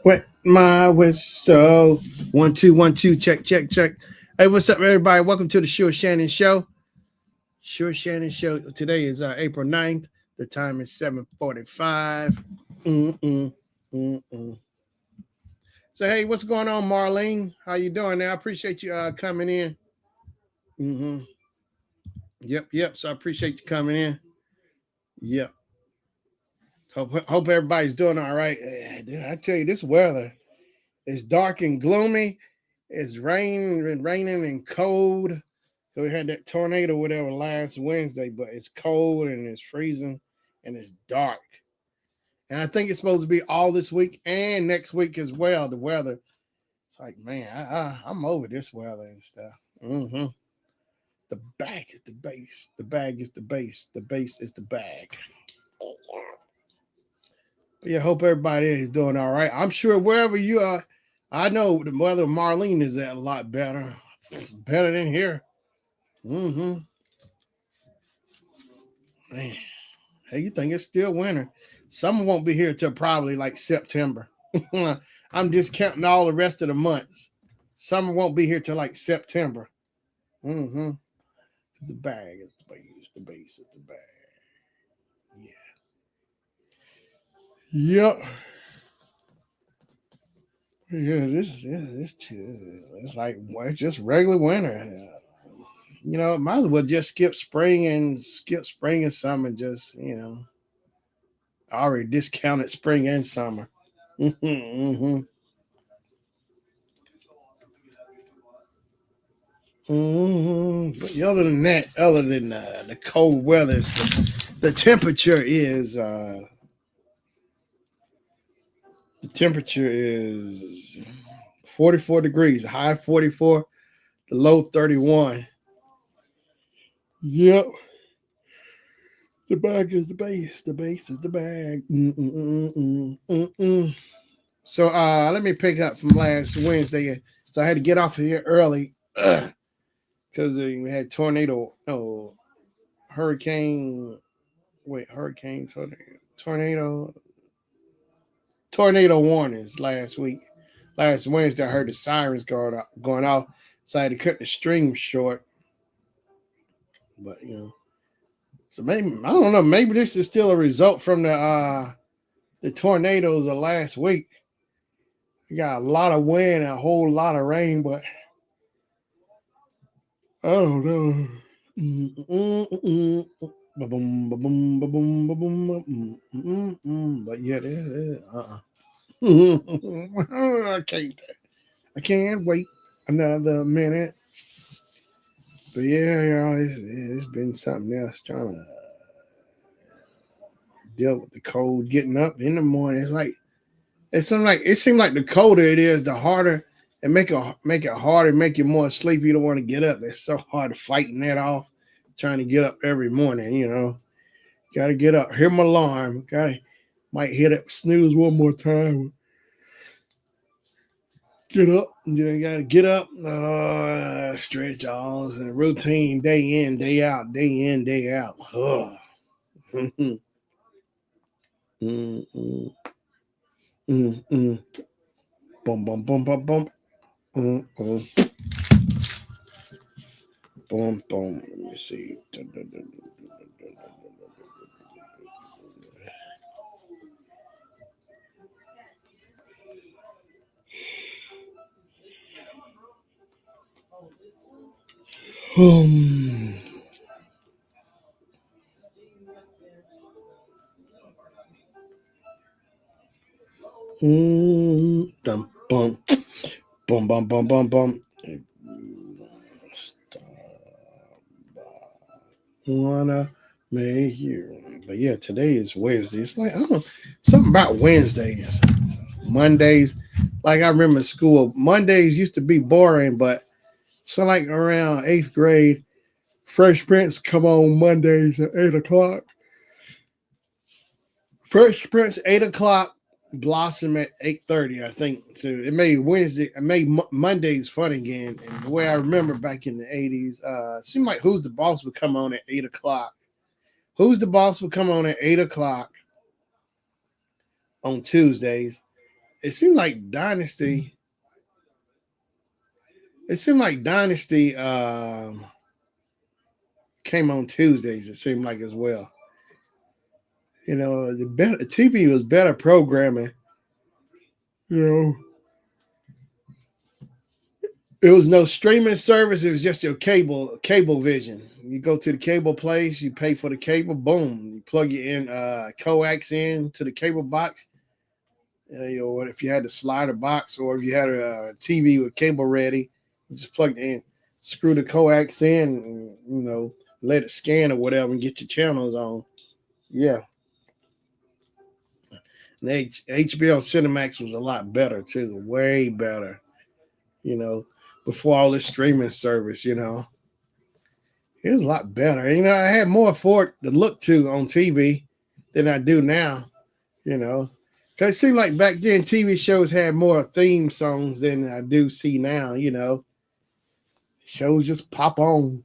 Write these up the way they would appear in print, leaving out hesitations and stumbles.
Wet my whistle. 1 2 1 2. Check, check, check. Hey, what's up, everybody? Welcome to the Sure Shannon Show. Sure Shannon Show. Today is April 9th. The time is 7:45. Mm-mm, mm-mm. So, hey, what's going on, Marlene? How you doing now? I appreciate you coming in. Mm-hmm. Yep. So I appreciate you coming in. Yep. Hope everybody's doing all right. Dude, I tell you, this weather is dark and gloomy. It's raining and cold. So we had that tornado, whatever, last Wednesday, but it's cold and it's freezing and it's dark. And I think it's supposed to be all this week and next week as well. The weather, it's like, man, I'm over this weather and stuff. Mm-hmm. The bag is the base. The bag is the base. The base is the bag. But yeah, hope everybody is doing all right. I'm sure wherever you are, I know the weather Marlene is at a lot better. Better than here. Mm-hmm. Man, hey, you think it's still winter? Summer won't be here till probably like September. I'm just counting all the rest of the months. Summer won't be here till like September. Mm-hmm. The bag is the base. The base is the bag. Yeah. Yep. Yeah. It's like it's just regular winter. Might as well just skip spring and summer. Just I already discounted spring and summer. Mm-hmm. But other than the cold weather, the temperature is the temperature is 44 degrees, high 44, the low 31. Yep. The bag is the base. The base is the bag. Mm-mm-mm-mm-mm. So let me pick up from last Wednesday. So I had to get off of here early because we had hurricane. Wait, hurricane, tornado, tornado warnings last week. Last Wednesday, I heard the sirens going off, so I had to cut the stream short. But so maybe I don't know. Maybe this is still a result from the tornadoes of last week. We got a lot of wind and a whole lot of rain, but I don't know. But yeah, I can't. I can't wait another minute. But yeah, it's been something else trying to deal with the cold. Getting up in the morning, it seems like the colder it is, the harder and make it harder, make you more sleepy. You don't want to get up. It's so hard to fighting that off. Trying to get up every morning, got to get up. Hear my alarm. Might hit it, snooze one more time. Get up. You got to get up, stretch all and routine day in, day out, day in, day out. Mm-mm, mm-mm, mm-mm. Boom, boom, boom, boom, boom. Mm-mm. Boom, boom. Let me see. Um, Dum, bum, bum, bum, bum, bum, bum. Wanna make you. But yeah, today is Wednesday. It's like I don't know something about Wednesdays, Mondays. Like I remember school, Mondays used to be boring, but so like around eighth grade, Fresh Prince come on Mondays at 8 o'clock. Fresh Prince 8 o'clock, Blossom at 8:30. I think so. It made Wednesday, it made Mondays fun again. And the way I remember back in the '80s, it seemed like Who's the Boss would come on at 8 o'clock. Who's the Boss would come on at 8 o'clock on Tuesdays. it seemed like Dynasty. It seemed like Dynasty came on Tuesdays. It seemed like as well. The better TV was better programming. You know, it was no streaming service. It was just your cable vision. You go to the cable place, you pay for the cable, boom, you plug it in coax in to the cable box. If you had the slider box or if you had a TV with cable ready, you just plug it in, screw the coax in, and, let it scan or whatever and get your channels on. Yeah. And HBO Cinemax was a lot better too, way better. Before all this streaming service, it was a lot better. I had more for it to look to on TV than I do now. Because it seemed like back then TV shows had more theme songs than I do see now. Shows just pop on.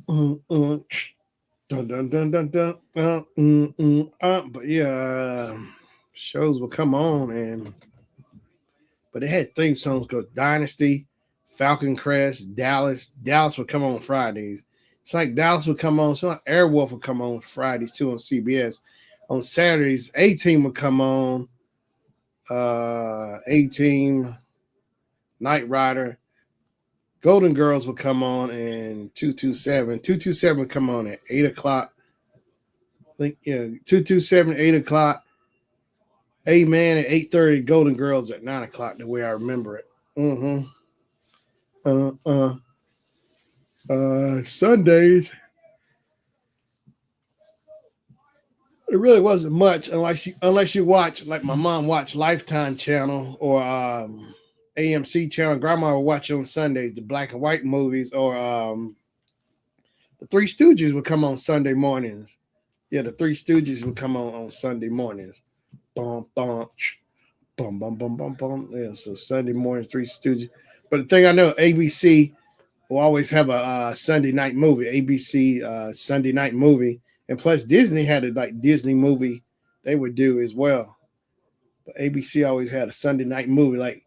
Dun dun dun dun dun. But yeah, shows will come on but it had theme songs because Dynasty, Falcon Crest, Dallas. Dallas would come on Fridays. It's like Dallas would come on. So like Airwolf would come on Fridays too on CBS. On Saturdays, A-Team would come on. A-Team, Knight Rider, Golden Girls would come on, and 227. 227 would come on at 8 o'clock. I think 227 8 o'clock. A-Man at 8:30. Golden Girls at 9 o'clock. The way I remember it. Sundays. It really wasn't much unless you watch, like my mom watched Lifetime Channel or AMC Channel. Grandma would watch on Sundays the black and white movies, or the Three Stooges would come on Sunday mornings. Yeah, the Three Stooges would come on Sunday mornings. Bum, bum, bum, bum, bum, bum, bum. Yeah, so Sunday mornings, Three Stooges. But the thing I know, ABC will always have a Sunday night movie. ABC Sunday night movie. And plus, Disney had a Disney movie they would do as well. But ABC always had a Sunday night movie, like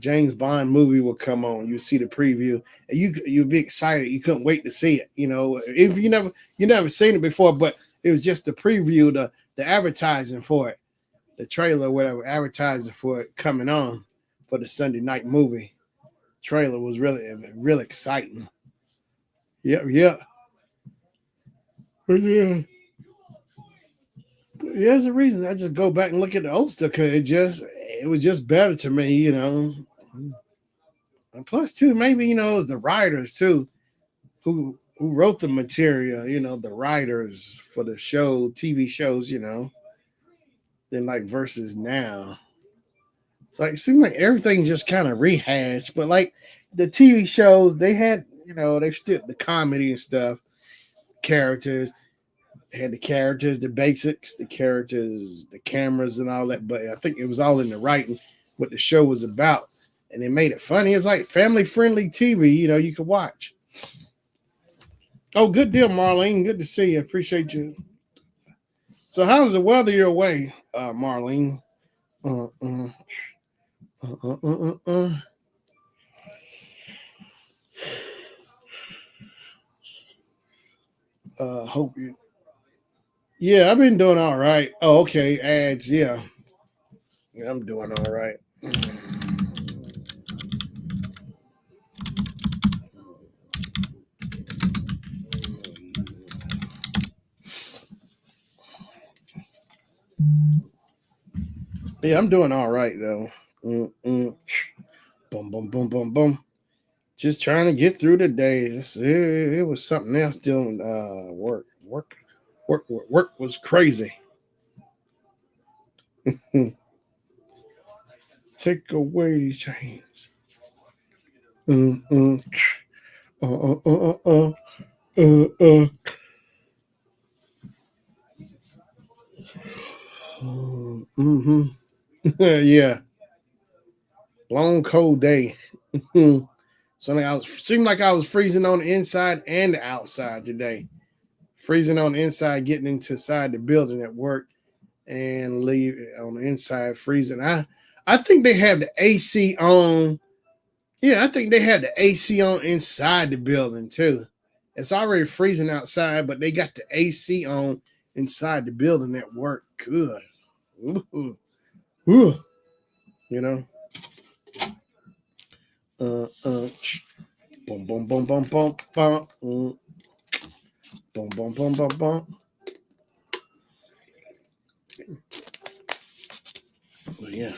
James Bond movie would come on. You see the preview, and you'd be excited. You couldn't wait to see it. If you never seen it before, but it was just the preview, the advertising for it, the trailer, whatever, advertising for it coming on for the Sunday night movie. Trailer was really exciting. Yep. But yeah. There's a reason I just go back and look at the old stuff because it was just better to me, And plus, too, maybe it was the writers too, who wrote the material. The writers for the TV shows. Then versus now, it's it seemed like everything just kind of rehashed. But the TV shows, they had they still the comedy and stuff, characters. They had the characters, the basics, the characters, the cameras, and all that. But I think it was all in the writing, what the show was about. And they made it funny. It was like family-friendly TV, you could watch. Oh, good deal, Marlene. Good to see you. Appreciate you. So how's the weather your way, Marlene? Hope you. Yeah, I've been doing all right. Oh, okay. Ads, yeah. I'm doing all right. Yeah, I'm doing all right though. Boom, boom, boom, boom, boom. Just trying to get through the day. It was something else doing. Work was crazy. Take away these chains. Mm-hmm. Yeah. Long cold day. Seemed like I was freezing on the inside and the outside today. Freezing on the inside, getting inside the building at work, and leave it on the inside freezing. I think they have the AC on. Yeah, I think they had the AC on inside the building too. It's already freezing outside, but they got the AC on inside the building at work. Good. Ooh. Ooh. You know. Boom, boom, boom, boom, boom, boom. Boom, boom, boom, boom, boom. But yeah.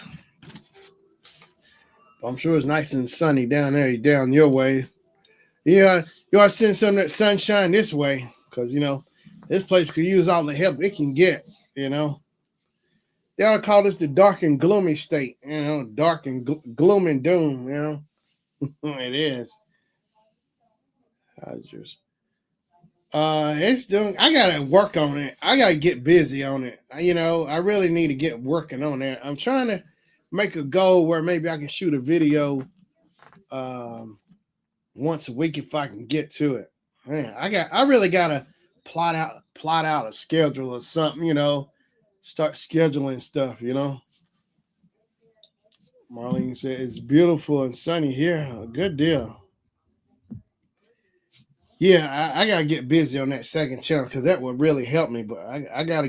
I'm sure it's nice and sunny down there, down your way. Yeah, you ought to send some of that sunshine this way, because this place could use all the help it can get. They ought to call this the dark and gloomy state. Dark and gloom and doom. It is. It's doing. I gotta work on it. I gotta get busy on it. I really need to get working on that. I'm trying to make a goal where maybe I can shoot a video once a week if I can get to it. Man, I really gotta plot out a schedule or something. Start scheduling stuff. Marlene said it's beautiful and sunny here. A good deal. Yeah, I gotta get busy on that second channel because that would really help me. But I gotta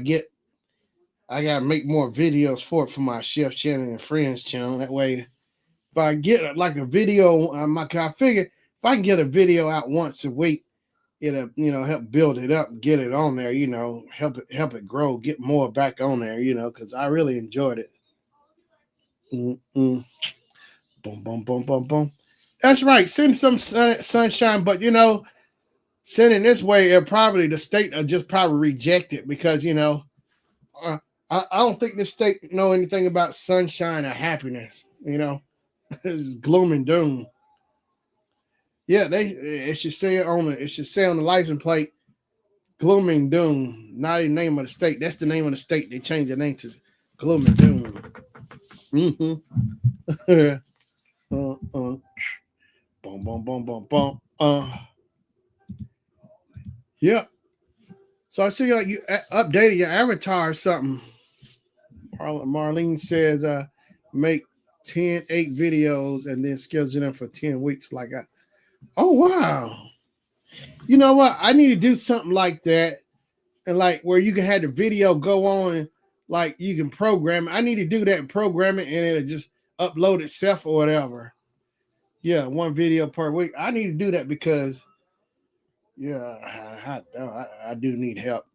make more videos for my Chef Shannon and Friends channel. That way, if I get like a video, I figure if I can get a video out once a week, it'll help build it up, get it on there. Help it grow, get more back on there. Because I really enjoyed it. Boom, boom, boom, boom, boom. That's right. Send some sunshine, but sending this way, the state will just probably reject it because I don't think the state know anything about sunshine or happiness. It's gloom and doom. Yeah, it should say on the license plate, gloom and doom. Not the name of the state. That's the name of the state. They changed the name to gloom and doom. Mm-hmm. Boom, boom, boom, boom, boom. Yep. So I see you updated your avatar or something. Marlene says, make 8 videos and then schedule them for 10 weeks. Oh, wow. You know what? I need to do something like that. And where you can have the video go on and you can program it. I need to do that and program it and it'll just upload itself or whatever. Yeah, 1 video per week. I need to do that because I do need help.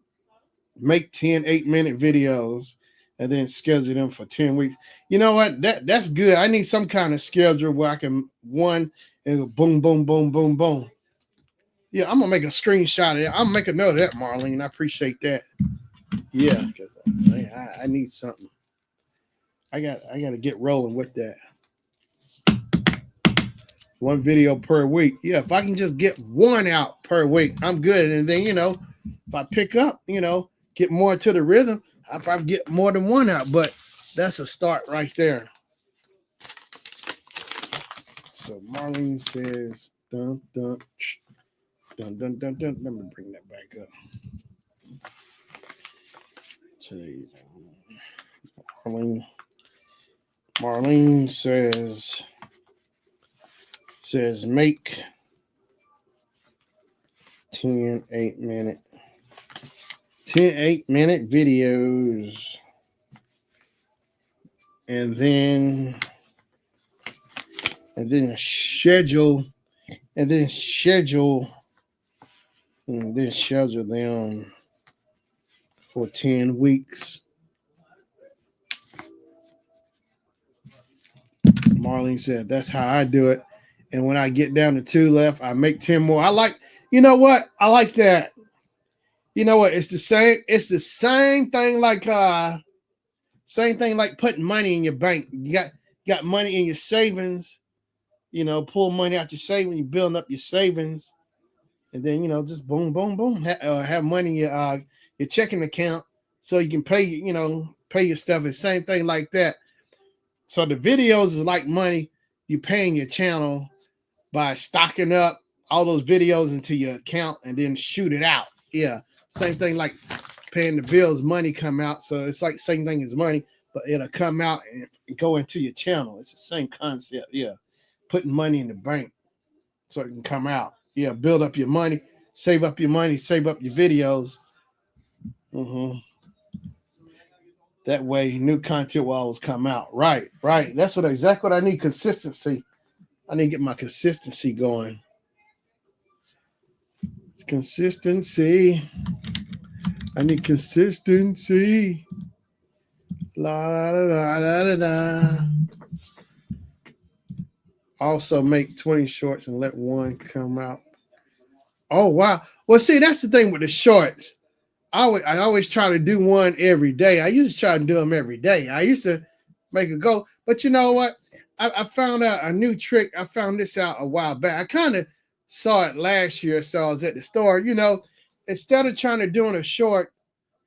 Make 10 8-minute videos and then schedule them for 10 weeks. You know what? That's good. I need some kind of schedule where I can and go boom, boom, boom, boom, boom. Yeah, I'm gonna make a screenshot of it. I'm gonna make a note of that, Marlene. I appreciate that. Yeah, because I need something. I got to get rolling with that. 1 video per week. Yeah, if I can just get 1 out per week, I'm good. And then if I pick up, get more to the rhythm, I'll probably get more than 1 out. But that's a start right there. So Marlene says, dun, dun, dun, dun, dun, dun. Let me bring that back up. Marlene says make 10 8-minute videos and then schedule them for 10 weeks. Marlene said that's how I do it. And when I get down to 2 left, I make 10 more. I like that. You know what? It's the same thing like putting money in your bank. You got money in your savings, pull money out your savings, you're building up your savings, and then just boom, boom, boom, have money in your checking account so you can pay your stuff. It's same thing like that. So the videos is like money you paying your channel by stocking up all those videos into your account and then shoot it out. Yeah, same thing like paying the bills, money come out. So it's like same thing as money, but it'll come out and go into your channel. It's the same concept. Yeah. Putting money in the bank so it can come out. Yeah. Build up your money, save up your money, save up your videos. That way new content will always come out. Right. That's exactly what I need. Consistency. I need to get my consistency going. It's consistency. I need consistency. La da da da da da. Also make 20 shorts and let one come out. Oh wow. Well, see, that's the thing with the shorts. I always try to do one every day. I used to try to do them every day. I used to make a goal, but you know what? I found out a new trick. I found this out a while back. I kind of saw it last year, so I was at the store. Instead of trying to do a short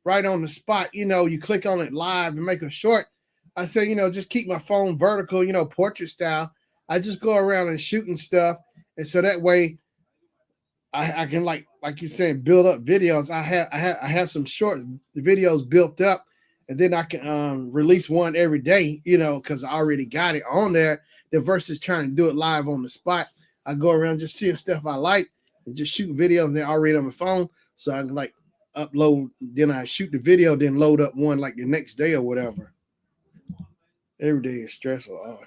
right on the spot, you click on it live and make a short. I said, just keep my phone vertical, portrait style. I just go around and shooting stuff, and so that way I can like you're saying, build up videos. I have some short videos built up, and then I can release one every day, because I already got it on there. The versus trying to do it live on the spot. I go around just seeing stuff I like and just shoot videos. They're already on my phone, so I can like upload. Then I shoot the video, then load up one like the next day or whatever. Every day is stressful. Oh,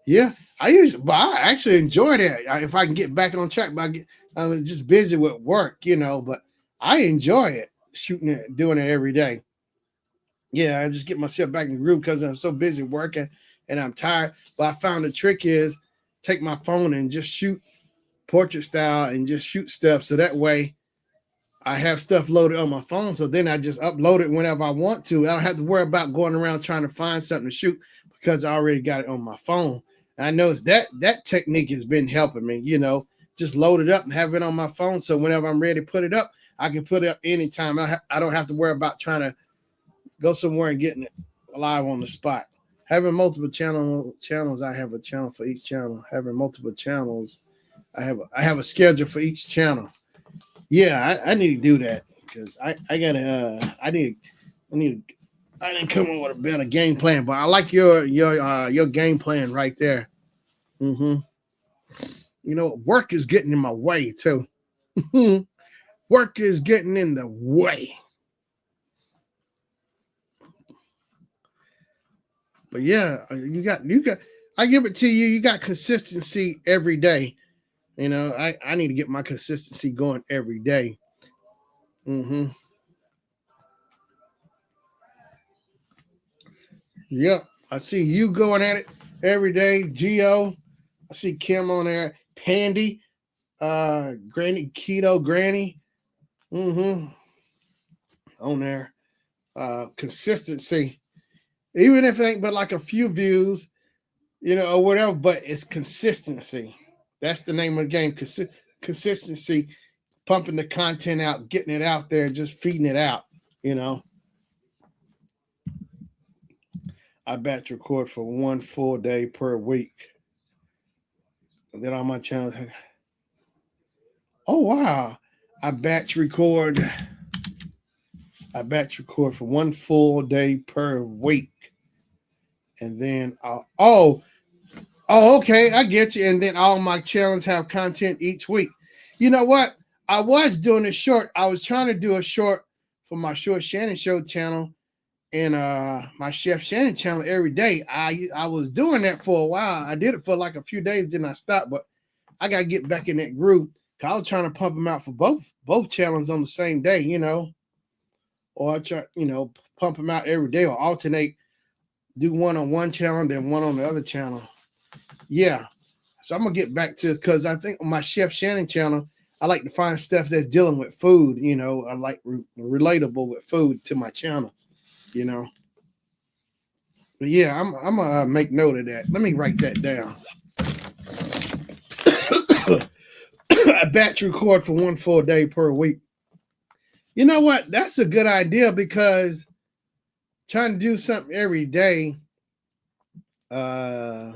yeah, but I actually enjoy that. If I can get back on track, but I was just busy with work, but I enjoy it, shooting it, doing it every day. Yeah, I just get myself back in the groove because I'm so busy working and I'm tired. But I found the trick is take my phone and just shoot portrait style and just shoot stuff. So that way I have stuff loaded on my phone. So then I just upload it whenever I want to. I don't have to worry about going around trying to find something to shoot because I already got it on my phone. And I noticed that technique has been helping me, just load it up and have it on my phone. So whenever I'm ready to put it up, I can put it up anytime. I don't have to worry about trying to go somewhere and getting it live on the spot. Having multiple channels, I have a channel for each channel. Having multiple channels, I have a schedule for each channel. Yeah, I need to do that because I didn't come up with a better game plan, but I like your game plan right there. Work is getting in my way too. Work is getting in the way. But yeah, you got. I give it to you. You got consistency every day. I need to get my consistency going every day. Yep, I see you going at it every day. Geo, I see Kim on there. Pandy, Granny Keto Granny, on there. Consistency, even if it ain't but like a few views, or whatever. But it's consistency. That's the name of the game. Consistency, pumping the content out, getting it out there, just feeding it out. I batch record for 1 full day per week. And then on my channel. Oh wow. I batch record for 1 full day per week. And then okay, I get you. And then all my channels have content each week. You know what? I was doing a short. I was trying to do a short for my Short Shannon Show channel and my Chef Shannon channel every day. I was doing that for a while. I did it for like a few days, then I stopped. But I gotta get back in that group. I was trying to pump them out for both channels on the same day, or I try, pump them out every day or alternate, do one on one channel, then one on the other channel. Yeah. So I'm gonna get back to, because I think on my Chef Shannon channel, I like to find stuff that's dealing with food. I like relatable with food to my channel. But yeah, I'm gonna make note of that. Let me write that down. I batch record for 1 full day per week. You know what? That's a good idea because trying to do something every day. But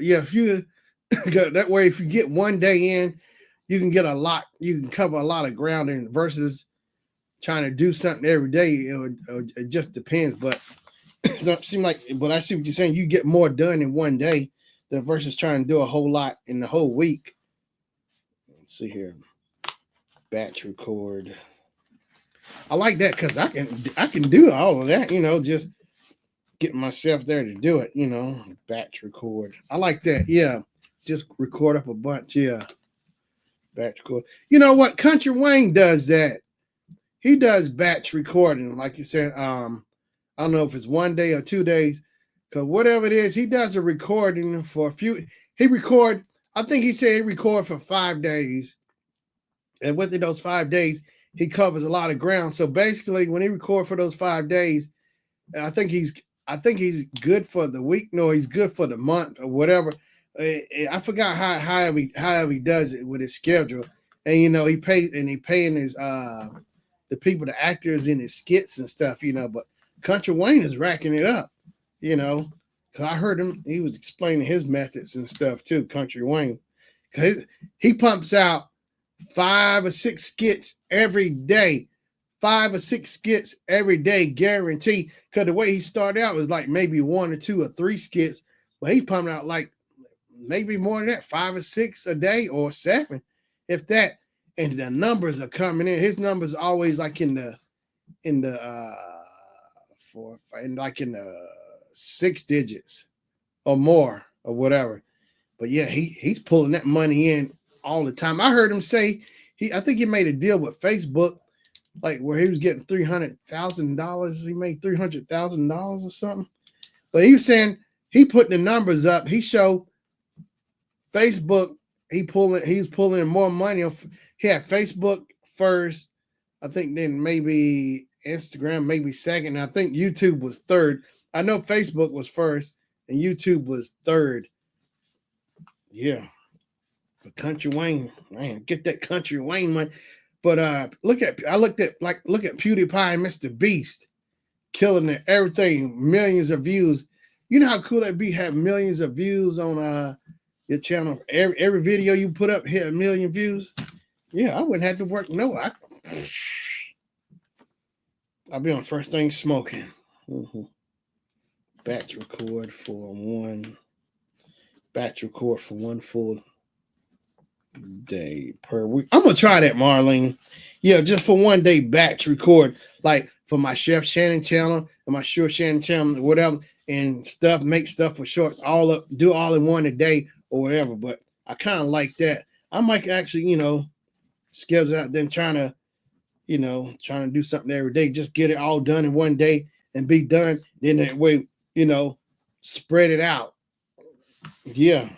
yeah, if you that way, if you get one day in, you can get a lot, you can cover a lot of ground in versus trying to do something every day. It just depends. But it doesn't seem like, but I see what you're saying. You get more done in one day than versus trying to do a whole lot in the whole week. Let's see here. Batch record. I like that because I can do all of that, just get myself there to do it, batch record. I like that. Yeah. Just record up a bunch. Yeah. Batch record. You know what? Country Wayne does that. He does batch recording, like you said. I don't know if it's 1 day or 2 days, because whatever it is, he does a recording for a few. I think he said he record for 5 days. And within those 5 days, he covers a lot of ground. So basically, when he record for those 5 days, I think he's good for the week. No, he's good for the month or whatever. I forgot how he does it with his schedule. And he paying his the people, the actors in his skits and stuff. But Country Wayne is racking it up. Because I heard him. He was explaining his methods and stuff too. Country Wayne, because he pumps out 5 or 6 skits every day. 5 or 6 skits every day, guarantee. Because the way he started out was like maybe 1 or 2 or 3 skits, but he pumped out like maybe more than that, 5 or 6 a day or 7, if that. And the numbers are coming in. His numbers are always like in the 6 digits or more or whatever. But yeah, he's pulling that money in all the time. I heard him say I think he made a deal with Facebook, like where he was getting $300,000. He made $300,000 or something. But he was saying he put the numbers up. He showed Facebook. He's pulling in more money. He had Facebook first, I think, then maybe Instagram, maybe second. I think YouTube was third. I know Facebook was first and YouTube was third. Yeah. But Country Wayne, man, get that Country Wayne money. But look at PewDiePie and Mr. Beast killing it, everything, millions of views. You know how cool that be, have millions of views on your channel. Every video you put up hit 1 million views. Yeah, I wouldn't have to work. No, I'll be on First Thing Smoking. Mm-hmm. Batch record for one full day per week. I'm gonna try that, Marlene. Yeah, just for 1 day batch record, like for my Chef Shannon channel and my Sure Shannon channel, whatever, and stuff, make stuff for shorts, do all in one a day or whatever. But I kind of like that. I might actually, schedule out then trying to do something every day, just get it all done in 1 day and be done. Then that way, spread it out. Yeah.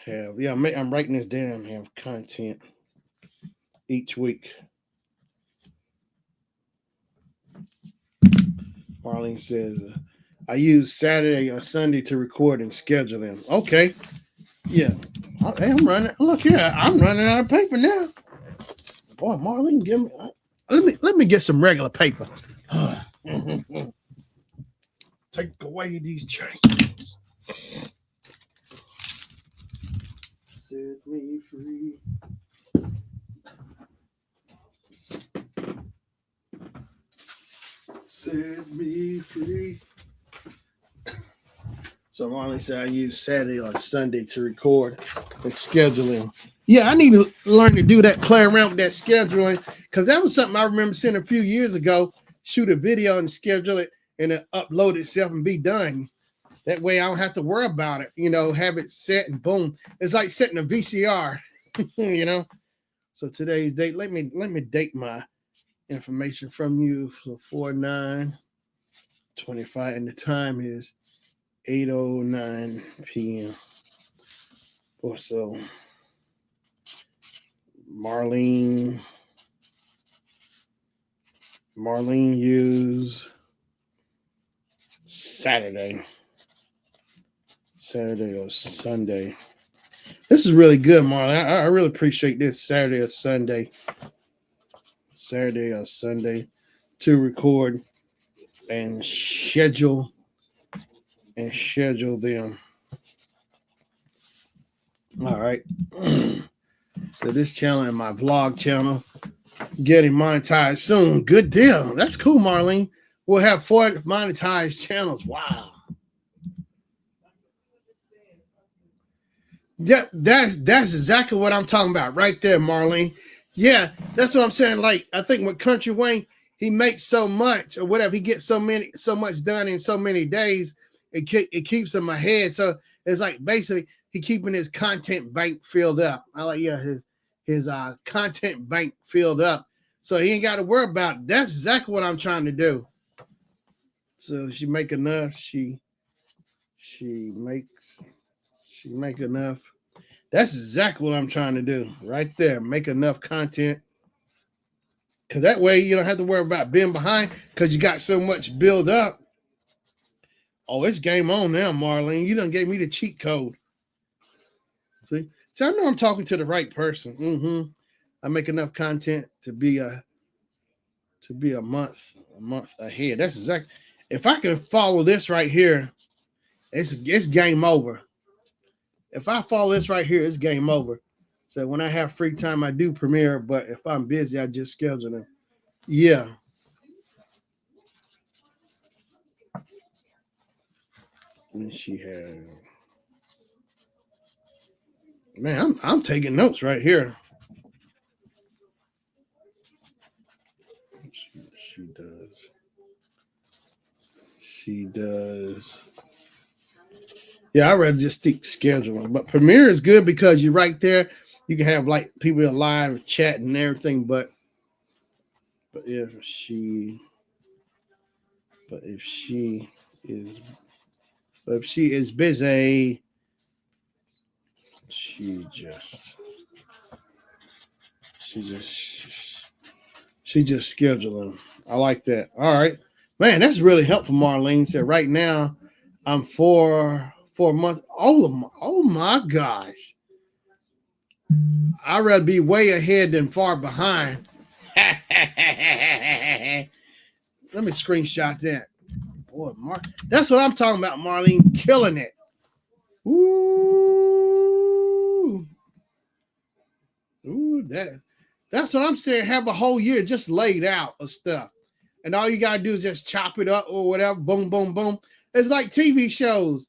I'm writing this down. Have content each week. Marlene says, I use Saturday or Sunday to record and schedule them. Okay. Yeah. I'm running. Look here. I'm running out of paper now. Boy, Marlene, let me get some regular paper. Take away these chains. Set me free. Set me free. So Marlene said I use Saturday or Sunday to record and scheduling. Yeah, I need to learn to do that, play around with that scheduling, because that was something I remember seeing a few years ago. Shoot a video and schedule it and then upload itself and be done. That way I don't have to worry about it, have it set and boom. It's like setting a VCR, So today's date, let me date my information from you. So 4/9/25, and the time is 8:09 p.m. or so. Marlene use Saturday or Sunday. This is really good, Marlene. I really appreciate this. Saturday or Sunday to record and schedule and schedule them. All right. So this channel and my vlog channel getting monetized soon. Good deal. That's cool, Marlene. We'll have 4 monetized channels. Wow. Yeah, that's exactly what I'm talking about right there, Marlene. Yeah, that's what I'm saying. Like, I think with Country Wayne, he makes so much or whatever. He gets so much done in so many days. It keeps him ahead. So it's like basically he keeping his content bank filled up. I like his content bank filled up. So he ain't got to worry about it. That's exactly what I'm trying to do. So she make enough. She make enough. That's exactly what I'm trying to do right there. Make enough content. Because that way you don't have to worry about being behind because you got so much build up. Oh, it's game on now, Marlene. You done gave me the cheat code. See, I know I'm talking to the right person. I make enough content to be a month ahead. That's exactly. If I can follow this right here, it's game over. If I follow this right here, it's game over. So when I have free time, I do premiere. But if I'm busy, I just schedule them. Yeah. And she had. Man, I'm taking notes right here. She does. She does. Yeah, I'd rather just stick scheduling. But Premiere is good because you're right there. You can have like people live chat and everything. But if she is busy, she just scheduling. I like that. All right, man, that's really helpful. Marlene said right now I'm 4 months. Oh my gosh, I'd rather be way ahead than far behind. Let me screenshot that. Boy, that's what I'm talking about, Marlene. Killing it. Ooh. That's what I'm saying. Have a whole year just laid out of stuff. And all you gotta do is just chop it up or whatever. Boom, boom, boom. It's like TV shows.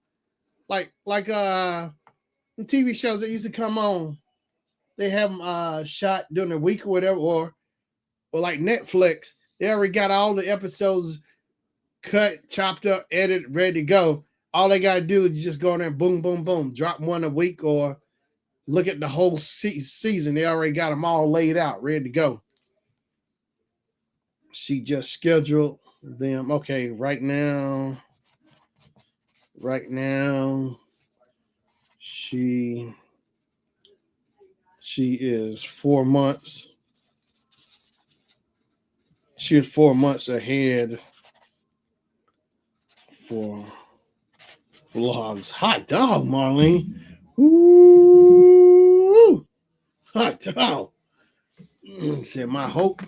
Like the TV shows that used to come on. They have them shot during the week or whatever, or like Netflix. They already got all the episodes cut, chopped up, edited, ready to go. All they gotta do is just go in there, boom, boom, boom, drop one a week, or look at the whole season. They already got them all laid out, ready to go. She just scheduled them. Okay, right now, she is 4 months. She is 4 months ahead for vlogs. Hot dog, Marlene. Ooh, hot dog. Said my hope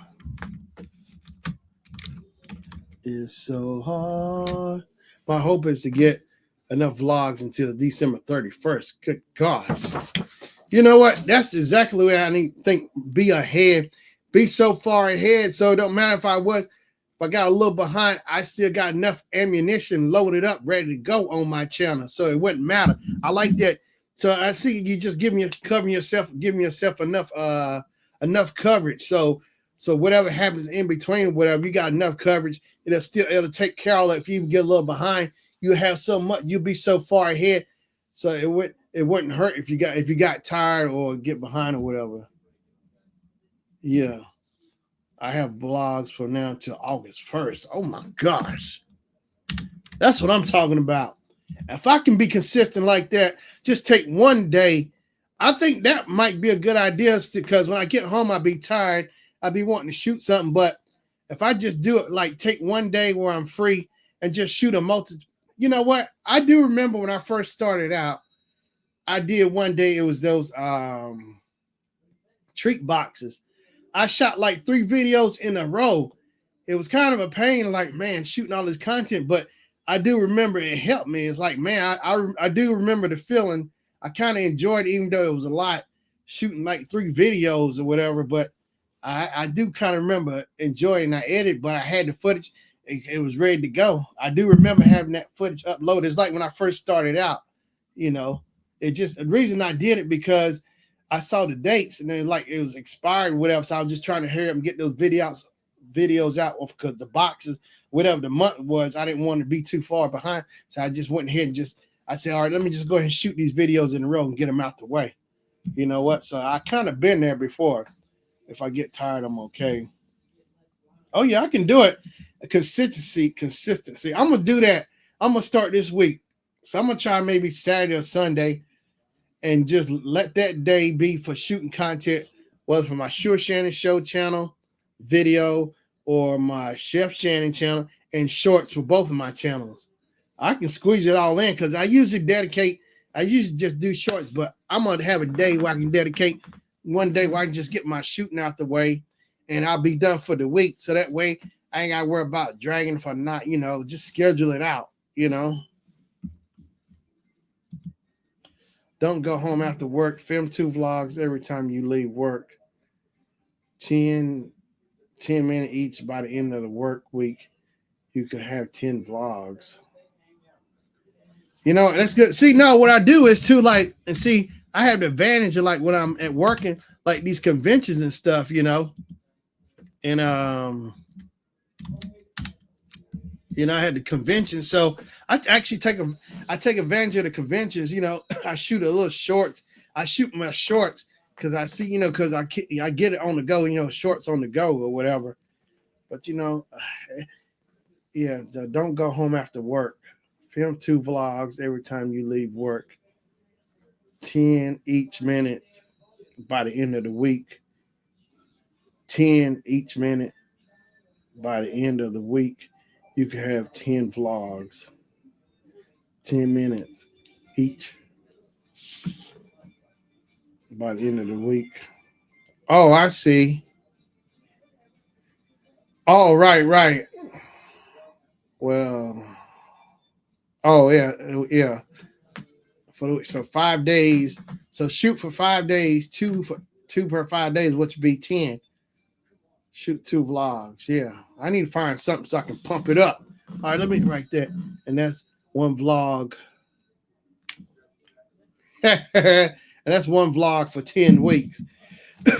is so hard. My hope is to get enough vlogs until December 31st. Good gosh. You know what? That's exactly where I need to think. Be ahead. Be so far ahead. So it don't matter if I got a little behind, I still got enough ammunition loaded up, ready to go on my channel. So it wouldn't matter. I like that. So I see you just giving yourself enough coverage. So whatever happens in between, whatever, you got enough coverage, it'll take care of it. If you even get a little behind, you have so much, you'll be so far ahead. So it wouldn't hurt if you got tired or get behind or whatever. Yeah. I have blogs from now until August 1st. Oh my gosh. That's what I'm talking about. If I can be consistent like that, just take one day. I think that might be a good idea because when I get home, I'll be tired. I'll be wanting to shoot something. But if I just do it, like take one day where I'm free and just shoot a you know what? I do remember when I first started out, I did one day, it was those treat boxes. I shot like 3 videos in a row. It was kind of a pain, like, man, shooting all this content, but I do remember it helped me. It's like, man, I do remember the feeling. I kind of enjoyed it, even though it was a lot shooting like 3 videos or whatever. But I do kind of remember enjoying. I edited, but I had the footage. It was ready to go. I do remember having that footage uploaded. It's like when I first started out, you know. It just the reason I did it because I saw the dates and then like it was expired, whatever. So I was just trying to hurry up and get those videos out because the boxes, whatever the month was, I didn't want to be too far behind. So I just went ahead and I said, all right, let me just go ahead and shoot these videos in a row and get them out the way. You know what? So I kind of been there before. If I get tired, I'm okay. Oh yeah, I can do it. Consistency. I'm gonna do that. I'm gonna start this week. So I'm gonna try maybe Saturday or Sunday and just let that day be for shooting content, whether for my Sure Shannon Show channel, video, or my Chef Shannon channel, and shorts for both of my channels. I can squeeze it all in because I usually just do shorts, but I'm going to have a day where I can dedicate one day where I can just get my shooting out the way and I'll be done for the week. So that way I ain't got to worry about dragging if I'm not, just schedule it out, Don't go home after work. Film 2 vlogs every time you leave work. 10 minutes each by the end of the work week. You could have 10 vlogs. That's good. See, no, what I do is too, I have the advantage of when I'm at working, like these conventions and stuff, and I had the convention, so I actually take advantage of the conventions. I shoot a little shorts. I shoot my shorts because I see, because I get it on the go, shorts on the go or whatever. But yeah, don't go home after work. Film 2 vlogs every time you leave work. 10 each minute by the end of the week. 10 each minute by the end of the week. You can have 10 vlogs. 10 minutes each by the end of the week. Oh, I see. Oh, right. Well, oh yeah. So 5 days. So shoot for 5 days, two per 5 days, which would be 10. Shoot 2 vlogs. Yeah. I need to find something so I can pump it up. All right, let me write that. And that's 1 vlog. And that's 1 vlog for 10 weeks.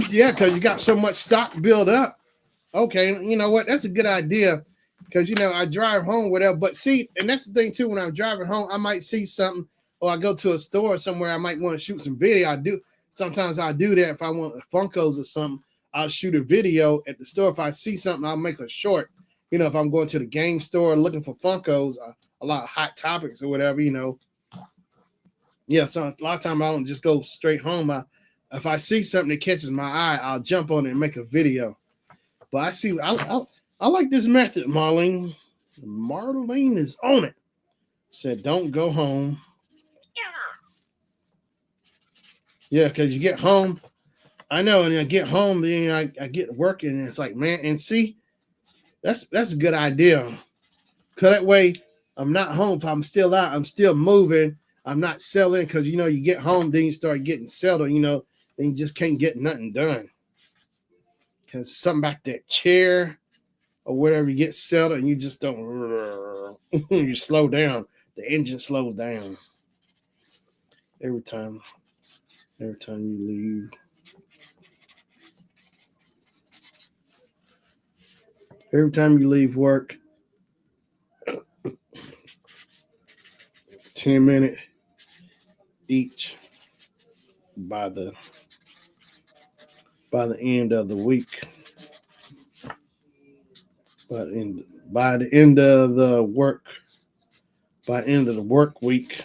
Yeah, because you got so much stock build up. Okay, you know what? That's a good idea. Because I drive home, whatever. But see, and that's the thing too, when I'm driving home, I might see something, or I go to a store somewhere, I might want to shoot some video. Sometimes I do that if I want Funkos or something. I'll shoot a video at the store. If I see something, I'll make a short. If I'm going to the game store looking for Funkos, a lot of Hot Topics or whatever, Yeah, so a lot of times I don't just go straight home. If I see something that catches my eye, I'll jump on it and make a video. But I like this method, Marlene. Marlene is on it. Said, don't go home. Yeah, because you get home. I know, and I get home, then I get working, and it's like, man, and see, that's a good idea. Because that way, I'm not home. If I'm still out, I'm still moving. I'm not selling because, you get home, then you start getting settled, then you just can't get nothing done. Because something about that chair or whatever, you get settled and you just don't, you slow down. The engine slows down every time you leave. Every time you leave work, 10 minutes each by the end of the week. But by the end of the work week,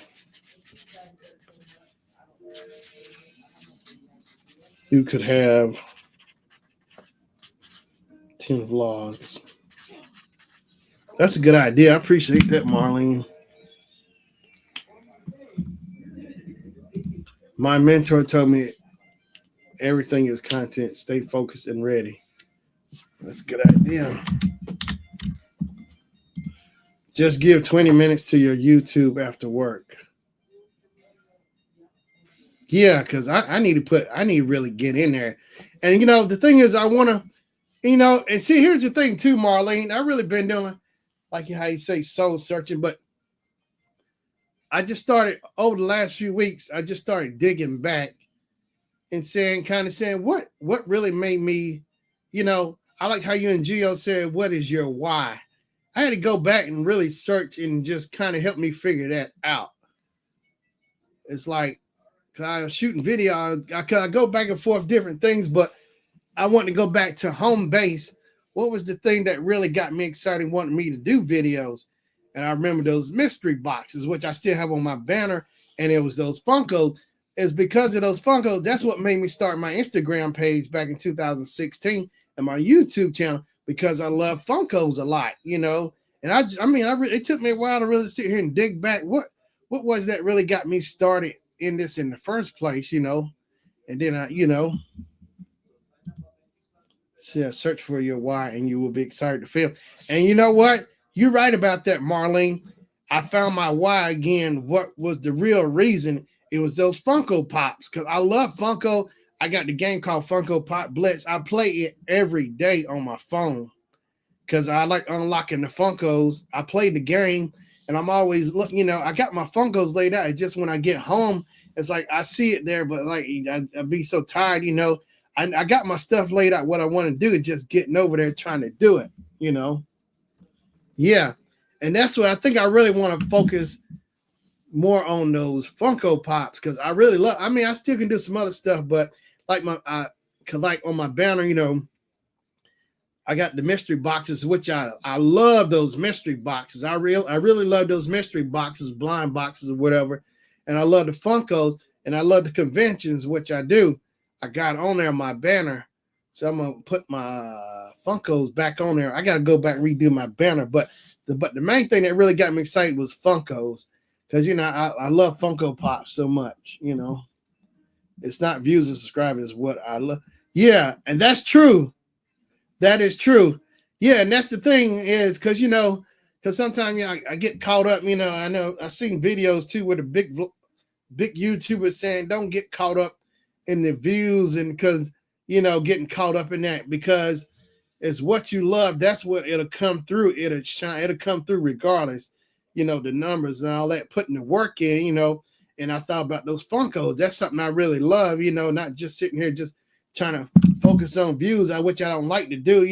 you could have 10 vlogs. That's a good idea. I appreciate that, Marlene. My mentor told me everything is content. Stay focused and ready. That's a good idea. Just give 20 minutes to your YouTube after work. Yeah, because I need to really get in there. And the thing is, I want to, and see, here's the thing too, Marlene. I really been doing, like how you say, soul searching, but I just started over the last few weeks, I just started digging back and kind of saying, what really made me, I like how you and Gio said, what is your why? I had to go back and really search and just kind of help me figure that out. It's like, I was shooting video, I go back and forth different things, but I want to go back to home base. What was the thing that really got me excited, wanting me to do videos? And I remember those mystery boxes, which I still have on my banner, and it was those Funkos. It's because of those Funkos. That's what made me start my Instagram page back in 2016 and my YouTube channel, because I love Funkos a lot, And it took me a while to really sit here and dig back. What was that really got me started in this in the first place, And then search for your why, and you will be excited to feel. And you know what? You're right about that, Marlene. I found my why again. What was the real reason? It was those Funko Pops, because I love Funko. I got the game called Funko Pop Blitz. I play it every day on my phone because I like unlocking the Funkos. I play the game, and I'm always looking. I got my Funkos laid out. It's just when I get home, it's like I see it there, but like I'd be so tired. I got my stuff laid out. What I want to do is just getting over there trying to do it. Yeah, and that's what I think. I really want to focus more on those Funko Pops, because I really love. I still can do some other stuff, but like like on my banner, I got the mystery boxes, which I love those mystery boxes. I really love those mystery boxes, blind boxes or whatever, and I love the Funkos, and I love the conventions, which I do. I got on there my banner, so I'm gonna put my Funkos back on there. I got to go back and redo my banner, but the main thing that really got me excited was Funkos. Because, I love Funko Pop so much, It's not views and subscribers, it's what I love. Yeah, and that's true. That is true. Yeah, and that's the thing is, because, because sometimes I get caught up, I know I've seen videos too with a big YouTubers saying don't get caught up in the views, and because, getting caught up in that, because it's what you love. That's what it'll come through. It'll shine. It'll come through regardless. The numbers and all that, putting the work in, and I thought about those Funkos. That's something I really love, not just sitting here just trying to focus on views, which I don't like to do.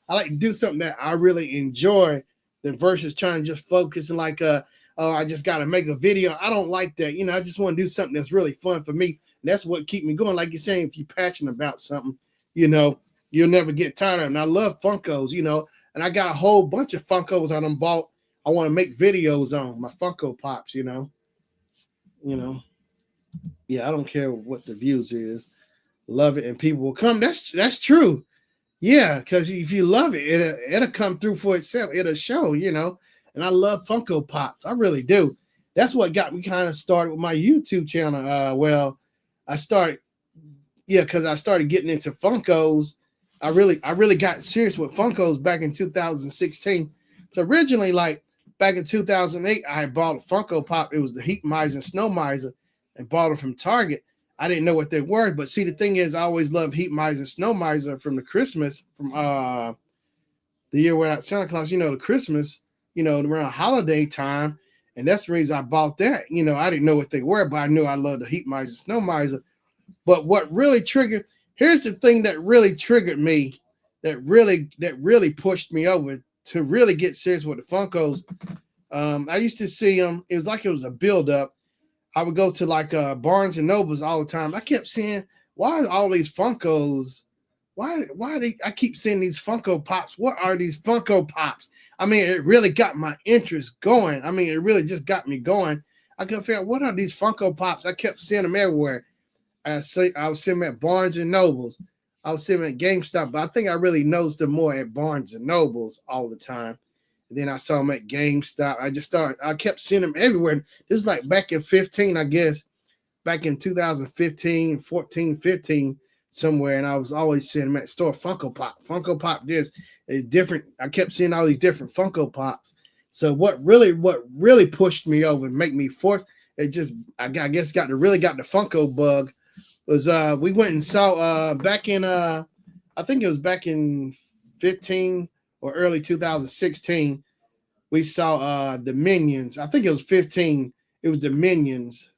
I like to do something that I really enjoy than versus trying to just focus and like, oh, I just got to make a video. I don't like that. I just want to do something that's really fun for me. And that's what keeps me going. Like you're saying, if you're passionate about something, you'll never get tired of it. And I love Funkos, and I got a whole bunch of Funkos I done bought. I want to make videos on my Funko Pops, Yeah, I don't care what the views is. Love it, and people will come. That's true. Yeah, because if you love it, it'll come through for itself. It'll show, And I love Funko Pops. I really do. That's what got me kind of started with my YouTube channel. Because I started getting into Funkos. I really got serious with Funkos back in 2016. So originally, like back in 2008, I had bought a Funko Pop. It was the Heat Miser and Snow Miser, and bought them from Target. I didn't know what they were, but see, the thing is, I always loved Heat Miser and Snow Miser from the Christmas, from the year without Santa Claus, the Christmas, around holiday time. And that's the reason I bought that. I didn't know what they were, but I knew I loved the Heat Miser and Snow Miser. But what really here's the thing that really triggered me, that really pushed me over to really get serious with the Funkos. I used to see them. It was like it was a build-up. I would go to like Barnes and Nobles all the time. I kept seeing, why are all these Funkos? Why I keep seeing these Funko Pops? What are these Funko Pops? It really got my interest going. It really just got me going. I couldn't figure out, what are these Funko Pops? I kept seeing them everywhere. I was seeing them at Barnes and Nobles. I was seeing them at GameStop, but I think I really noticed them more at Barnes and Nobles all the time. And then I saw them at GameStop. I kept seeing them everywhere. This is like back in 15, I guess, back in 2015, 14, 15, somewhere. And I was always seeing them at the store. Funko Pop this is different. I kept seeing all these different Funko Pops. So what really pushed me over and make me force it just I guess got the Funko bug was we went and saw back in I think it was back in 15 or early 2016 we saw the Minions. I think it was 15. It was the Minions,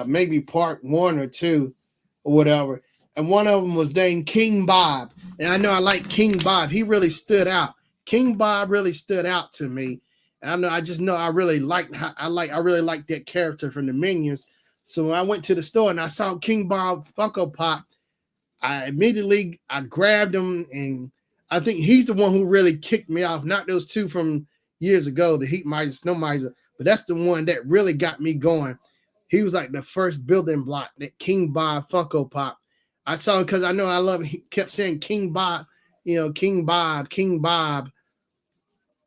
maybe part one or two or whatever. And one of them was named King Bob. And I know I like King Bob. He really stood out. King Bob really stood out to me. And I just know I really liked I really liked that character from the Minions. So when I went to the store and I saw King Bob Funko Pop, I grabbed him, and I think he's the one who really kicked me off. Not those two from years ago, the Heat Miser, Snow Miser, but that's the one that really got me going. He was like the first building block, that King Bob Funko Pop. I saw him because I know I love. He kept saying King Bob, King Bob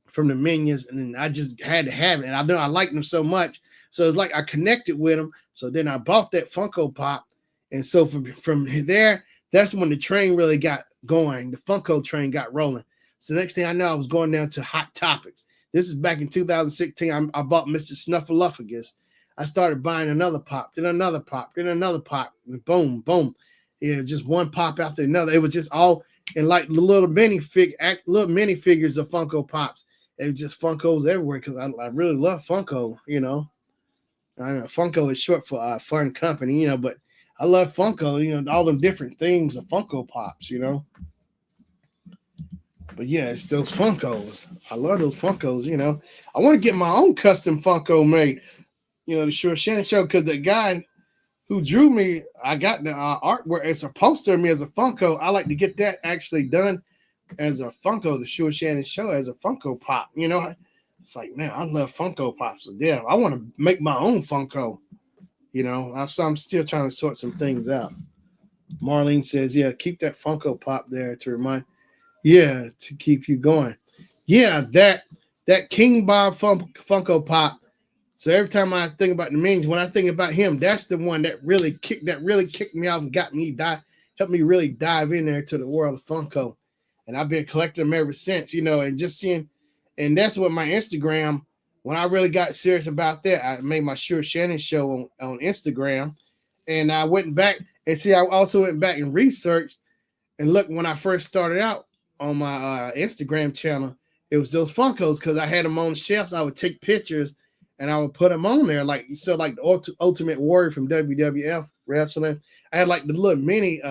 from the Minions, and then I just had to have it. And I know I liked him so much, so it's like I connected with him. So then I bought that Funko Pop, and so from there, that's when the train really got going. The Funko train got rolling. So next thing I know, I was going down to Hot Topics. This is back in 2016. I bought Mr. Snuffleupagus. I started buying another pop, then another pop, then another pop, and boom, boom. Yeah, just one pop after another. It was just all in like little mini figures of Funko Pops. It was just Funkos everywhere because I really love Funko. I know Funko is short for fun company, but I love Funko. All the different things of Funko Pops. But yeah, it's those Funkos. I love those Funkos. I want to get my own custom Funko made. The Sure Shannon show because the guy who drew me, I got the artwork. It's a poster of me as a Funko. I like to get that actually done as a Funko. The Sure Shannon show as a Funko Pop. It's like, man, I love Funko Pops. So yeah, I want to make my own Funko. I'm still trying to sort some things out. Marlene says, yeah, keep that Funko Pop there to remind. Yeah, to keep you going. Yeah, that King Bob Funko Pop. So every time I think about the Minions, when I think about him, that's the one that really kicked me off and helped me really dive in there to the world of Funko. And I've been collecting them ever since, and just seeing, and that's what my Instagram, when I really got serious about that, I made my Sure Shannon show on Instagram. And I went back and see, I also went back and researched and look when I first started out on my Instagram channel, it was those Funkos because I had them on shelves. I would take pictures and I would put them on there, like the Ultimate Warrior from WWF wrestling. I had like the little mini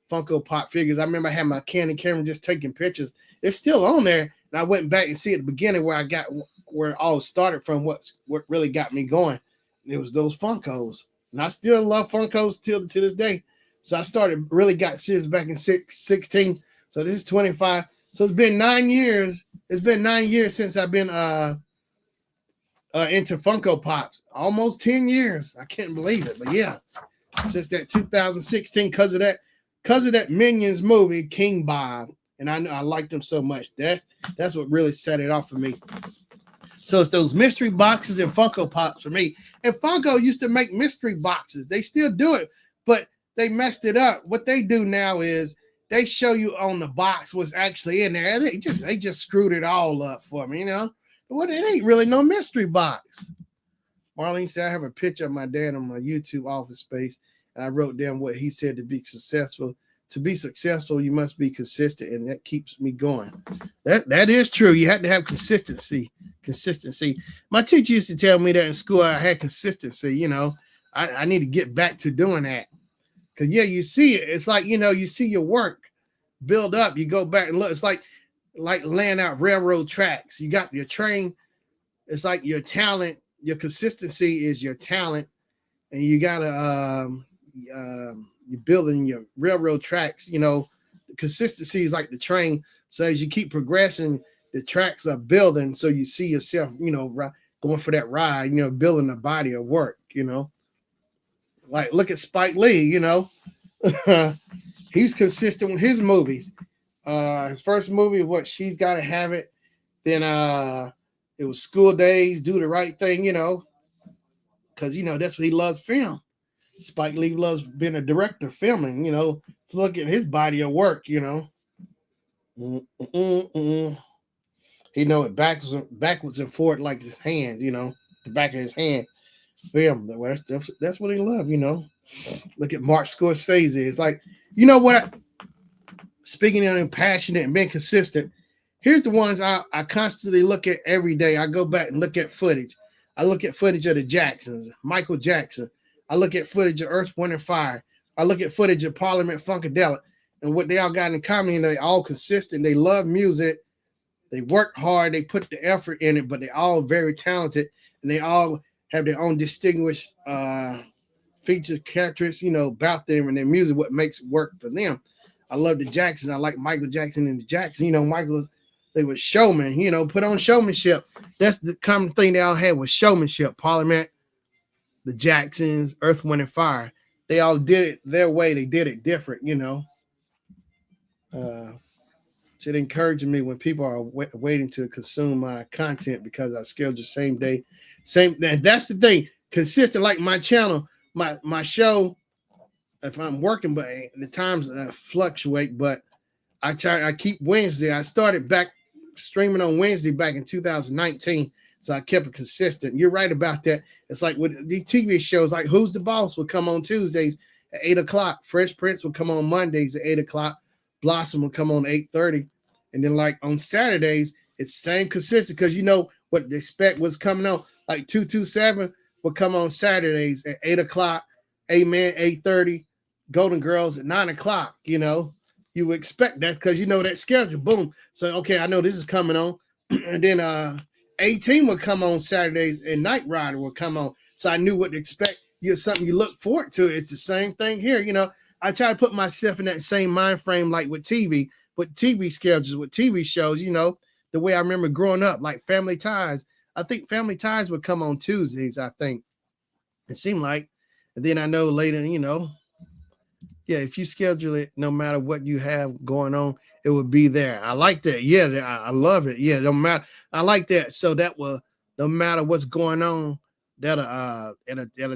Funko Pop figures. I remember I had my Canon camera just taking pictures. It's still on there, and I went back and see at the beginning where it all started from. What really got me going? It was those Funkos, and I still love Funkos to this day. So I got serious back in 16. So this is 25. So it's been 9 years. It's been 9 years since I've been into Funko Pops. Almost 10 years. I can't believe it. But yeah, since that 2016, because of that Minions movie, King Bob. And I liked him so much. That's what really set it off for me. So it's those mystery boxes and Funko Pops for me. And Funko used to make mystery boxes. They still do it, but they messed it up. What they do now is they show you on the box what's actually in there. They just screwed it all up for me, Well, it ain't really no mystery box. Marlene said, I have a picture of my dad on my YouTube office space, and I wrote down what he said to be successful. To be successful, you must be consistent, and that keeps me going. That is true. You have to have consistency. My teacher used to tell me that in school I had consistency. I need to get back to doing that. Because, yeah, you see it. It's like, you see your work build up. You go back and look. It's like laying out railroad tracks. You got your train. It's like your talent. Your consistency is your talent. And you got to, you're building your railroad tracks. The consistency is like the train. So as you keep progressing, the tracks are building. So you see yourself, going for that ride, building a body of work, Like, look at Spike Lee, He's consistent with his movies. His first movie was She's Gotta Have It. Then it was School Days, Do the Right Thing, because, that's what he loves film. Spike Lee loves being a director filming, look at his body of work, He know it backwards and forward like his hand, the back of his hand. Film. Well, that's what he love. Look at Mark Scorsese. It's like, you know what? Speaking of passionate and being consistent, here's the ones I constantly look at every day. I go back and look at footage. I look at footage of the Jacksons, Michael Jackson. I look at footage of Earth, Wind, and Fire. I look at footage of Parliament Funkadelic. And what they all got in common, they all consistent. They love music. They work hard. They put the effort in it, but they're all very talented. And they all have their own distinguished features, characters, about them and their music, what makes it work for them. I love the Jacksons. I like Michael Jackson and the Jacksons. Michael, they were showmen, put on showmanship. That's the common thing they all had was showmanship. Parliament, the Jacksons, Earth, Wind, and Fire. They all did it their way. They did it different, So it encourages me when people are waiting to consume my content because I schedule same day. That's the thing. Consistent, like my channel, my show, if I'm working, but the times fluctuate, but I keep Wednesday. I started back streaming on Wednesday back in 2019, so I kept it consistent. You're right about that. It's like with these TV shows, like Who's the Boss would come on Tuesdays at 8:00. Fresh Prince would come on Mondays at 8:00. Blossom would come on 8:30, and then like on Saturdays, it's same consistent because what the spec was coming on. Like 227 would come on Saturdays at 8:00. Amen, 8:30. Golden Girls at 9:00. You would expect that because that schedule. Boom. So okay, I know this is coming on, and then 18 would come on Saturdays, and Knight Rider would come on. So I knew what to expect. Something you look forward to. It's the same thing here. I try to put myself in that same mind frame like with TV, with TV schedules, with TV shows. The way I remember growing up, like Family Ties. I think Family Ties would come on Tuesdays. I think it seemed like, and then I know later, yeah, if you schedule it, no matter what you have going on, it would be there. I like that. Yeah, I love it. Yeah, no matter. I like that. So that will, no matter what's going on, it'll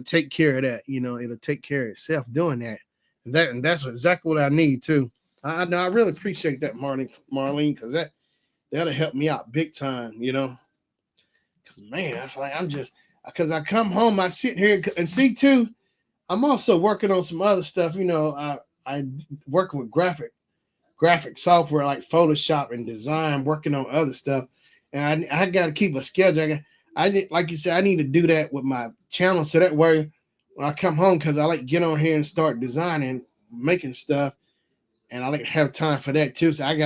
take care of that. It'll take care of itself doing that. And that's exactly what I need too. I know I really appreciate that, Marlene, because that'll help me out big time. Because man, because I come home, I sit here and see too. I'm also working on some other stuff. I work with graphic software like Photoshop and design, working on other stuff. And I got to keep a schedule. Like you said, I need to do that with my channel. So that way when I come home, because I like to get on here and start designing, making stuff. And I like to have time for that too. So I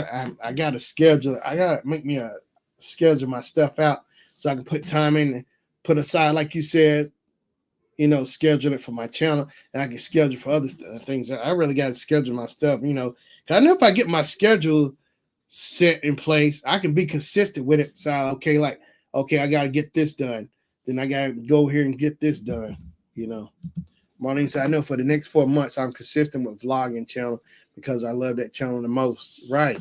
got to schedule. I got to make me schedule my stuff out so I can put time in and put aside, like you said, schedule it for my channel, and I can schedule for other things. I really got to schedule my stuff, because I know if I get my schedule set in place, I can be consistent with it. So, okay, I got to get this done. Then I got to go here and get this done, Marlene said, I know for the next 4 months, I'm consistent with vlogging channel because I love that channel the most. Right.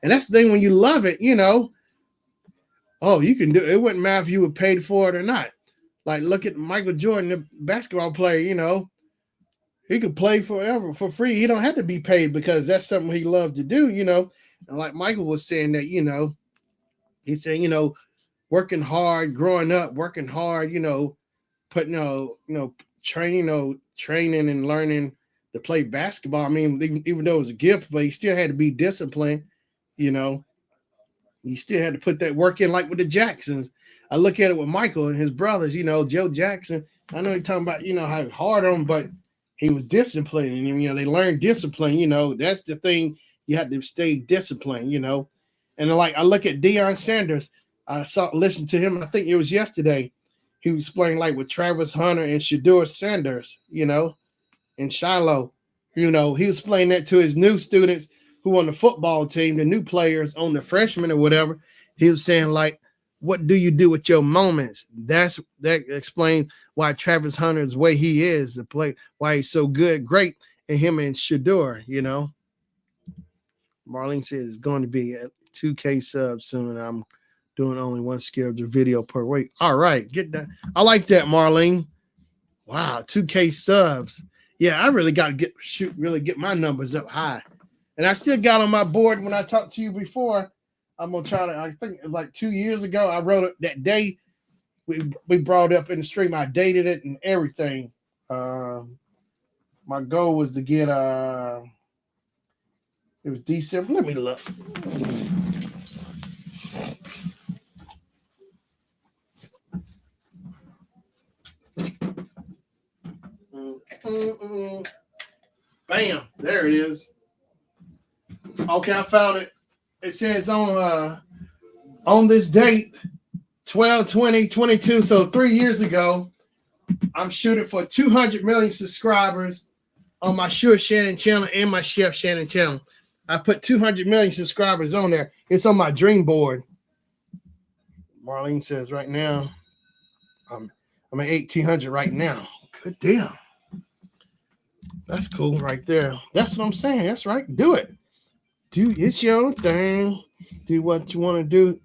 And that's the thing when you love it, you can do it. It wouldn't matter if you were paid for it or not. Like, look at Michael Jordan, the basketball player, he could play forever for free. He don't have to be paid because that's something he loved to do, And like Michael was saying that, he said, working hard, growing up, working hard, putting, training and learning to play basketball. I mean, even though it was a gift, but he still had to be disciplined, He still had to put that work in, like with the Jacksons. I look at it with Michael and his brothers, Joe Jackson. I know you're talking about, how hard on him, but he was disciplined. And, they learned discipline, that's the thing. You had to stay disciplined, And like, I look at Deion Sanders. Listened to him, I think it was yesterday. He was playing like with Travis Hunter and Shedeur Sanders, in Shiloh. He was playing that to his new students who on the football team, the new players on the freshmen or whatever. He was saying like, what do you do with your moments? That explains why Travis Hunter's way he is to play, why he's so good, great, and him and Shedeur, Marlene says it's going to be at 2K subs soon. I'm doing only one scheduled video per week. All right, get that. I like that, Marlene. Wow, 2K subs. Yeah, I really got to get my numbers up high. And I still got on my board when I talked to you before. I'm gonna try to. I think like 2 years ago, I wrote it that day. We brought up in the stream. I dated it and everything. My goal was to get it was December. Let me look. Bam, there it is. Okay, I found it. It says on this date, 12/20/22, so 3 years ago, I'm shooting for 200 million subscribers on my Sure Shannon channel and my Chef Shannon channel. I put 200 million subscribers on there. It's on my dream board. Marlene says right now, I'm at 1,800 right now. Good deal. That's cool right there. That's what I'm saying. That's right. Do it. Do it's your thing. Do what you want to do.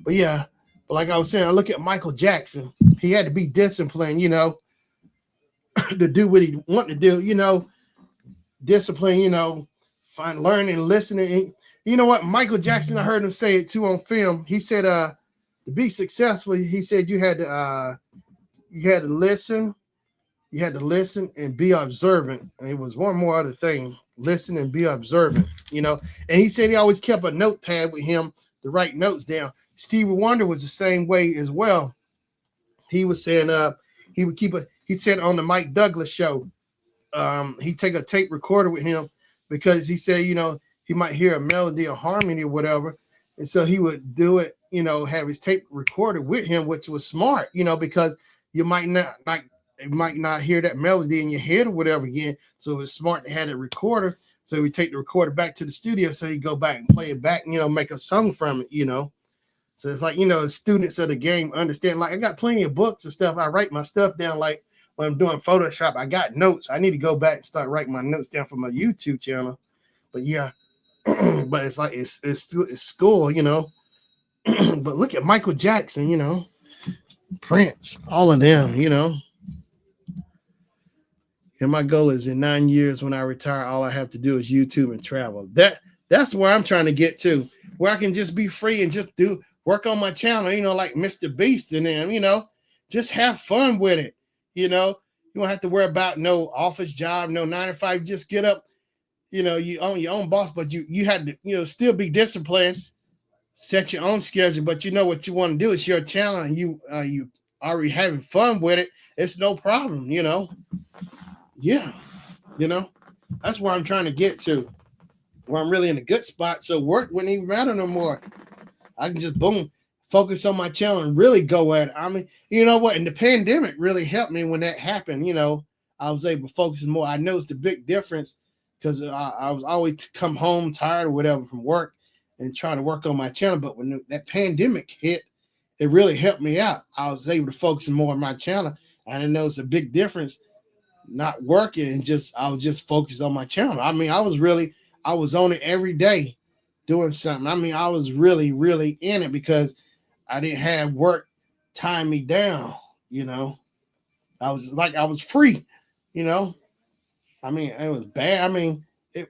But yeah, but like I was saying, I look at Michael Jackson. He had to be disciplined, to do what he wanted to do, discipline, find learning, listening. You know what? Michael Jackson, I heard him say it too on film. He said to be successful, he said you had to listen. You had to listen and be observant. And it was one more other thing. Listen and be observant, And he said he always kept a notepad with him to write notes down. Stevie Wonder was the same way as well. He was saying he would he said on the Mike Douglas show, he'd take a tape recorder with him because he said, he might hear a melody or harmony or whatever. And so he would do it, have his tape recorded with him, which was smart, because you might not hear that melody in your head or whatever again. So it was smart to have a recorder. So we take the recorder back to the studio so he'd go back and play it back, make a song from it, So it's like, students of the game understand. Like I got plenty of books and stuff. I write my stuff down. Like when I'm doing Photoshop, I got notes. I need to go back and start writing my notes down for my YouTube channel. But yeah, but it's like it's school, But look at Michael Jackson, Prince, all of them, And my goal is in 9 years when I retire, all I have to do is YouTube and travel. That's where I'm trying to get to, where I can just be free and just work on my channel, like Mr. Beast and them, just have fun with it. You don't have to worry about no office job, no 9 to 5. Just get up, you own your own boss, but you have to, still be disciplined, set your own schedule. But what you want to do is your channel and you already having fun with it. It's no problem, Yeah, that's where I'm trying to get to, where I'm really in a good spot. So work wouldn't even matter no more. I can just focus on my channel and really go at it. I mean, you know what? And the pandemic really helped me when that happened. I was able to focus more. I noticed a big difference because I was always come home tired or whatever from work and trying to work on my channel. But when that pandemic hit, it really helped me out. I was able to focus more on my channel. And I noticed a big difference. Not working and I was just focused on my channel. I mean, I was on it every day doing something. I mean, I was really, really in it because I didn't have work tie me down, I was free, I mean, it was bad. I mean, it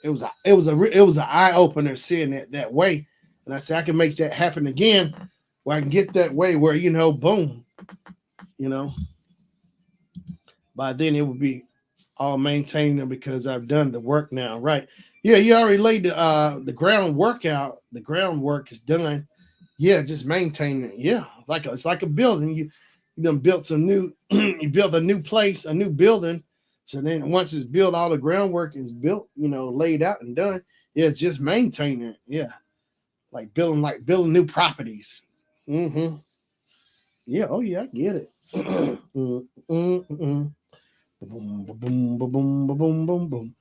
was an eye opener seeing it that way. And I said, I can make that happen again where I can get that way where, boom, by then it would be all maintaining them because I've done the work now, right? Yeah, you already laid the groundwork out. The groundwork is done. Yeah, just maintaining it. Yeah, it's like a building. You done built some new. You built a new place, a new building. So then once it's built, all the groundwork is built. Laid out and done. Yeah, it's just maintaining it. Yeah, like building new properties. Mm-hmm. Yeah. Oh yeah, I get it. Boom, boom, boom, boom, boom, boom, boom.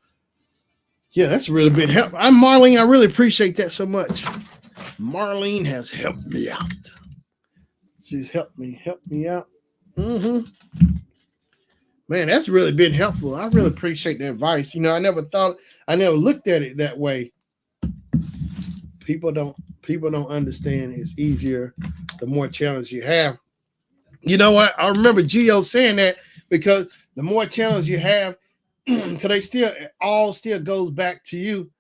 Yeah, that's really been help. I'm Marlene. I really appreciate that so much. Marlene has helped me out. She's helped me out. Mm-hmm. Man, that's really been helpful. I really appreciate the advice. I never looked at it that way. People don't understand it's easier the more challenge you have. You know what? I remember Gio saying that because the more challenge you have, because all still goes back to you.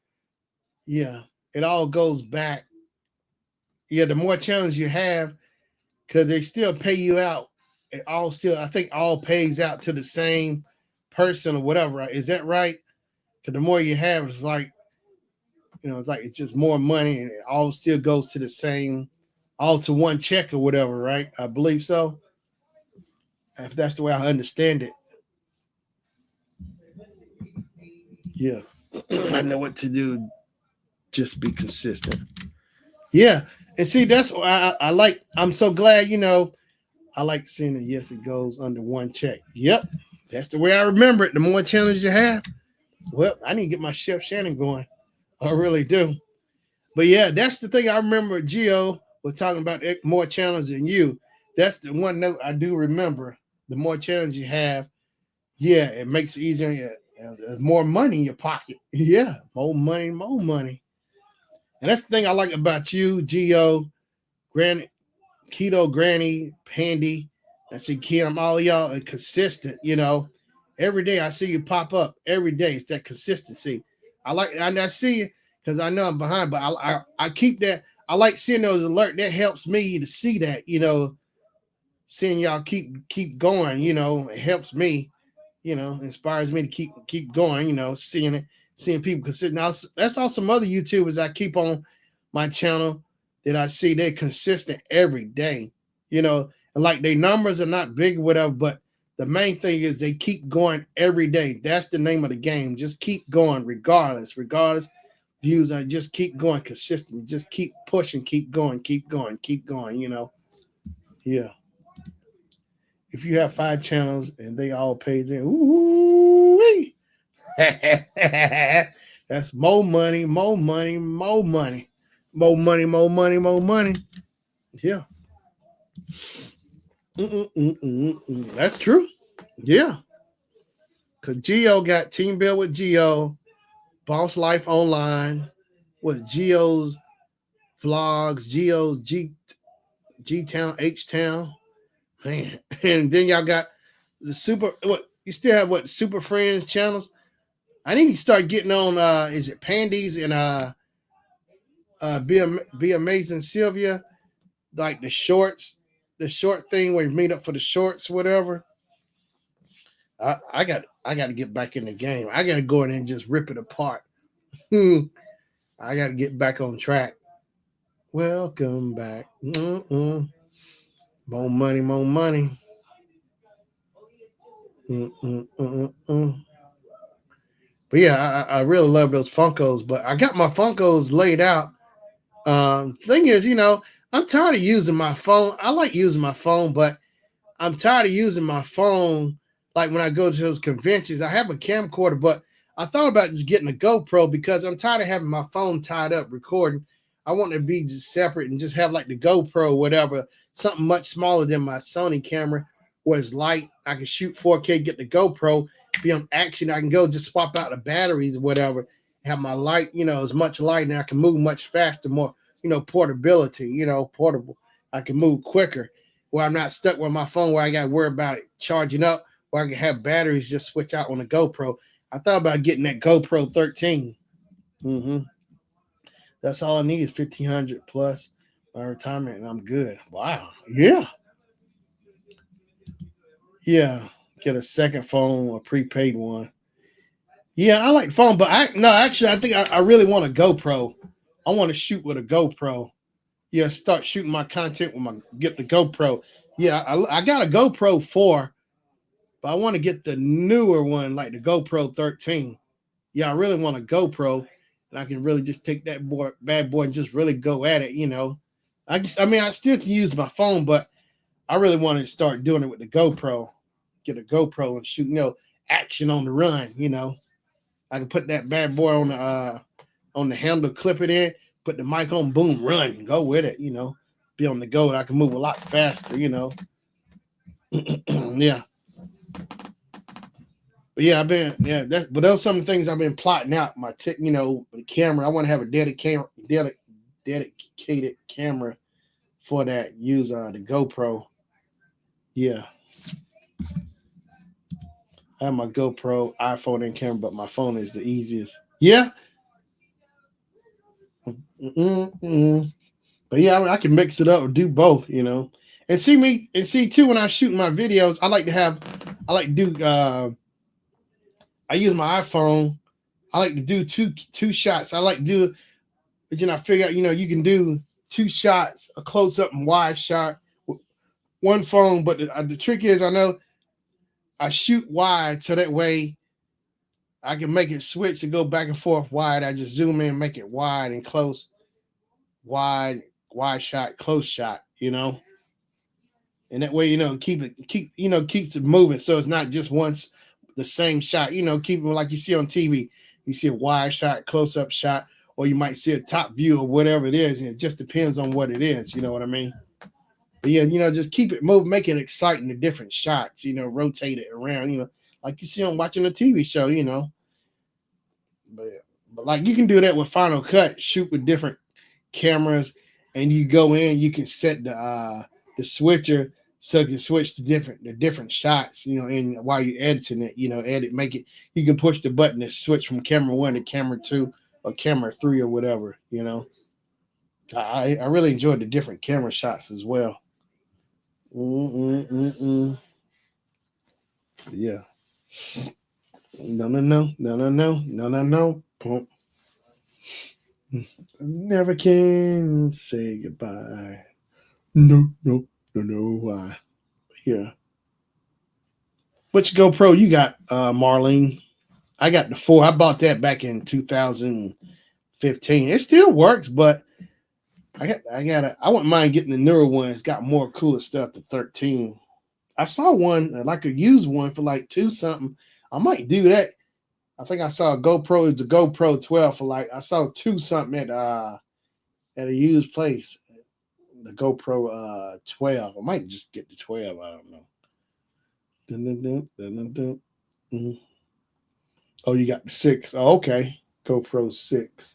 Yeah. it all goes back. Yeah, the more channels you have, because they still pay you out. It all still, I think, all pays out to the same person or whatever. Right? Is that right? Because the more you have, it's like it's like it's just more money, and it all still goes to the same, all to one check or whatever. Right? I believe so. If that's the way I understand it. Yeah, I know what to do. Just be consistent. Yeah, and see, that's why I like. I'm so glad. I like seeing it. Yes, it goes under one check. Yep, that's the way I remember it. The more challenges you have, well, I need to get my Chef Shannon going. I really do. But yeah, that's the thing I remember. Gio was talking about more challenges than you. That's the one note I do remember. The more challenges you have, yeah, it makes it easier. Yeah, there's more money in your pocket. Yeah, more money, more money. And that's the thing I like about you, Gio, Granny, Keto, Granny, Pandy. I see Kim, all of y'all are consistent. Every day I see you pop up. Every day it's that consistency. I see it because I know I'm behind, but I keep that. I like seeing those alerts. That helps me to see that. Seeing y'all keep going. It helps me. Inspires me to keep going. Seeing people consistent. Now that's all some other YouTubers I keep on my channel that I see they're consistent every day. And like their numbers are not big or whatever, but the main thing is they keep going every day. That's the name of the game. Just keep going regardless. Views are just keep going consistently. Just keep pushing, keep going, keep going, keep going. Yeah. If you have 5 channels and they all pay them, ooh, that's more money, more money, more money, more money, more money, more money. Yeah. That's true. Yeah. Cause Geo got Team Build with Geo, Boss Life Online, with Geo's vlogs, Geo's G Town, H Town, man. And then y'all got the super. What you still have? What Super Friends channels? I need to start getting on. Is it Pandies and Be Amazing Sylvia? Like the shorts, the short thing where you meet up for the shorts, whatever. I got to get back in the game. I got to go in and just rip it apart. I got to get back on track. Welcome back. More money, more money. Mm-mm-mm-mm. But yeah, I really love those Funkos. But I got my Funkos laid out. Thing is, I'm tired of using my phone. I like using my phone, but I'm tired of using my phone. Like when I go to those conventions, I have a camcorder, but I thought about just getting a GoPro because I'm tired of having my phone tied up recording. I want to be just separate and just have like the GoPro, whatever, something much smaller than my Sony camera, where it's light. I can shoot 4K, get the GoPro, be on action. I can go just swap out the batteries or whatever, have my light, as much light, and I can move much faster, more, portability, portable. I can move quicker where I'm not stuck with my phone where I got to worry about it charging up, where I can have batteries just switch out on the GoPro. I thought about getting that GoPro 13. Mm-hmm. That's all I need is 1,500 plus my retirement, and I'm good. Wow. Yeah. Yeah. Get a second phone, a prepaid one. Yeah, I like phone, but actually, I think I really want a GoPro. I want to shoot with a GoPro. Yeah, start shooting my content with get the GoPro. Yeah, I got a GoPro 4, but I want to get the newer one, like the GoPro 13. Yeah, I really want a GoPro, and I can really just take that bad boy, and just really go at it. I still can use my phone, but I really want to start doing it with the GoPro. Get a GoPro and shoot, action on the run. I can put that bad boy on the handle, clip it in, put the mic on, boom, run, go with it. Be on the go, and I can move a lot faster. Yeah. But yeah, but those some things I've been plotting out. The camera. I want to have a dedicated camera for that. Use the GoPro. Yeah, I have my GoPro iPhone and camera, but my phone is the easiest. Yeah, Mm-mm. But yeah, I can mix it up or do both, And see too when I shoot my videos, I like to do I use my iPhone. I like to do two shots. I like to do, but I figure out, you can do two shots, a close up and wide shot with one phone. But the trick is, I know I shoot wide so that way I can make it switch and go back and forth wide. I just zoom in, make it wide and close, wide, wide shot, close shot, And that way, keeps it moving. So it's not just once the same shot, keep it like you see on TV. You see a wide shot, close up shot, or you might see a top view or whatever it is. And it just depends on what it is. You know what I mean? But yeah, just keep it moving, make it exciting, the different shots, rotate it around, like you see on watching a TV show, But like you can do that with Final Cut, shoot with different cameras, and you go in, you can set the switcher so you can switch to different shots, and while you're editing it, make it. You can push the button to switch from camera 1 to camera 2 or camera 3 or whatever, I really enjoyed the different camera shots as well. Yeah. No. Never can say goodbye. No. Why? Yeah. Which GoPro you got, Marlene? I got the 4. I bought that back in 2015. It still works, but I wouldn't mind getting the newer one. It's got more cooler stuff. The 13. I saw one, like a used one for like 2 something. I might do that. I think I saw a GoPro, the GoPro 12 for like, I saw 2 something at a used place. The GoPro 12. I might just get the 12. I don't know. Mm-hmm. Oh, you got the 6. Oh, okay. GoPro 6.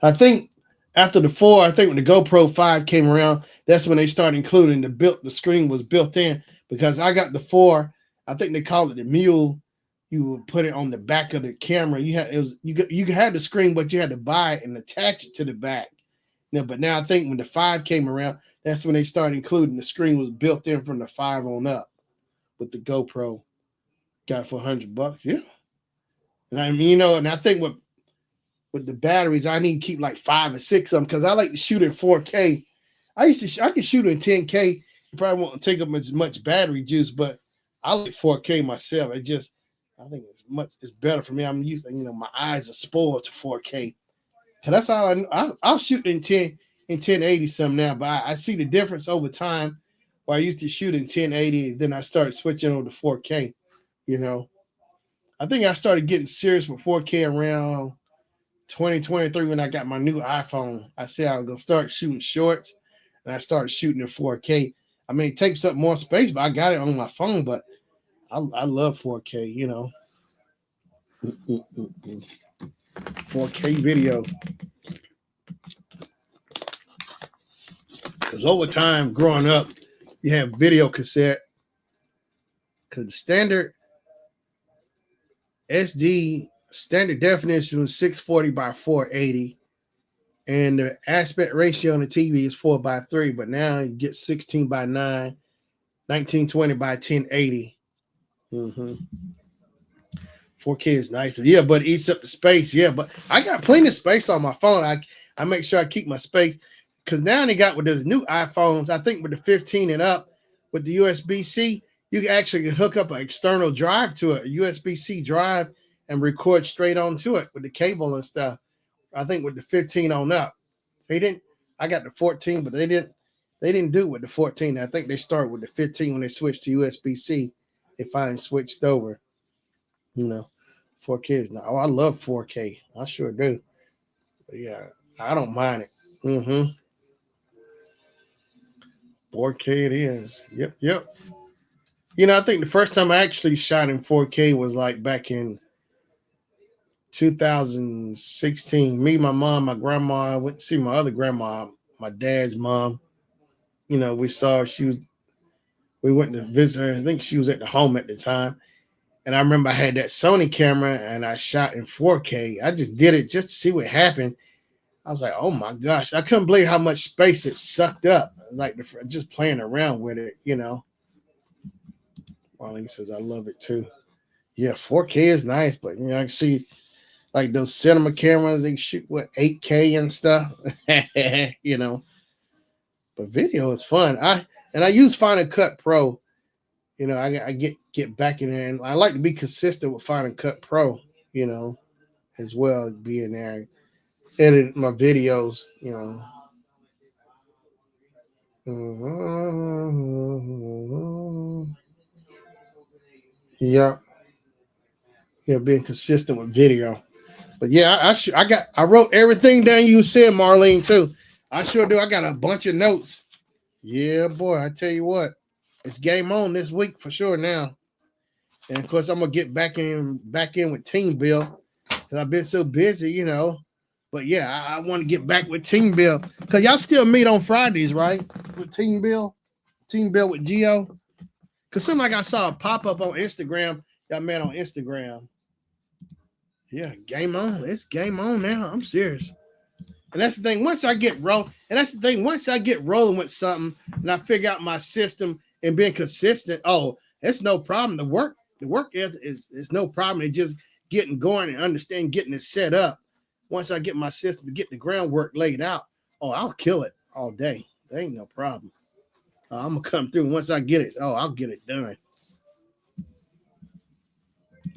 I think after the 4, I think when the GoPro 5 came around, that's when they started including the screen was built in, because I got the 4. I think they call it the mule. You would put it on the back of the camera. You had the screen, but you had to buy it and attach it to the back. But now I think when the 5 came around, that's when they started including the screen was built in from the 5 on up with the GoPro. Got it for $100. Yeah. And I mean, and I think with the batteries, I need to keep like 5 or 6 of them because I like to shoot in 4K. I can shoot in 10K. You probably won't take up as much battery juice, but I like 4K myself. I think it's better for me. I'm used, my eyes are spoiled to 4K. Cause that's all I'll shoot in 1080 some now, but I see the difference over time. Where I used to shoot in 1080, and then I started switching over to 4K. I think I started getting serious with 4K around 2023 when I got my new iPhone. I said I was gonna start shooting shorts, and I started shooting in 4K. I mean, it takes up more space, but I got it on my phone. But I love 4K. 4K video. Because over time, growing up, you have video cassette. Because the standard SD standard definition was 640 by 480, and the aspect ratio on the TV is 4:3. But now you get 16:9, 1920 by 1080. 4K is nice. Yeah, but it eats up the space. Yeah, but I got plenty of space on my phone. I make sure I keep my space. Because now they got with those new iPhones, I think with the 15 and up, with the USB-C, you can actually hook up an external drive to it, a USB-C drive, and record straight onto it with the cable and stuff. I think with the 15 on up. I got the 14, but they didn't do it with the 14. I think they started with the 15 when they switched to USB-C. They finally switched over. 4K is now. Oh, I love 4K. I sure do. But yeah, I don't mind it. 4K it is. Yep. I think the first time I actually shot in 4K was like back in 2016. Me, my mom, my grandma. I went to see my other grandma, my dad's mom. We saw we went to visit her. I think she was at the home at the time. And I remember I had that Sony camera and I shot in 4K. I just did it just to see what happened. I was like, oh my gosh, I couldn't believe how much space it sucked up. Like just playing around with it, you know. Marlene says I love it too. Yeah, 4K is nice, but you know, I can see like those cinema cameras, they shoot what 8K and stuff, you know. But video is fun. I use Final Cut Pro. You know, I get back in there, and I like to be consistent with Final Cut Pro. You know, as well being there, edit my videos. You know. Yeah, yeah, being consistent with video. But yeah, I wrote everything down you said, Marlene, too. I sure do. I got a bunch of notes. Yeah, boy, I tell you what, it's game on this week for sure now. And of course, I'm gonna get back in with Team Bill because I've been so busy, you know. But yeah, I want to get back with Team Bill because y'all still meet on Fridays, right? With Team Bill with Geo. Because something like I saw a pop up on Instagram. Y'all met on Instagram. Yeah, game on. It's game on now. I'm serious. And that's the thing. Once I get rolling with something and I figure out my system and being consistent, oh, it's no problem. The work is no problem. It's just getting going and understanding, getting it set up. Once I get my system, get the groundwork laid out, oh, I'll kill it all day. There ain't no problem. I'm gonna come through. Once I get it, oh, I'll get it done.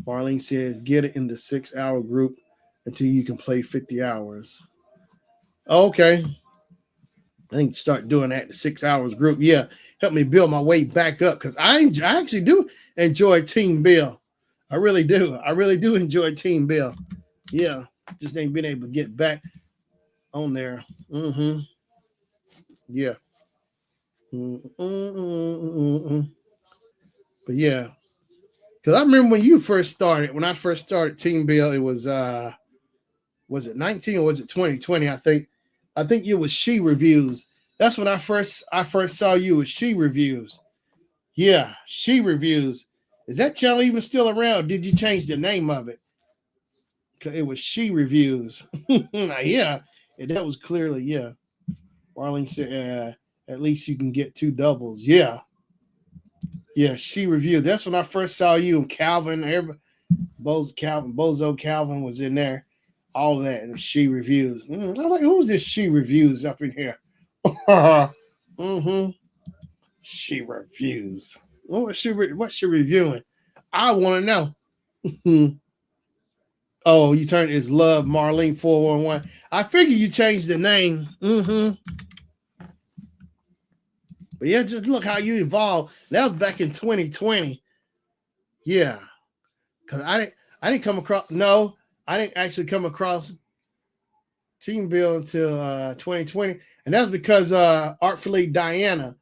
Marlene says, get it in the 6-hour group until you can play 50 hours. Okay. I think start doing that, the 6 hours group. Yeah, help me build my way back up because I actually do enjoy Team Bill. I really do. I really do enjoy Team Bill. Yeah, just ain't been able to get back on there. Mm-hmm. Yeah. Mm-mm-mm-mm-mm. But yeah, because I remember when I first started Team Bill, it was it 19 or was it 2020? I think it was She Reviews. That's when I first saw you with She Reviews. Yeah, She Reviews. Is that channel even still around? Did you change the name of it? Cause it was She Reviews. Yeah, and that was clearly yeah. Marlene said, at least you can get 2 doubles. Yeah, yeah. She Reviews. That's when I first saw you and Calvin. Everybody, Bozo Calvin was in there. All of that and She Reviews. I was like, who's this She Reviews up in here? Mm-hmm. She Reviews. What's she reviewing? I want to know. Oh, you turned it's Love Marlene 411. I figured you changed the name. Mm-hmm. But yeah, just look how you evolved. That was back in 2020. Yeah. Cause I didn't come across I didn't actually come across Team Bill until 2020. And that was because Artfully Diana.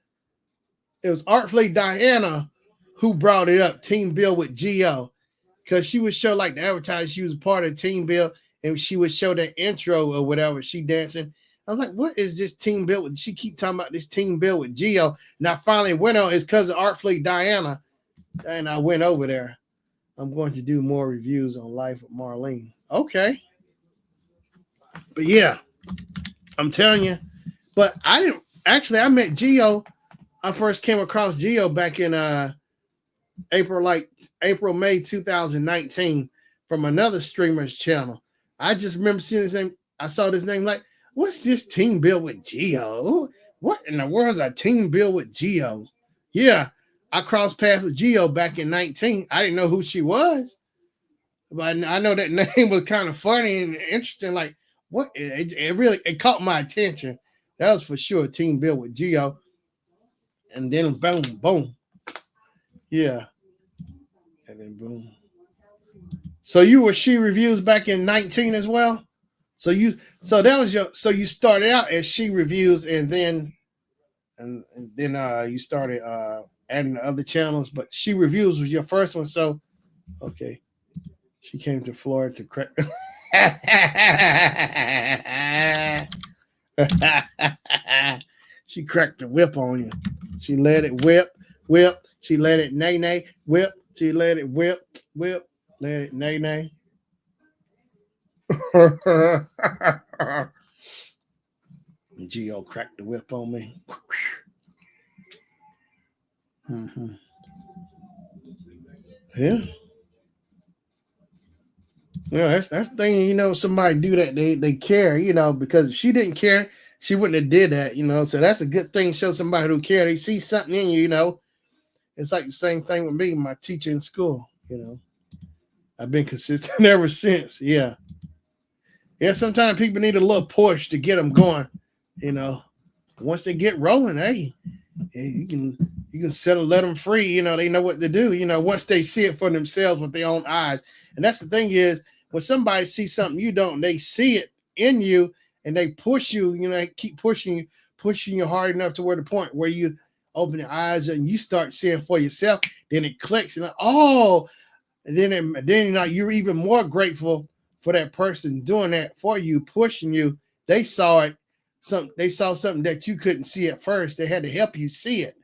It was Artfully Diana who brought it up, Team Bill with Geo. Because she would show like the advertise she was part of Team Bill and she would show that intro or whatever, she dancing. I was like, what is this Team Bill with? She keep talking about this Team Bill with Geo. And I finally went on, it's because of Artfully Diana. And I went over there. I'm going to do more reviews on Life with Marlene. Okay. But yeah, I'm telling you. But I met Geo. I first came across Geo back in April, May 2019 from another streamer's channel. I just remember seeing this name. I saw this name like, what's this Team Bill with Geo? What in the world is a Team Bill with Geo? Yeah, I crossed paths with Geo back in 19. I didn't know who she was, but I know that name was kind of funny and interesting. Like, what? It really caught my attention. That was for sure Team Bill with Geo. And then boom, boom. Yeah. And then boom. So you were She Reviews back in 19 as well? So you started out as She Reviews and then you started adding the other channels, but She Reviews was your first one. So okay. She came to Florida to crack. She cracked the whip on you. She let it whip. She let it nay, whip. She let it whip, let it nay. Gio cracked the whip on me. Mm-hmm. Yeah. Yeah, that's the thing, somebody do that, they care, because if she didn't care, she wouldn't have did that, So that's a good thing. Show somebody who care. They see something in you, It's like the same thing with me, my teacher in school, I've been consistent ever since. Yeah. Yeah, sometimes people need a little push to get them going, you know. Once they get rolling, hey, you can settle, let them free. They know what to do. Once they see it for themselves with their own eyes. And that's the thing is, when somebody sees something you don't, they see it in you and they push you. They keep pushing you hard enough to where the point where you open your eyes and you start seeing for yourself. Then it clicks and then you're even more grateful for that person doing that for you, pushing you. They saw it. They saw something that you couldn't see at first. They had to help you see it.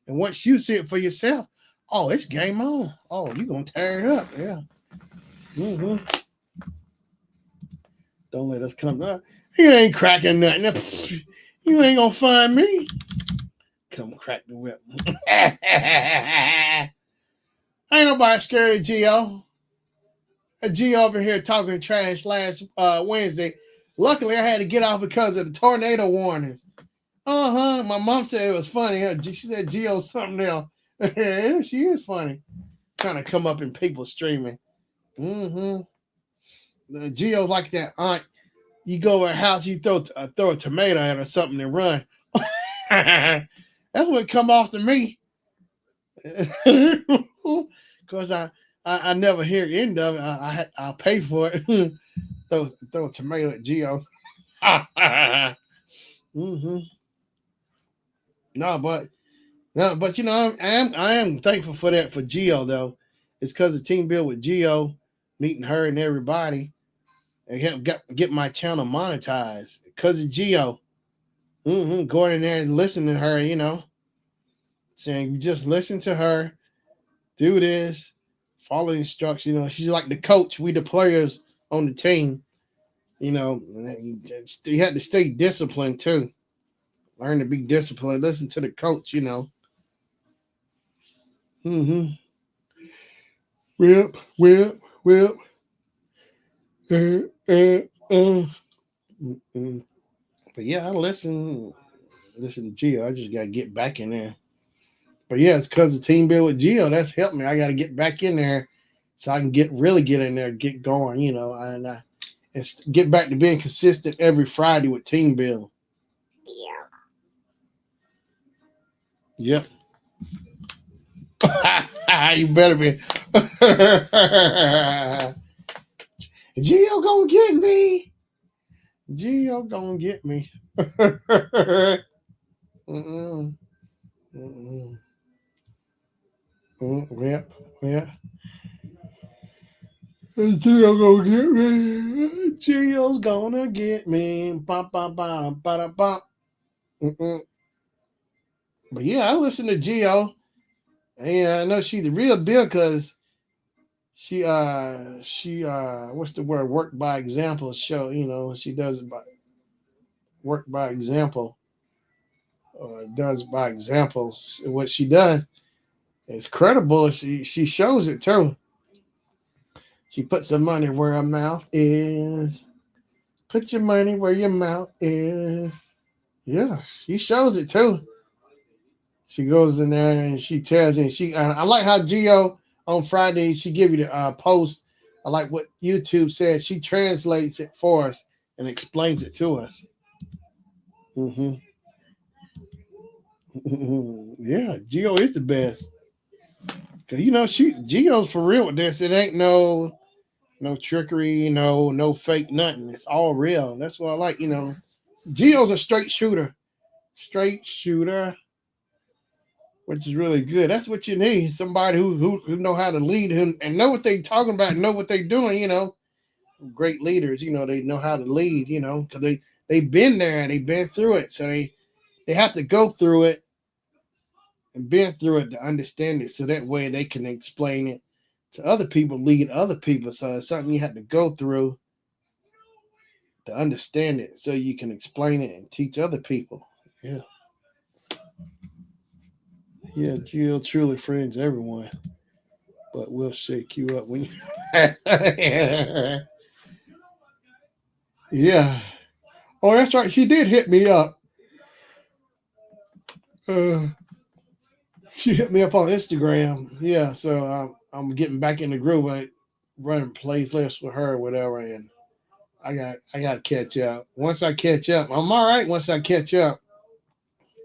And once you see it for yourself, oh, it's game on. Oh, you're going to tear it up. Yeah. Mm-hmm. Don't let us come up. You ain't cracking nothing. You ain't going to find me. Come crack the whip. Ain't nobody scared of Gio. Gio over here talking trash last Wednesday. Luckily, I had to get off because of the tornado warnings. My mom said it was funny. She said Gio's something else. Yeah, she is funny. Trying to come up in people streaming. Gio's like that aunt. You go to her house, you throw a tomato at her or something and run. That's what come off to me. Because I never hear the end of it. I'll pay for it. throw a tomato at Gio. No, but I am thankful for that for Gio though. It's because of Team Build with Gio, meeting her and everybody, and help get my channel monetized because of Gio. Going in there and listening to her, saying just listen to her, do this, follow instructions. She's like the coach. We the players on the team. You had to stay disciplined too. Learn to be disciplined. Listen to the coach. Whip. But yeah, I listen to Gio. I just gotta get back in there. But yeah, it's because of Team Build with Gio. That's helped me. I gotta get back in there so I can really get in there, get going, and get back to being consistent every Friday with Team Build. Yep. You better be. Gio gonna get me. Gio gonna get me. Yep. Gio gonna get me. Gio's gonna get me. Bop, bop, bop, bop, bop. But yeah, I listen to Gio. And I know she's the real deal because she what's the word? Work by example show. She does it by work by example. Does by examples. What she does is credible. She shows it too. She puts her money where her mouth is. Put your money where your mouth is. Yeah, she shows it too. She goes in there and she tells you. I like how Gio on Friday she give you the post. I like what YouTube said. She translates it for us and explains it to us. Yeah, Gio is the best. Cause Gio's for real with this. It ain't no trickery, no fake nothing. It's all real. That's what I like. Gio's a straight shooter, which is really good. That's what you need. Somebody who know how to lead him and know what they talking about, know what they doing. Great leaders. They know how to lead. Because they've been there and they've been through it, so they have to go through it and been through it to understand it, so that way they can explain it to other people, lead other people. So it's something you have to go through to understand it so you can explain it and teach other people. Yeah. Yeah, Jill truly friends everyone, but we'll shake you up when you Yeah. Oh, that's right. She did hit me up. Uh, she hit me up on Instagram. Yeah, so I'm getting back in the groove. I running playlists with her or whatever, and I got to catch up. Once I catch up, I'm all right. Once I catch up,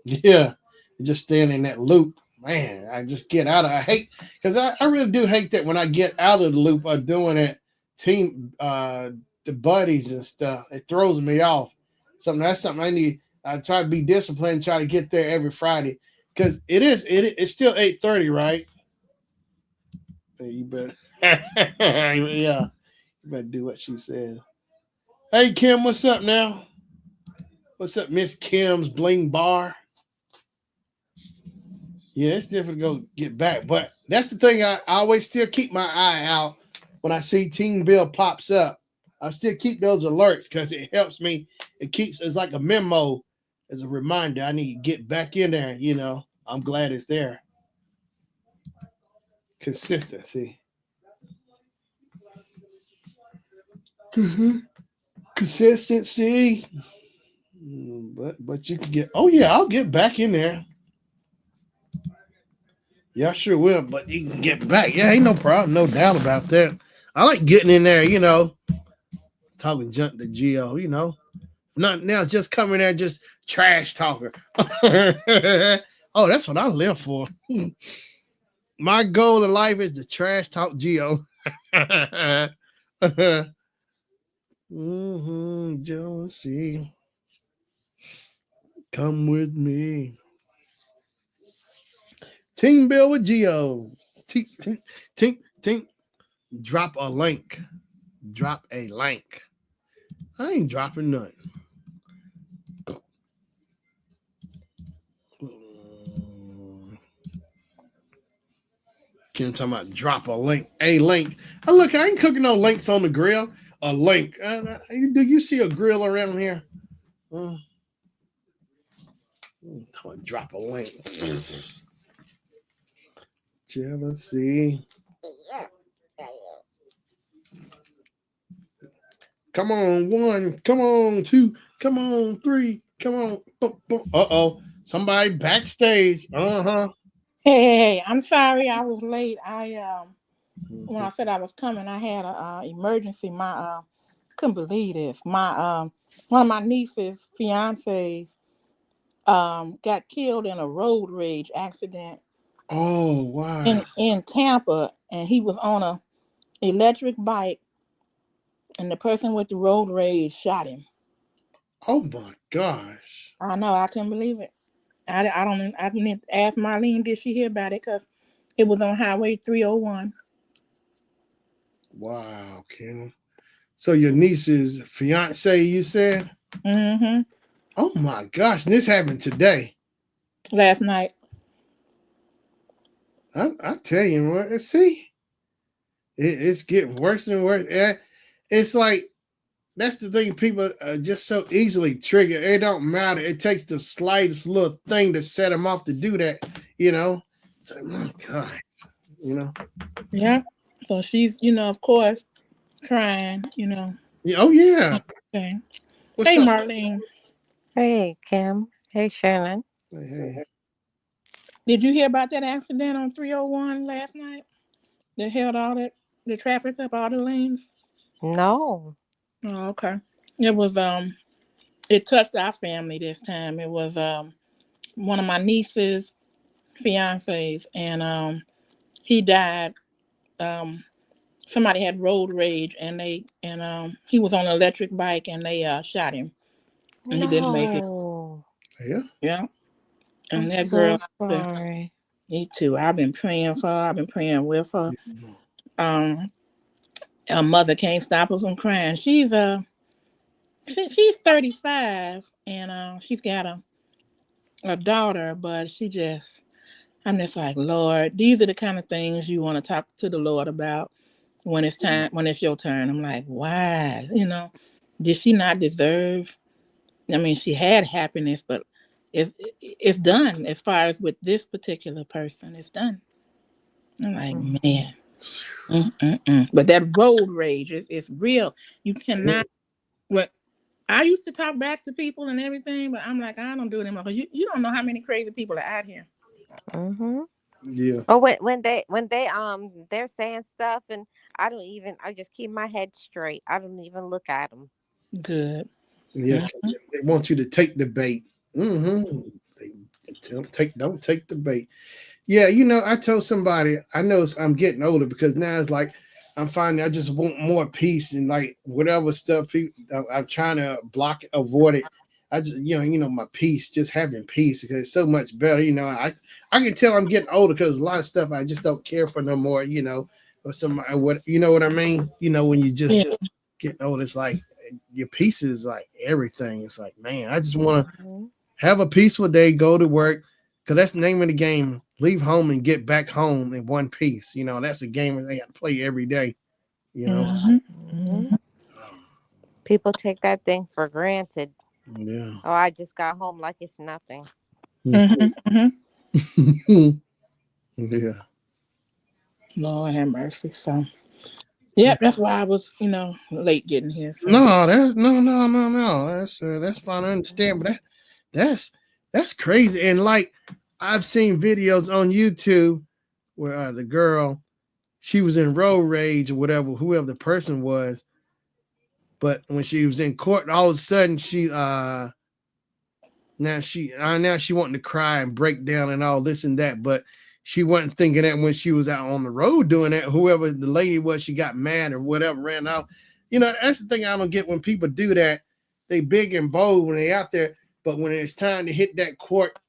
yeah, just staying in that loop, man. I just get out of. I hate because I really do hate that when I get out of the loop of doing it, team the buddies and stuff. It throws me off. Something I need. I try to be disciplined, try to get there every Friday because it's still 8:30, right? Hey, you better yeah, you better do what she said. Hey Kim, what's up now? What's up, Miss Kim's Bling Bar? Yeah, it's difficult to go get back, but that's the thing. I always still keep my eye out when I see Team Bill pops up. I still keep those alerts because it helps me. It's like a memo as a reminder. I need to get back in there. I'm glad it's there. Consistency. Consistency. But you can get. Oh yeah, I'll get back in there. Yeah, I sure will. But you can get back. Yeah, ain't no problem. No doubt about that. I like getting in there. Talking junk to Geo. Not now. Just coming there, just trash talker. Oh, that's what I live for. My goal in life is to trash talk Geo. Jealousy. Come with me. Team Bill with Geo. Tink, tink, tink, tink. Drop a link. Drop a link. I ain't dropping nothing. Kim talking about drop a link. A link. Oh, look, I ain't cooking no links on the grill. A link. Do you see a grill around here? Uh, drop a link. Jealousy. Come on, one. Come on, two. Come on, three. Come on. Uh-oh. Somebody backstage. Uh-huh. Hey, I'm sorry I was late. I when I said I was coming, I had a emergency. My couldn't believe this. My one of my niece's fiancés got killed in a road rage accident Oh, wow. in Tampa, and he was on a electric bike, and the person with the road rage shot him. Oh, my gosh. I know, I couldn't believe it. I didn't ask Marlene, did she hear about it? Because it was on Highway 301. Wow, Kim. So your niece's fiance, you said? Mm-hmm. Oh, my gosh. And this happened today. Last night. I tell you what, see, it's getting worse and worse. It's like that's the thing. People are just so easily triggered. It don't matter. It takes the slightest little thing to set them off to do that. It's like, my God. You know. Yeah. So she's, of course, crying, Yeah, oh yeah. Okay. What's Hey, up? Marlene. Hey, Kim. Hey, Shannon. Hey, hey. Did you hear about that accident on 301 last night? That held all the traffic up all the lanes? No. Oh, okay. It was it touched our family this time. It was one of my niece's fiancés, and he died. Um Somebody had road rage, and he was on an electric bike, and they shot him, and he didn't make it. No. Yeah. Yeah. I'm And that so girl, sorry. me too. I've been praying for her. I've been praying with her. Um, her mother can't stop her from crying. She's 35, and she's got a daughter, but I'm just like, Lord, these are the kind of things you want to talk to the Lord about when it's time, when it's your turn. I'm like, why, Did she not deserve? I mean, she had happiness, but it's done as far as with this particular person. It's done. I'm like, Mhm. man. Mm-mm-mm. But that road rage is real. You Yeah. cannot. What I used to talk back to people and everything, but I'm like, I don't do it anymore because you don't know how many crazy people are out here. Mhm. Yeah. Or when they're saying stuff and I just keep my head straight. I don't even look at them. Good. Yeah. 'Cause Mhm. they want you to take the bait. Mm-hmm. They don't take the bait. Yeah, I told somebody I know I'm getting older because now it's like I'm finding I just want more peace and like whatever stuff I'm trying to block it, avoid it. I just my peace, just having peace because it's so much better. I can tell I'm getting older because a lot of stuff I just don't care for no more. Or some what what I mean. When you just Yeah. getting older, it's like your peace is like everything. It's like man, I just want to Mhm. have a peaceful day, go to work, because that's the name of the game. Leave home and get back home in one piece. That's a game that they have to play every day. You know. Hmm. Mhm. Hmm. People take that thing for granted. Yeah. Oh, I just got home like it's nothing. Hmm. Hmm. Yeah. Lord have mercy. So, yep, that's why I was, late getting here. So, No, that's no. That's fine. I understand, but that's that's crazy. And like I've seen videos on YouTube where the girl she was in road rage or whatever, whoever the person was, but when she was in court, all of a sudden she now she wanting to cry and break down and all this and that, but she wasn't thinking that when she was out on the road doing that. Whoever the lady was, she got mad or whatever, ran out. That's the thing I don't get when people do that. They big and bold when they out there, but when it's time to hit that court,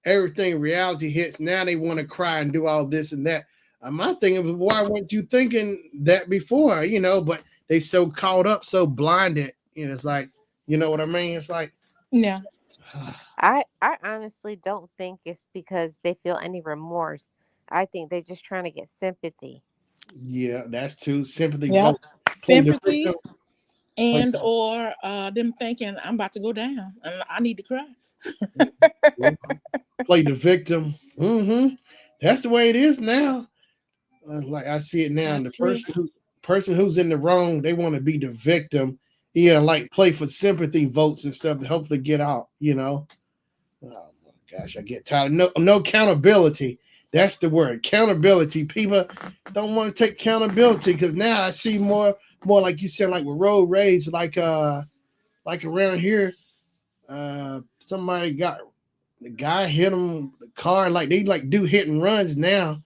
everything reality hits. Now they want to cry and do all this and that. My thing is, why weren't you thinking that before? But they so caught up, so blinded. It's like, you know what I mean? It's like, yeah. I honestly don't think it's because they feel any remorse. I think they're just trying to get sympathy. yeah, that's too sympathy Yep. vote. Play the Sympathy victim. Play, and or them thinking I'm about to go down and I need to cry. yeah, play the victim. That's the way it is now. Like I see it now. I And the agree. person who's in the wrong, they want to be the victim. Yeah, like play for sympathy votes and stuff to hopefully get out. Oh my gosh, I get tired. No accountability. That's the word. Accountability. People don't want to take accountability because now I see more like you said, like with road rage, like around here, somebody got the guy hit him the car like they like do hit and runs now.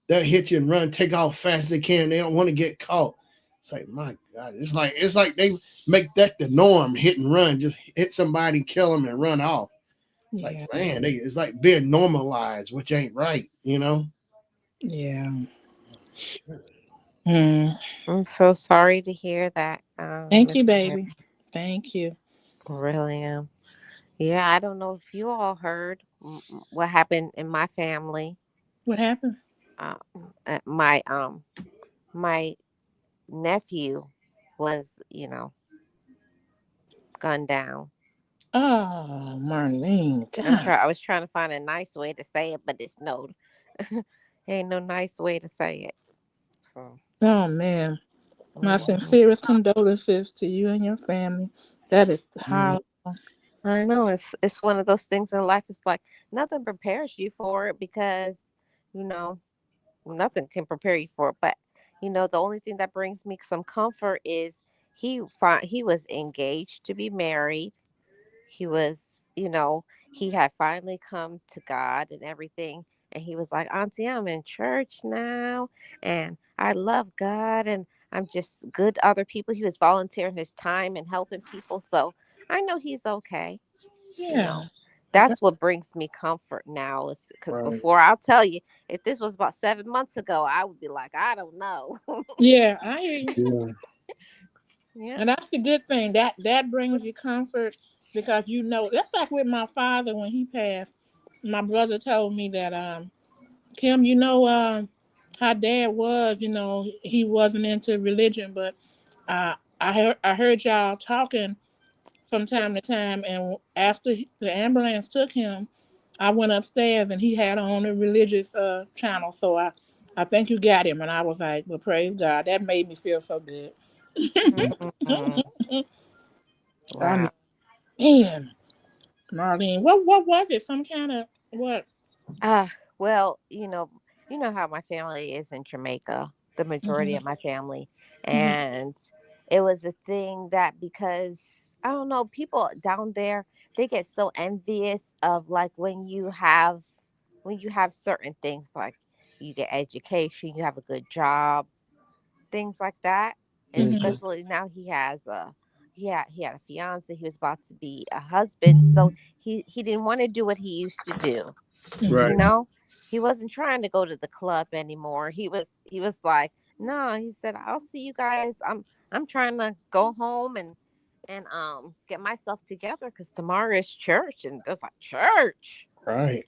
They'll hit you and run, take off fast as they can. They don't want to get caught. It's like my God, it's like they make that the norm, hit and run, just hit somebody, kill them, and run off. It's like Yeah. man, it's like being normalized, which ain't right. Yeah. Mm. I'm so sorry to hear that, Thank you, Mr. baby. Harry. Thank you. Really am. Yeah, I don't know if you all heard what happened in my family. What happened? Uh, my nephew was, gunned down. Oh, Marlene. God. I was trying to find a nice way to say it, but it's no, ain't no nice way to say it. So, Oh man. My mhm. sincerest condolences to you and your family. That is Yeah, horrible. I know it's one of those things in life. It's like nothing prepares you for it because, you know, nothing can prepare you for it. But the only thing that brings me some comfort is he was engaged to be married. He was, he had finally come to God and everything. And he was like, Auntie, I'm in church now and I love God and I'm just good to other people. He was volunteering his time and helping people. So I know he's okay. You Yeah. know, that's what brings me comfort now is because right. before I'll tell you, if this was about 7 months ago, I would be like, I don't know. Yeah, I hear you. Yeah, Yeah. And that's the good thing. That brings you comfort because that's like with my father when he passed. My brother told me that Kim, how dad was, he wasn't into religion, but I heard y'all talking from time to time, and after the ambulance took him, I went upstairs and he had on a religious channel. So I think you got him, and I was like, well, praise God. That made me feel so good. Mhm. I mean, Wow. man, Marlene, what was it? Some kind of what? Ah, well, you know how my family is in Jamaica, the majority Hmm. of my family. Hmm. And it was a thing that because I don't know, people down there, they get so envious of like when you have certain things like you get education, you have a good job, things like that. And Hmm. Mhm. especially now he had a fiance, he was about to be a husband, so he didn't want to do what he used to do. Hmm. You Right. know, he wasn't trying to go to the club anymore. He was like, no, he said, I'll see you guys. I'm trying to go home and get myself together because tomorrow is church. And there's like church. Right.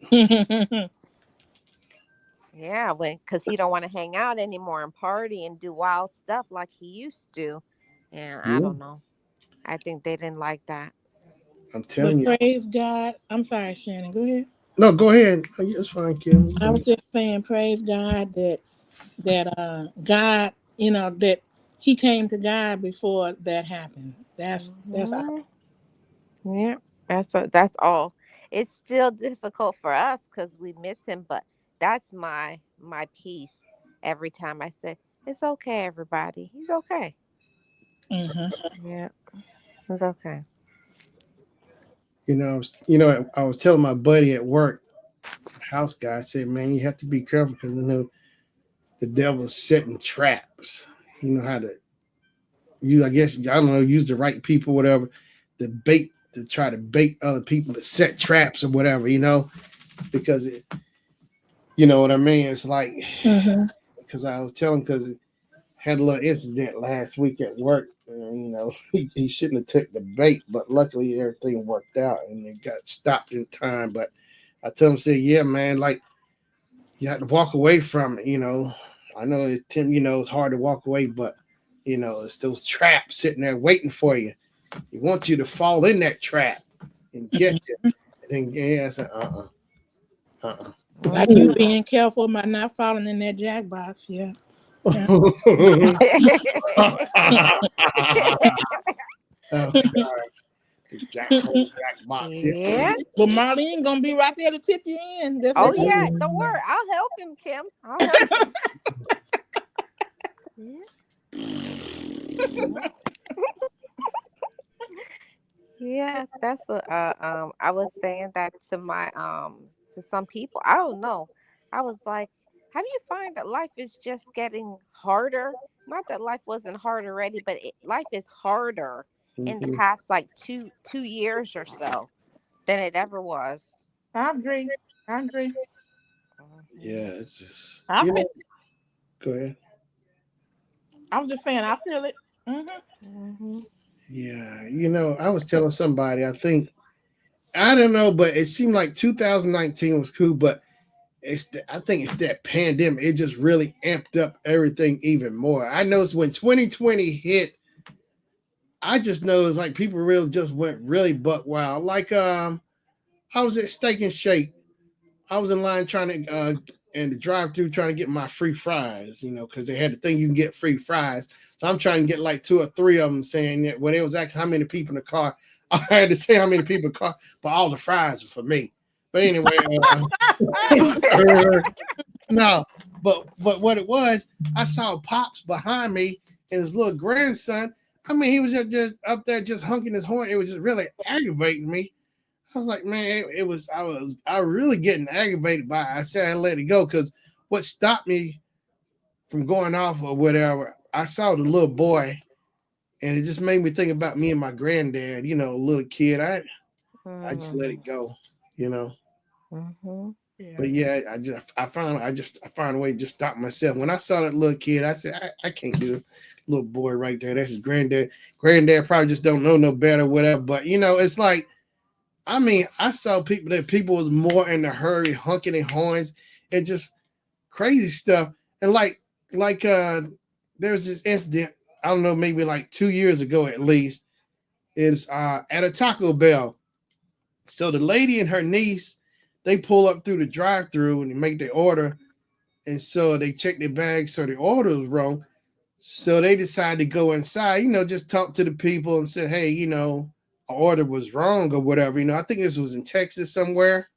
Yeah, when because he don't want to hang out anymore and party and do wild stuff like he used to. And I Yeah. don't know. I think they didn't like that. I'm telling But you. praise God. I'm sorry, Shannon. Go ahead. No, go ahead. Oh, yeah, it's fine, Kim. I Go was ahead. just saying, praise God that God, that he came to God before that happened. That's all. Hmm. Yeah, that's all. It's still difficult for us because we miss him, but that's my peace. Every time I say, "It's okay, everybody. He's okay." Hmm. Yeah, it's okay. I was telling my buddy at work, house guy, I said, man, you have to be careful because the devil's setting traps. You know how to I guess I don't know, use the right people, whatever, to try to bait other people to set traps or whatever, because you know what I mean. It's like Hmm. because I was telling because it had a little incident last week at work. He shouldn't have took the bait, but luckily everything worked out and it got stopped in time. But I told him, say, yeah, man, like you have to walk away from it. I know Tim, it's hard to walk away, but it's those traps sitting there waiting for you. He wants you to fall in that trap and get you. And then yeah, I said, uh. Like you Hmm. being careful about not falling in that jackbox. Yeah. Yeah. Oh gosh, the jack box. Yeah. Yeah. But Marlene gonna be right there to tip you in. Just Oh let you. yeah. Don't worry. I'll help him, Kim. I'll help him. Yeah. Yeah. Yeah, that's a I was saying that to some people. I don't know. I was like, have you find that life is just getting harder? Not that life wasn't hard already, but life is harder in the Mhm. past like two years or so than it ever was. I agree. I agree. Mhm. Yeah, it's just I feel. go ahead. I was just saying. I feel it. Hmm. Mhm. Yeah, I was telling somebody. I don't know, but it seemed like 2019 was cool, but I think it's that pandemic. It just really amped up everything even more. I noticed when 2020 hit, I just noticed like people really just went really buck wild. Like I was at Steak and Shake. I was in line trying to and the drive through trying to get my free fries, because they had the thing you can get free fries. So I'm trying to get like two or three of them, saying that when it was actually how many people in the car, I had to say how many people in the car, but all the fries was for me. But anyway, no, but what it was, I saw Pops behind me and his little grandson. I mean, he was just up there just hunking his horn. It was just really aggravating me. I was like, man, I was really getting aggravated by it. I said I let it go because what stopped me from going off or whatever, I saw the little boy and it just made me think about me and my granddad, little kid. I just let Mhm. it go, you know. Mhm. Yeah. But yeah, I found a way to just stop myself. When I saw that little kid, I said, I can't do it. Little boy right there. That's his granddad. Granddad probably just don't know no better, whatever. But it's like I mean, I saw people was more in a hurry, honking their horns, and just crazy stuff. And like there's this incident. I don't know, maybe like 2 years ago at least, is at a Taco Bell. So the lady and her niece, they pull up through the drive-through and they make their order, and so they check their bag, so the order was wrong. So they decided to go inside, just talk to the people and say, hey, our order was wrong or whatever. I think this was in Texas somewhere.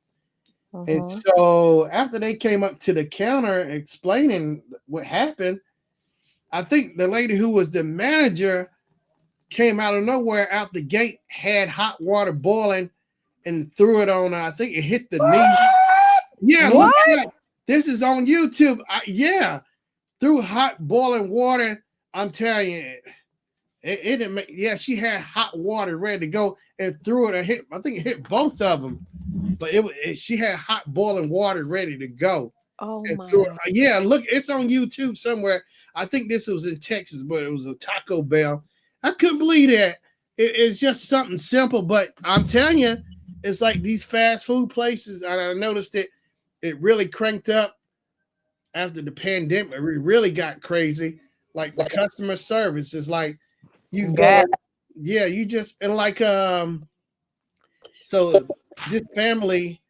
And Mhm. so after they came up to the counter explaining what happened, I think the lady who was the manager came out of nowhere out the gate, had hot water boiling, and threw it on. I think it hit the knee. Yeah, look it What? up. This is on YouTube. Yeah, threw hot boiling water. I'm telling you, it didn't make. Yeah, she had hot water ready to go and threw it. And hit. I think it hit both of them. But she had hot boiling water ready to go. Oh And threw it. my. Yeah, look, it's on YouTube somewhere. I think this was in Texas, but it was a Taco Bell. I couldn't believe that. It's just something simple, but I'm telling you, it's like these fast food places. And I noticed it really cranked up after the pandemic. It really got crazy. Like the customer service is like you go, Yeah. yeah, you just and like so this family,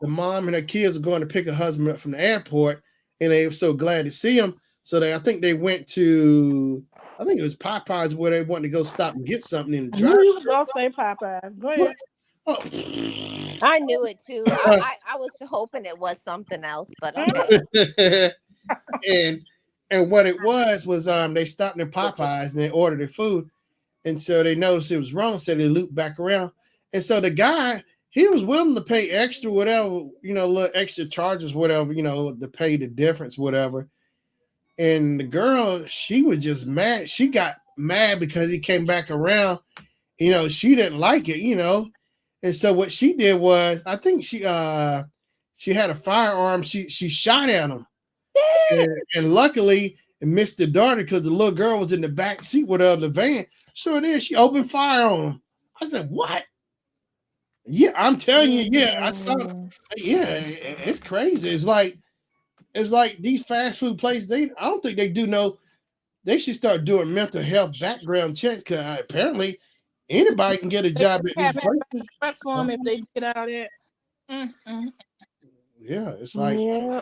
the mom and her kids were going to pick a husband up from the airport, and they were so glad to see him. So I think they went to, I think it was Popeyes where they wanted to go stop and get something in the I knew drive. you was gonna say Popeyes. Go ahead. Oh. I knew it too. I was hoping it was something else, but okay. and and what it was they stopped in Popeyes and they ordered their food, and so they noticed it was wrong, so they looped back around, and so the guy, he was willing to pay extra, whatever, little extra charges, whatever, to pay the difference, whatever. And the girl, she was just mad. She got mad because he came back around. She didn't like it. And so what she did was, I think she had a firearm. She shot at him, and luckily it missed the daughter because the little girl was in the back seat with her in the van. So then she opened fire on him. I said, "What?" Yeah, I'm telling you. Yeah, I saw. Mm. Yeah, it's crazy. It's like these fast food places. I don't think they do know. They should start doing mental health background checks because apparently anybody can get a They job at these have places. platform if they did all that. Mm. Yeah, it's like Yeah.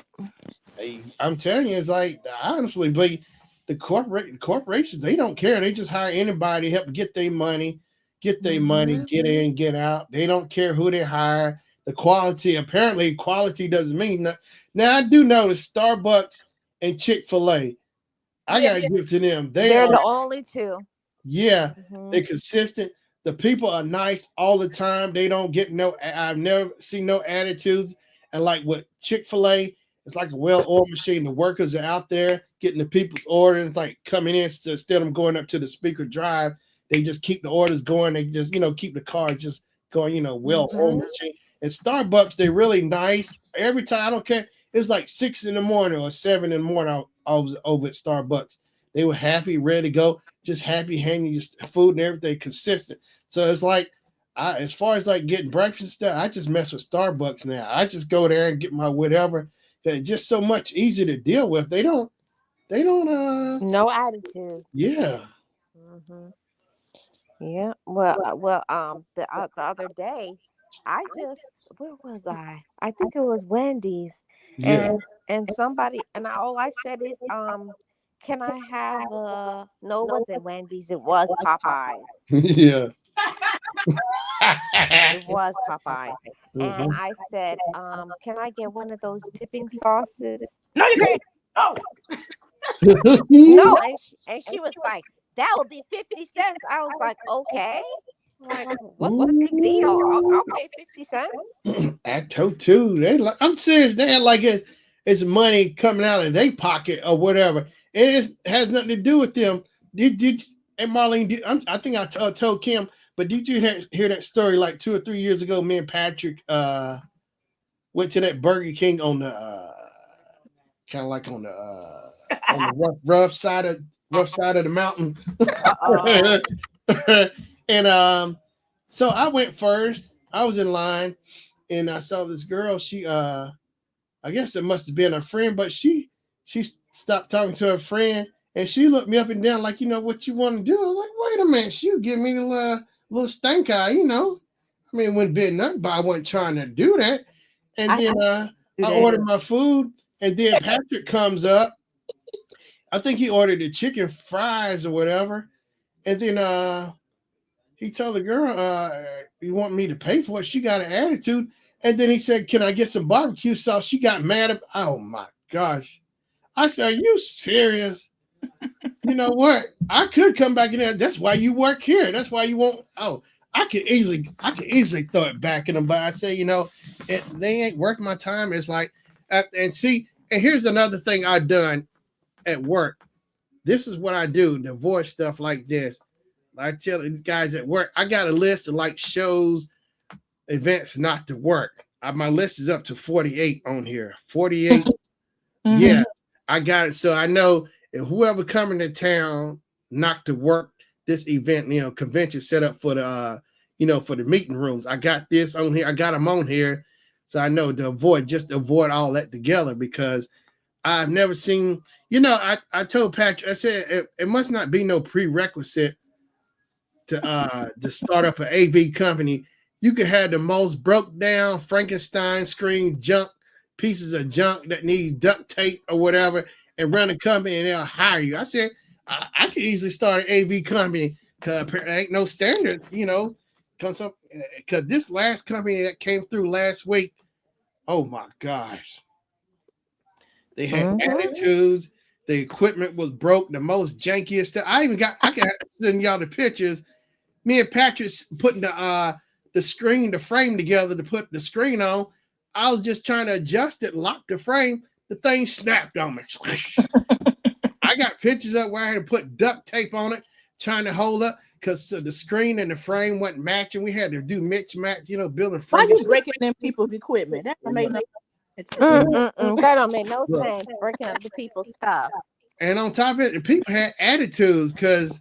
I'm telling you, it's like I honestly believe the corporations, they don't care. They just hire anybody to help get their money, Mhm. get in, get out. They don't care who they hire. The quality, apparently, quality doesn't mean nothing. Now I do notice Starbucks and Chick-fil-A. I Yeah, gotta give it to them. They They're are, the only two. yeah, Mhm. they're consistent. The people are nice all the time. They don't get no. I've never seen no attitudes. And like with Chick-fil-A, it's like a well-oiled machine. The workers are out there getting the people's orders, like coming in, so instead of going up to the speaker drive, they just keep the orders going. They just keep the car just going. Well-oiled Mhm. machine. And Starbucks, they're really nice. Every time, I don't care. It's like 6 in the morning or 7 in the morning. I was over at Starbucks. They were happy, ready to go, just happy, hanging your food and everything consistent. So it's like, as far as like getting breakfast stuff, I just mess with Starbucks now. I just go there and get my whatever. It's just so much easier to deal with. They don't. No attitude. Yeah. Mhm. Yeah. The other day, I just where was I? I think it was Wendy's, Yeah. and somebody and all I said is can I have no, it wasn't Wendy's, it was Popeyes. Yeah. It was Popeyes. And Mhm. I said, can I get one of those dipping sauces? no, you can't. Oh, No, and she was like, that would be 50 cents. I was like, okay. I'm like, what's the big deal? I'll pay 50 cents. At too. I'm serious. They had like it's money coming out of their pocket or whatever. It has nothing to do with them. Did and Marlene? I think I told Kim, but did you hear that story like 2 or 3 years ago? Me and Patrick went to that Burger King on the kind of like on the rough side of the mountain. Uh-oh. And so I went first. I was in line, and I saw this girl. She I guess it must have been her friend, but she stopped talking to her friend And she looked me up and down like, what you want to do? I was like, wait a minute. She give me the little stank eye, I mean, it wouldn't be nothing, but I wasn't trying to do that. And I then do I that. ordered my food, and then Patrick comes up. I think he ordered the chicken fries or whatever. And then he told the girl, you want me to pay for it? She got an attitude. And then he said, can I get some barbecue sauce? She got mad at, oh my gosh. I said, are you serious? You know what? I could come back in there. That's why you work here. That's why you won't. Oh, I could easily throw it back in them. But I say, they ain't worth my time. It's like, and see, and here's another thing I've done at work. This is what I do to avoid stuff like this. I tell the guys at work, I got a list of like shows, events not to work. My list is up to 48 on here. 48. Mhm. Yeah, I got it. So I know if whoever coming to town not to work this event, convention set up for the, for the meeting rooms. I got this on here. I got them on here. So I know to avoid all that together because I've never seen, I told Patrick, I said, it must not be no prerequisite to start up an AV company. You could have the most broke down Frankenstein screen junk, pieces of junk that needs duct tape or whatever, and run a company and they'll hire you. I said, I could easily start an AV company because there ain't no standards, because this last company that came through last week, oh my gosh. They had attitudes. The equipment was broke, the most jankiest stuff. I can send y'all the pictures. Me and Patrick putting the screen, the frame together to put the screen on. I was just trying to adjust it, lock the frame. The thing snapped on me. I got pictures up where I had to put duct tape on it, trying to hold up because the screen and the frame wasn't matching. We had to do match, building. Why you breaking in people's equipment? That don't make no sense. That don't make no sense. Breaking up the people's stuff. And on top of it, the people had attitudes because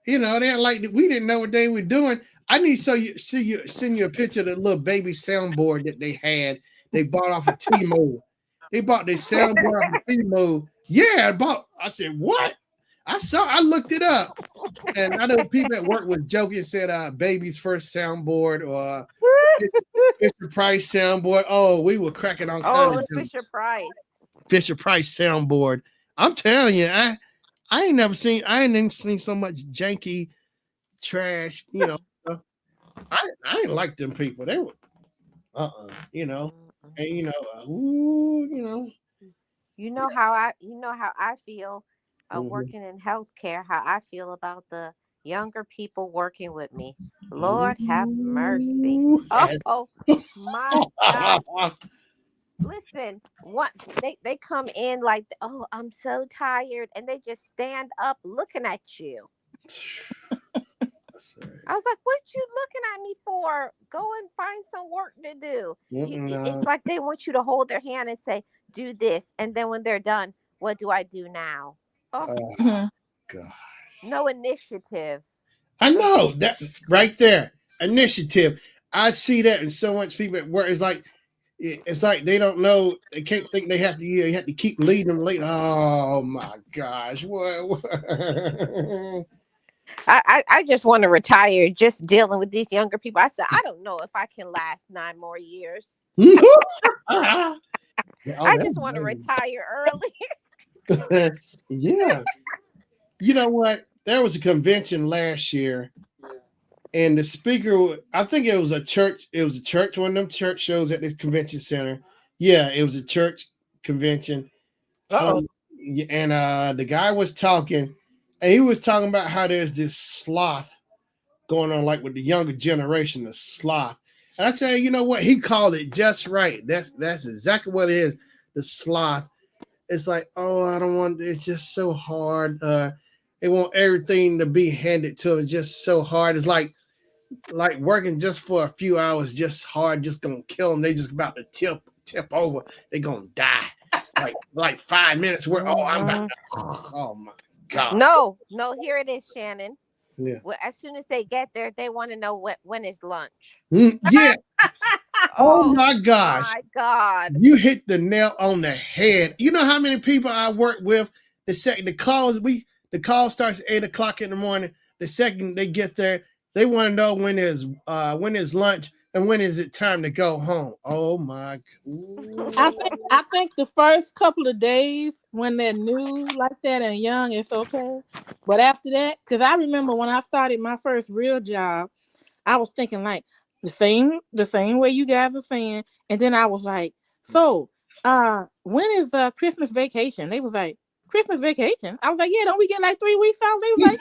they're like we didn't know what they were doing. I need send you a picture of the little baby soundboard that they had. They bought off of T-Mobile. They bought their soundboard off of T-Mobile. Yeah, I said, what? I looked it up. And I know people at work was joking, said baby's first soundboard or Fisher Price soundboard. Oh, we were cracking on. Oh, it was Fisher Price. Fisher Price soundboard. I'm telling you, I ain't even seen so much janky trash, I ain't like them people. They were and You know how I feel working in healthcare, how I feel about the younger people working with me. Lord have mercy. Oh my God. Listen, what they come in like, oh, I'm so tired, and they just stand up looking at you. I was like, what you looking at me for? Go and find some work to do. It's like they want you to hold their hand and say, do this. And then when they're done, what do I do now? Oh, gosh. No initiative. I know that right there. Initiative. I see that in so much people at work. It's like they don't know. They can't think they have to. You have to keep leading them. Oh my gosh! What? I just want to retire just dealing with these younger people. I said, I don't know if I can last 9 more years. I just want to retire early. Yeah. You know what? There was a convention last year, and the speaker, I think it was a church. It was a church, one of them church shows at the convention center. Yeah, it was a church convention. And the guy was talking. And he was talking about how there's this sloth going on, like with the younger generation, the sloth. And I said, you know what? He called it just right. That's exactly what it is. The sloth. It's like, oh, I don't want. It's just so hard. They want everything to be handed to them. Just so hard. It's like working just for a few hours, just hard, just gonna kill them. They just about to tip over. They're gonna die. Like 5 minutes. I'm about to. Oh my God. No, here it is, Shannon. Yeah. Well, as soon as they get there, they want to know when is lunch. Yeah. Oh my gosh. My God. You hit the nail on the head. You know how many people I work with the call starts at 8 o'clock in the morning. The second they get there, they want to know when is lunch and when is it time to go home. Oh my God. I think the first couple of days when they're new like that and young, it's okay. But after that, because I remember when I started my first real job, I was thinking like the same way you guys are saying, and then I was like, so when is Christmas vacation? They was like, Christmas vacation. I was like, yeah, don't we get like 3 weeks off? They was like,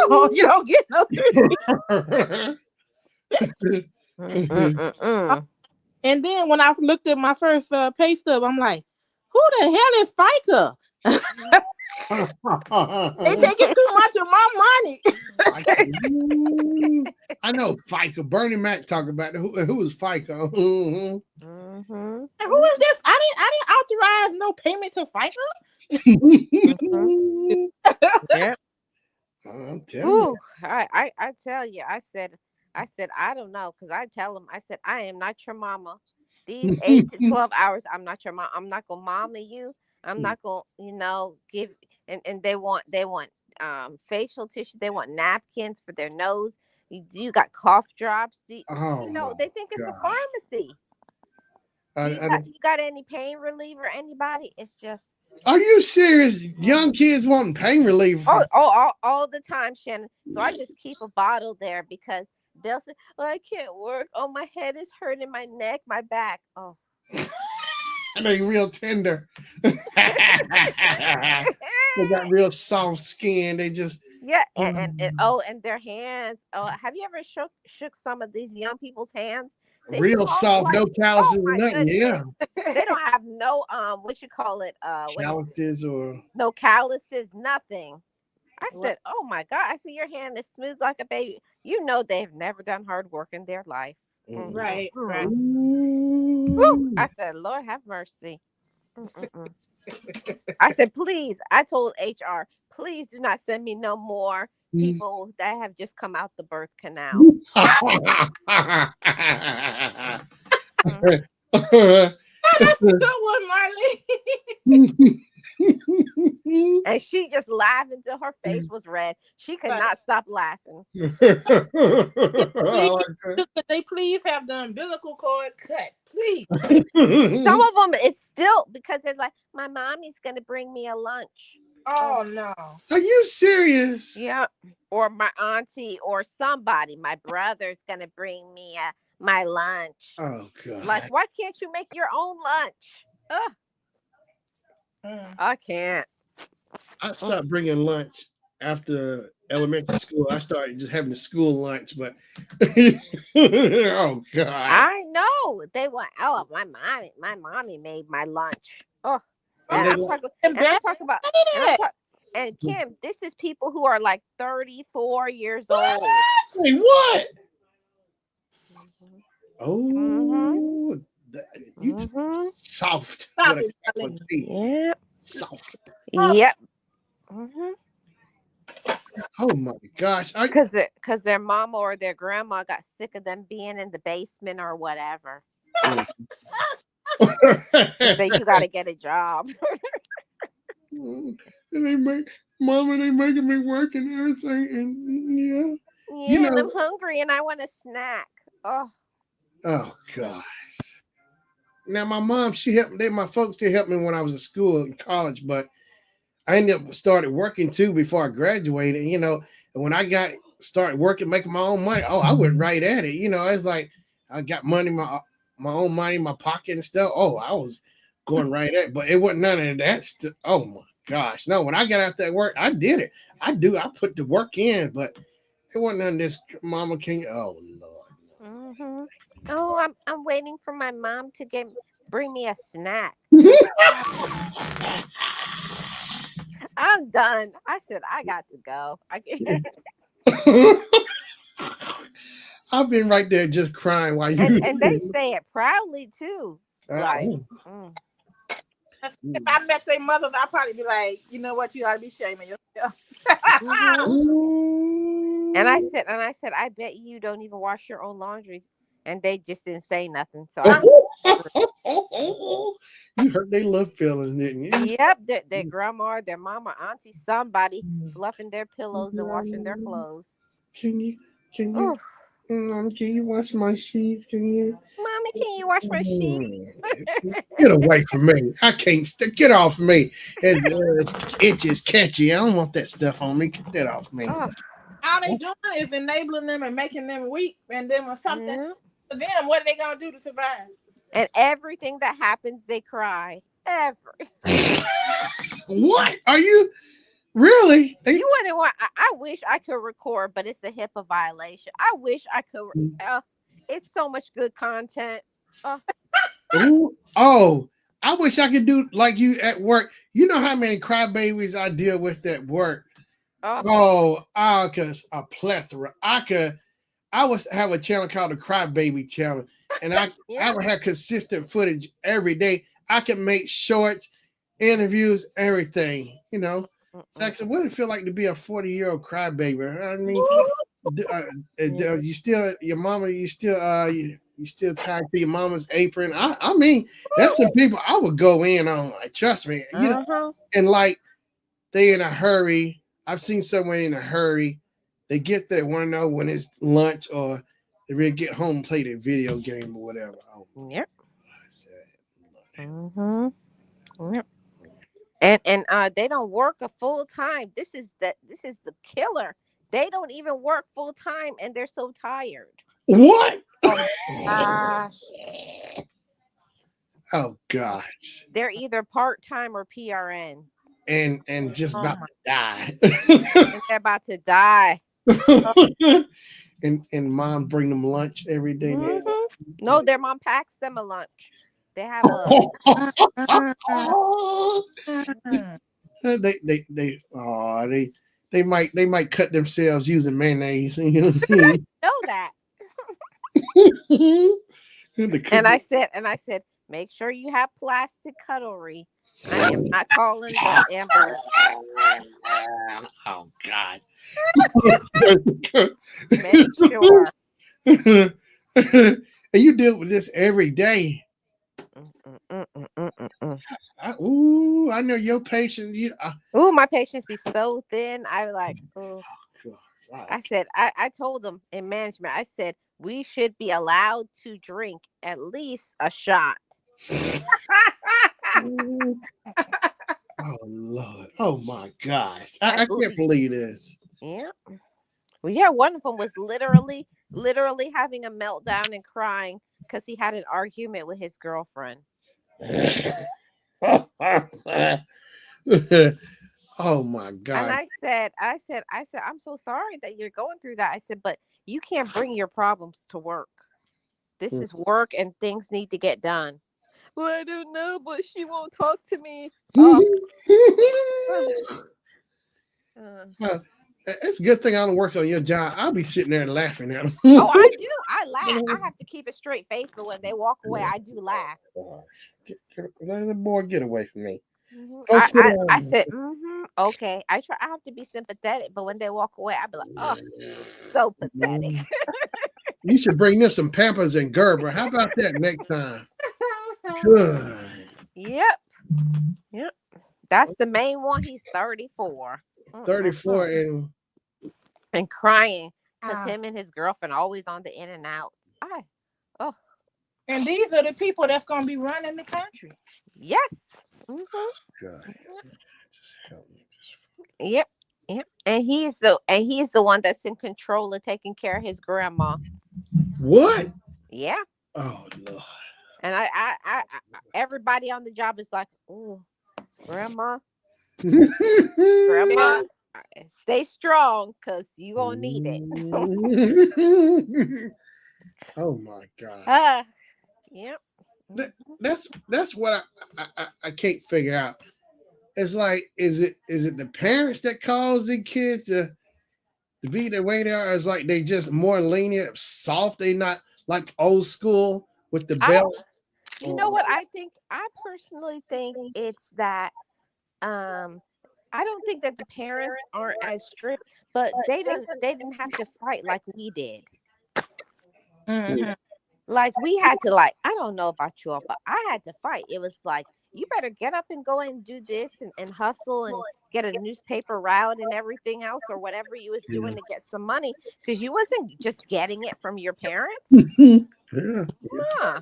no, you don't get no 3 weeks. And then when I looked at my first pay stub, I'm like, who the hell is FICA? They taking too much of my money. I know FICA. Bernie Mac talking about it. Who is FICA? Mm-hmm. And who is this? I didn't authorize no payment to FICA. Yeah. I'm telling you. I tell you, I said, I don't know, because I tell them, I said, I am not your mama. These 8 to 12 hours, I'm not your mom. I'm not gonna mama you. I'm not gonna, give, and they want facial tissue. They want napkins for their nose. You got cough drops. Oh my They think it's a God. pharmacy. You got any pain reliever? Anybody? It's just. Are you serious? Young kids wanting pain relief. All the time, Shannon. So I just keep a bottle there because they'll say, "Oh, I can't work. Oh, my head is hurting, my neck, my back." Oh, They real tender. They got real soft skin. They just yeah, and their hands. Oh, have you ever shook some of these young people's hands? They real soft soft, like, no oh calluses or my nothing. goodness. Yeah, They don't have no what you call it, what is it? calluses or No calluses, nothing. I What? said, "Oh my God!" I see your hand is smooth like a baby. They've never done hard work in their life. Right, right. Whew. I said, "Lord have mercy." Mm-mm-mm. I said, "Please." I told HR, "Please do not send me no more people that have just come out the birth canal." Mm. That's a good one, Marley. And she just laughed until her face was red. She could Right. not stop laughing. Please, could they please have the umbilical cord cut? Please. Some of them, it's still because they're like, "My mommy's gonna bring me a lunch." Oh, Oh no. Are you serious? yeah. Or my auntie or somebody, my brother's gonna bring me my lunch. Oh Like, God. why can't you make your own lunch? Ugh, I can't. I Mm. stopped bringing lunch after elementary school. I started just having the school lunch, but oh God. I know they want. Oh, my mommy made my lunch. Oh, And and they I'm like talking, And and I'm Beth talking about, and I'm made it. talking, and Kim, this is people who are like 34 years old. say what? Mhm. Mhm. Oh, you Mhm. soft Stop with a it, capital Marlene. T. Yep. Soft. Oh, Yep. Mhm. Oh my gosh. Cause their mama or their grandma got sick of them being in the basement or whatever, and say you got to get a job. And they make mama, they making me work and everything. And yeah. You Yeah, and know, I'm hungry and I want a snack. Oh. oh God. Now my mom, my folks they helped me when I was in school and college, but I ended up started working too before I graduated, and when I started working, making my own money, oh, I went right at it. It's like I got money, my own money in my pocket and stuff. Oh, I was going right at it, but it wasn't none of that stuff. Oh my gosh. No, when I got out that work, I did it. I put the work in, but it wasn't none of this Mama King. Oh Lord. Hmm. Oh, I'm waiting for my mom to bring me a snack. I'm done. I said I got to go. I've been right there just crying while and you. and they say it proudly too. Like, Oh. mm. if I met their mothers, I'd probably be like, you know what, you ought to be shaming yourself. Hmm. And Ooh. I said, I bet you don't even wash your own laundry. and they just didn't say nothing. So I You hurt their love feelings, didn't you? Yep, their grandma, their mama, auntie, somebody fluffing their pillows and washing their clothes. Can you? Can you? Oof. Can you wash my sheets? Can you? Mommy, can you wash my sheets? Get away from me! I can't. Get off me! It's itches catchy. I don't want that stuff on me. Get that off me. Oh, All they doing is enabling them and making them weak. And then when something yeah. to them, what are they gonna do to survive? And everything that happens, they cry. What are you really? You wouldn't want. I wish I could record, but it's a HIPAA violation. I wish I could. It's so much good content. Uh, Ooh, oh, I wish I could do like you at work. You know how many crybabies I deal with at work. oh, Cause a plethora. I was have a channel called the Crybaby Channel, and I yeah. would have consistent footage every day. I can make shorts, interviews, everything. You know, so I said, what does it feel like to be a 40-year-old crybaby? I mean, you still your mama, you still tied to your mama's apron. I mean, that's some people I would go in on. Like, trust me, you know, and like they in a hurry. I've seen someone in a hurry. They get there, want to know when it's lunch or they really get home and play their video game or whatever. Oh, Yep. Mm-hmm. Yep. And they don't work a full time. This is the killer. They don't even work full time and they're so tired. What? Oh gosh. Oh gosh. They're either part time or PRN. And just Oh about my, to die. and they're about to die. and mom bring them lunch every day. Mhm. No, their mom packs them a lunch. They have a they might cut themselves using mayonnaise. know that. The cook- And I said, make sure you have plastic cutlery. I am not calling the ambulance. Oh God. Make sure. And you deal with this every day. I know your patient. Ooh, my patients be so thin. I like, ooh. God. I told them in management, I said, we should be allowed to drink at least a shot. Oh Lord. Oh my gosh. At I can't least. believe this. Yeah. Well, yeah, one of them was literally having a meltdown and crying because he had an argument with his girlfriend. Oh my And God. I said, I'm so sorry that you're going through that. I said, but you can't bring your problems to work. This is work and things need to get done. Well, I don't know, but she won't talk to me. Oh, Well, it's a good thing I don't work on your job. I'll be sitting there laughing at them. oh, I do. I laugh. I have to keep a straight face, but when they walk away, I do laugh. Let the boy get away from me. Mhm. Go sit I down. said, okay. I try. I have to be sympathetic, but when they walk away, I be like, oh, so pathetic. You should bring them some Pampers and Gerber. How about that next time? Good. Yep, yep. That's the main one. He's 34. 34 and And crying because him and his girlfriend always on the in and out. Oh, And these are the people that's gonna be running the country. yes. God. Just help me. Yep. Yep. And he's the one that's in control of taking care of his grandma. What? Yeah. Oh Lord. And I everybody on the job is like, oh, grandma, grandma, stay strong because you gonna need it. Oh my God. Yep. That's what I can't figure out. It's like, is it the parents that cause the kids to be the way they are? It's like they just more lenient, soft. They not like old school with the belt. You know what I think? I personally think it's that I don't think that the parents aren't as strict, but they didn't have to fight like we did. Mm-hmm. Like we had to like, I don't know about you all, but I had to fight. It was like, you better get up and go and do this and hustle and get a newspaper route and everything else or whatever you was Yeah. doing to get some money because you wasn't just getting it from your parents. Yeah. Huh.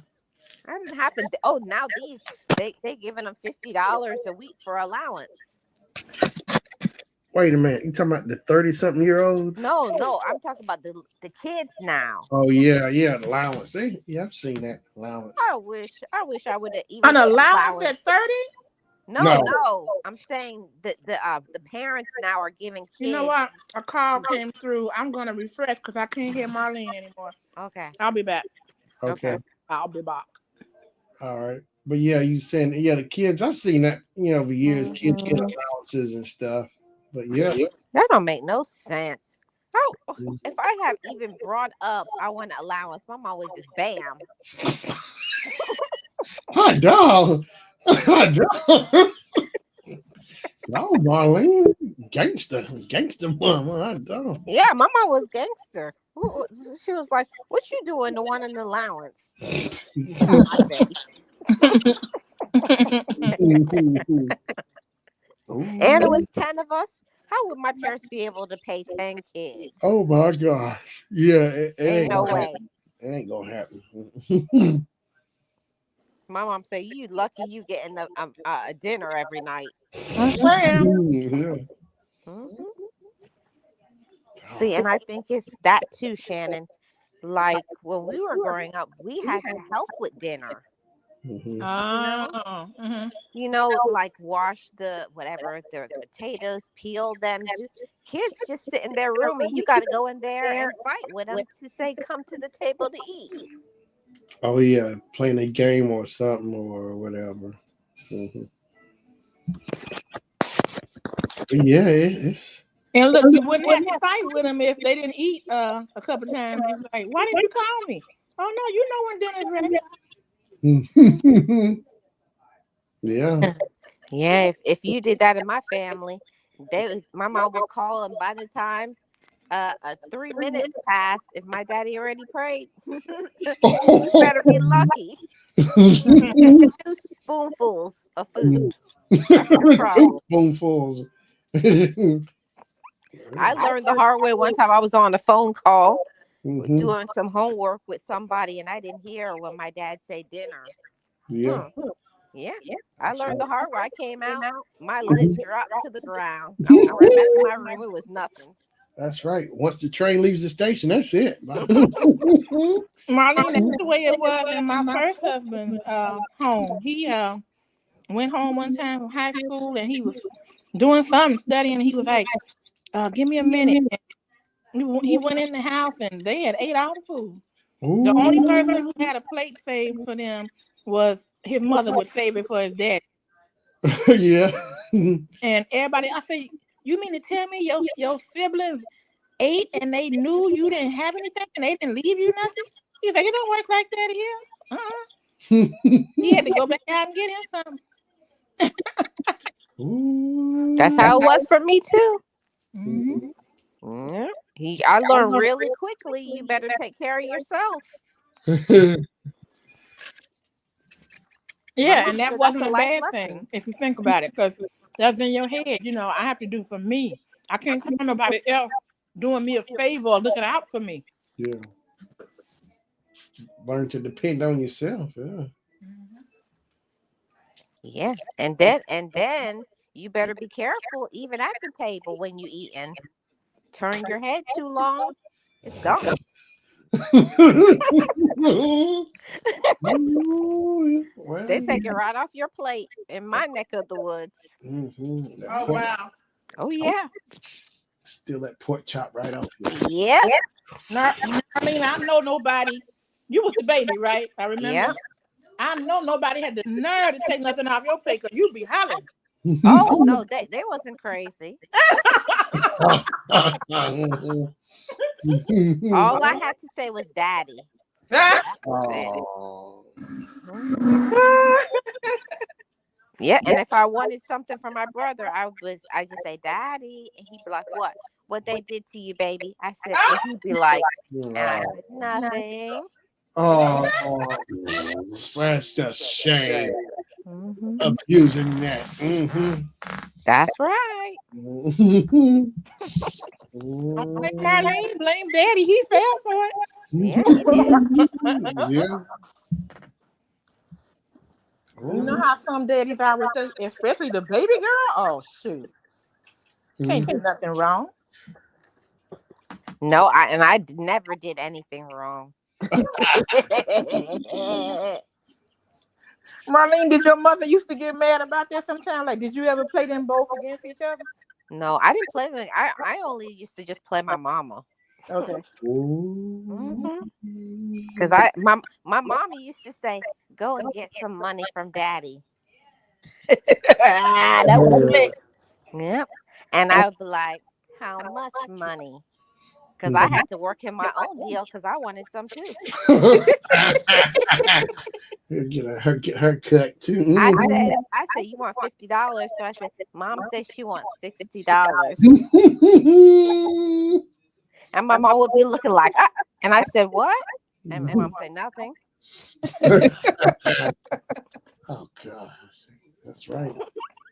That didn't happen. Oh, now these they giving them $50 a week for allowance. Wait a minute. You talking about the 30-something-year-olds? No, no, I'm talking about the kids now. Oh yeah, yeah. Allowance. Yeah, I've seen that allowance. I wish I would have even An get allowance allowance. at 30? No, No. no. I'm saying that the parents now are giving You know kids. what? A call came through. I'm going to refresh because I can't hear Marlene anymore. Okay. I'll be back. Okay. Okay. I'll be back. All right. But yeah, you saying the kids. I've seen that. Over years, kids get Mhm. allowances and stuff. But yeah. That don't make no sense. How if I have even brought up I want an allowance, my mom would just bam. Hot dog. Hot dog. No, Marlene. Gangster mama. Hot dog. Yeah, my mom was gangster. She was like, "What you doing to want an allowance?" Get out my face. And it Ooh. was 10 of us. How would my parents be able to pay 10 kids? Oh my gosh. Yeah, it Ain't ain't no gonna happen. way. It ain't gonna happen. My mom said, "You lucky you getting a dinner every night." I'm saying. Yeah. Mhm. See, and I think it's that too, Shannon. Like when we were growing up, we had to help with dinner. Mhm. You know, Mm-hmm. like wash the whatever the potatoes, peel them. Do kids just sit in their room and you got to go in there and fight with them to say, "Come to the table to eat." Oh yeah, playing a game or something or whatever. Mhm. Yeah, it's And look, you wouldn't have to fight with them if they didn't eat a couple times. It's like, why didn't you call me? Oh no, you know when dinner's ready. yeah. Yeah, if you did that in my family, my mom would call, and by the time 3 minutes passed, if my daddy already prayed, you better be lucky. You get two spoonfuls of food. That's your problem. Spoonfuls. I learned the hard way. One time I was on a phone call Mhm. doing some homework with somebody, and I didn't hear when my dad said dinner. Yeah. Hmm. Yeah, I That's learned right. the hard way. I came out, my lip dropped to the ground. I went right back in my room. It was nothing. That's right. Once the train leaves the station, that's it. Marlene, that's the way it was in my first husband's home. He went home one time from high school and he was doing something, studying, and he was like, give me a minute. And he went in the house and they had ate all the food. The only person Ooh. who had a plate saved for them was his mother would save it for his dad. Yeah. And everybody, I say, you mean to tell me your siblings ate and they knew you didn't have anything and they didn't leave you nothing? He's like, it don't work like that here. He had to go back out and get him something. That's Ooh. how it was for me too. Mm-hmm. Yeah. I learned really quickly. You better take care of yourself. My Yeah, mom and that said that's wasn't a a life bad lesson. thing if you think about it, because that's in your head. I have to do for me. I can't count on nobody else doing me a favor or looking out for me. Yeah. Learn to depend on yourself. Yeah. Yeah, and then you better be careful even at the table when you eating. Turn your head too long, it's gone. Ooh, well, They take it right off your plate in my neck of the woods. that Oh pork, wow! Oh yeah, steal that pork chop right off you. yep, Marlene, I know nobody. You was the baby, right? I remember. yep. I know nobody had the nerve to take nothing off your plate because you be hollering. Oh no, they wasn't crazy. All I had to say was daddy. That was it. Oh. Mhm. Yeah, and if I wanted something from my brother, I just say daddy, and he'd be like, "What they did to you, baby?" I said, and he'd be like, and I said, "Nothing." Oh, that's a shame. Mm-hmm. Abusing that. Mm-hmm. That's right. Mm-hmm. Like Marlene, blame Daddy. He fell for it. Yeah, he did. Yeah. You know how some daddies are with they, especially the baby girl. Oh shoot, can't do nothing wrong. No, I never did anything wrong. Marlene, did your mother used to get mad about that sometimes? Like, did you ever play them both against each other? No, I didn't play them. I only used to just play my mama. Okay. Mm-hmm. Cause my mommy used to say, "Go and get some money from daddy." That was slick. Yep. And I would be like, "How much money?" Because I had to work in my own deal because I wanted some too. Get her cut too. I said, you want $50? So I said, Mom says she wants $60. And my mom would be looking like, ah. And I said, what? And Mom said, nothing. Oh gosh, that's right.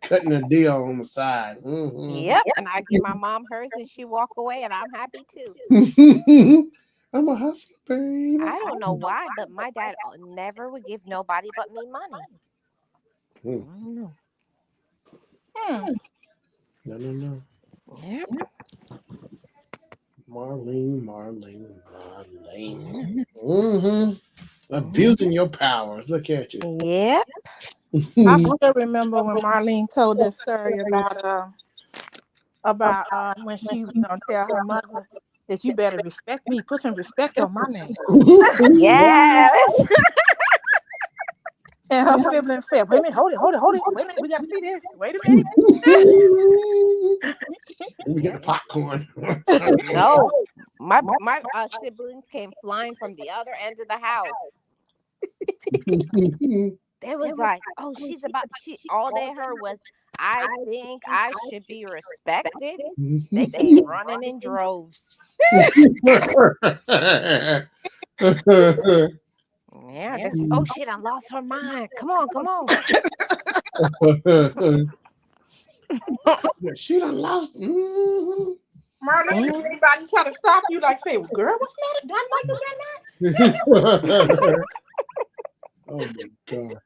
Cutting a deal on the side. Yep. And I give my mom hers and she walk away and I'm happy too. I'm a hustler, babe. I don't know why, but my dad never would give nobody but me money. I don't know. No. Yep. Marlene. Abusing your powers. Look at you. Yep. I still remember when Marlene told this story about when she was gonna tell her mother that you better respect me, put some respect on my name. Yes. And her sibling said, "Wait a minute, hold it. Wait a minute, we gotta see this. Wait a minute." We get the popcorn. No. My siblings came flying from the other end of the house. They was like, oh, she all they heard was, I think I should be respected. They came running in droves. Yeah, they said, oh shit, I lost her mind. Come on. She done lost. Marlene, did anybody try to stop you? Like, say, well, girl, what's the matter? Oh my god.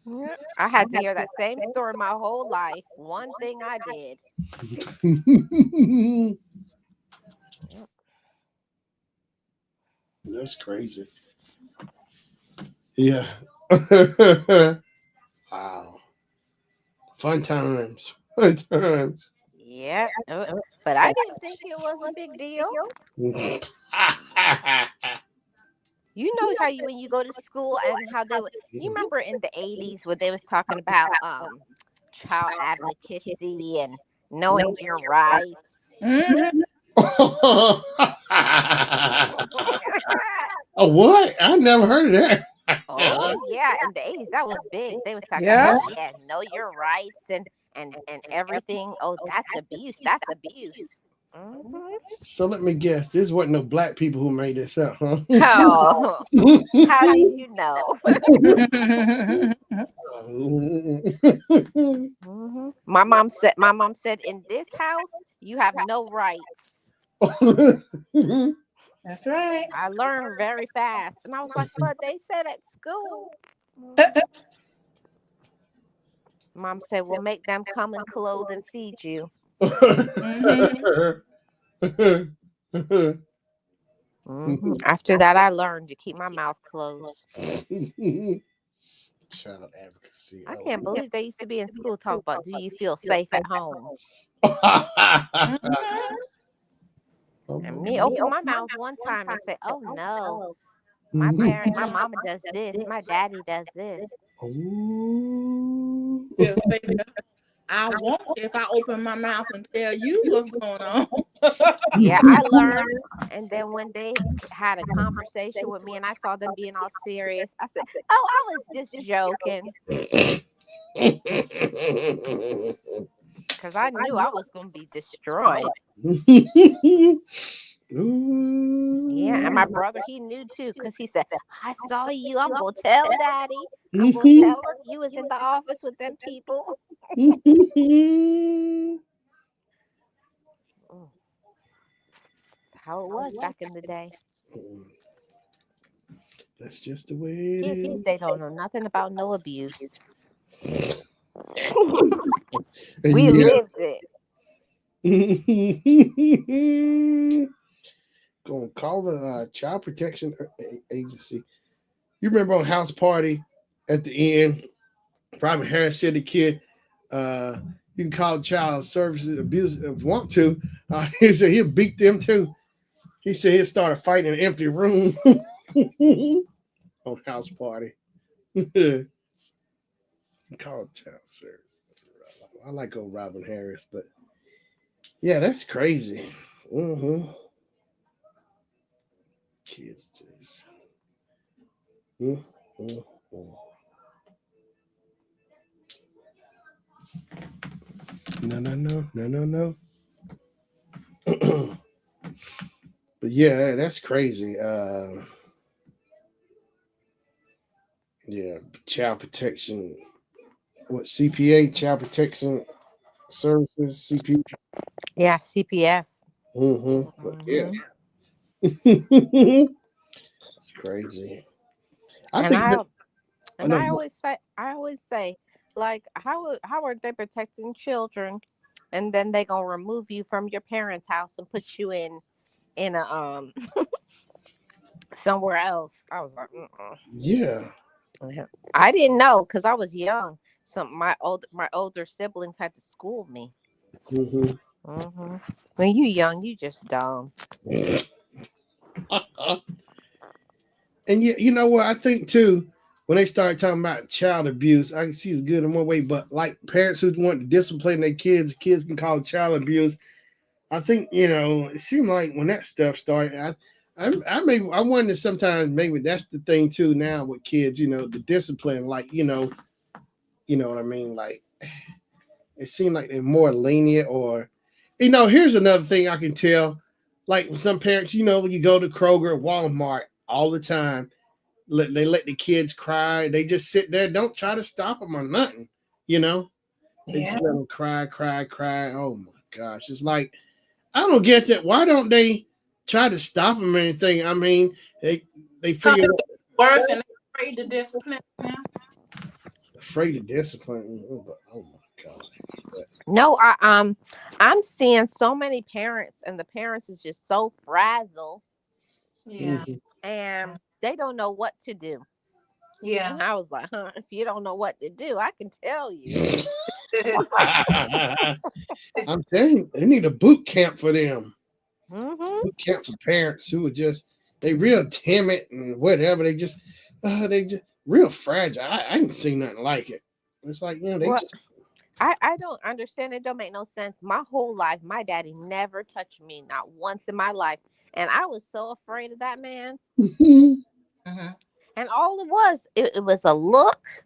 Yeah, I had to hear that same story my whole life. One thing I did. That's crazy. Yeah. Wow. Fun times. Yeah, but I didn't think it was a big deal. You know how when you go to school and how they would. You remember in the 80s when they was talking about child advocacy and knowing your rights. Mm-hmm. A what? I never heard of that. Oh yeah, in the 80s that was big. They was talking Yeah. about know your rights and everything. Oh, that's abuse. That's abuse. Mm-hmm. So let me guess. This wasn't no black people who made this up, huh? Oh, how did you know? Mm-hmm. My mom said in this house you have no rights. That's right. I learned very fast, and I was like, but they said at school. Mom said, we'll make them come and clothe and feed you. Mm-hmm. After that, I learned to keep my mouth closed. Child advocacy. I can't believe they used to be in school talk about, do you feel safe at home? And me open my mouth one time and say, oh no, my mama does this, my daddy does this. Feel safe. I won't if I open my mouth and tell you what's going on. Yeah, I learned. And then when they had a conversation with me and I saw them being all serious, I said, oh, I was just joking. Because I knew I was going to be destroyed. Yeah, Yeah, and my brother, he knew too, because he said, I saw you. I'm going to tell daddy. I'm going to tell him you was in the office with them people. Mm, how it was back in the day. That's just the way it Kids these is. days don't know nothing about no abuse. We Yeah. lived it. Gonna call the child protection agency. You remember on House Party at the end, Robert Harris said to the kid, uh, you can call child services abuse if you want to. He said he'll beat them too. He said he'll start a fight in an empty room on House Party. Call child service. I like old Robin Harris, but yeah, that's crazy. Mm-hmm. Kids just. Mm-hmm. No, no, no, no, no, no. But yeah, that's crazy. Yeah, child protection. What CPA? Child protection services. CPA. Yeah, CPS. Mm-hmm. But yeah, Hmm. it's crazy. I And think that. I I and know. I always say, like, how are they protecting children, and then they gonna remove you from your parents' house and put you in a somewhere else? I was like, mm-mm. Yeah. Yeah. I didn't know because I was young. Some my older siblings had to school me. Mm-hmm. Hmm. When you young, you just dumb. And you know what? I think too, when they start talking about child abuse, I can see it's good in one way, but like parents who want to discipline their kids can call it child abuse. I think it seemed like when that stuff started, I wonder sometimes maybe that's the thing too now with kids, the discipline, like you know what I mean, like it seemed like they're more lenient or, here's another thing I can tell, like with some parents, when you go to Kroger, Walmart all the time, they let the kids cry, they just sit there, don't try to stop them or nothing, you know, they Yeah. just let them cry, cry, cry. Oh my gosh, it's like I don't get that. Why don't they try to stop them or anything? I mean, they Because figure it's worse and they're afraid to discipline now. afraid of discipline. Oh my gosh. No, I'm seeing so many parents, and the parents is just so frazzled, Yeah. Mhm. and they don't know what to do. Yeah. And I was like, huh, if you don't know what to do, I can tell you. I'm telling you, they need a boot camp for them. Hmm. Boot camp for parents who are just they real timid and whatever. They just real fragile. I ain't seen nothing like it. It's like they Well, just. I don't understand. It don't make no sense. My whole life, my daddy never touched me, not once in my life. And I was so afraid of that man. Mm-hmm. And all it was a look.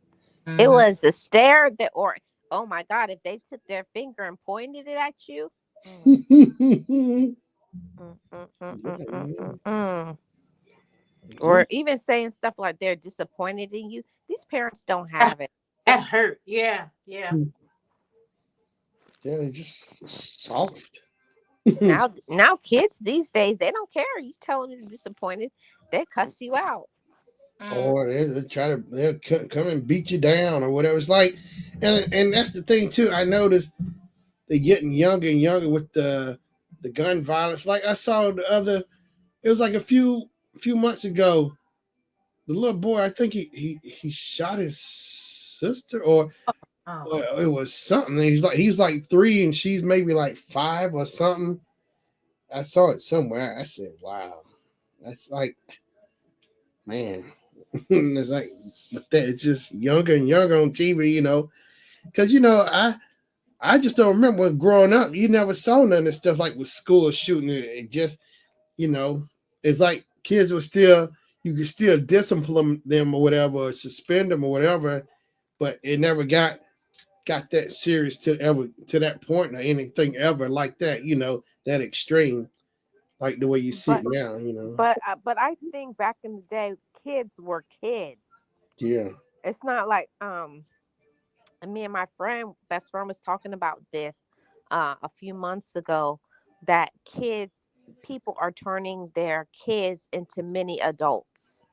It Mm-hmm. was a stare that, or, oh my God, if they took their finger and pointed it at you. Mm, mm, mm, mm, mm, mm, mm, mm. Yeah, Or even saying stuff like they're disappointed in you. These parents don't That, have it. that hurt. Yeah. Yeah. yeah, they just soft. Now kids these days, they don't care. You tell them you're disappointed, they cuss you out. Mm. Or they'll come and beat you down or whatever. It's like, and that's the thing too. I noticed they're getting younger and younger with the gun violence. Like I saw it was like a few months ago. The little boy, I think he shot his sister, or Oh. it was something. He was like 3 and she's maybe like 5 or something. I saw it somewhere. I said, "Wow, that's like man." It's like, but that it's just younger and younger on TV. Because I just don't remember when growing up. You never saw none of this stuff like with school shooting. It just you know, it's like kids were still you could still discipline them or whatever, or suspend them or whatever, but it never got that serious to that point or anything ever like that. That extreme. like the way you see it But now, you know. but I think back in the day, kids were kids. Yeah. It's not like and me and my friend, best friend, was talking about this a few months ago, that people are turning their kids into mini adults.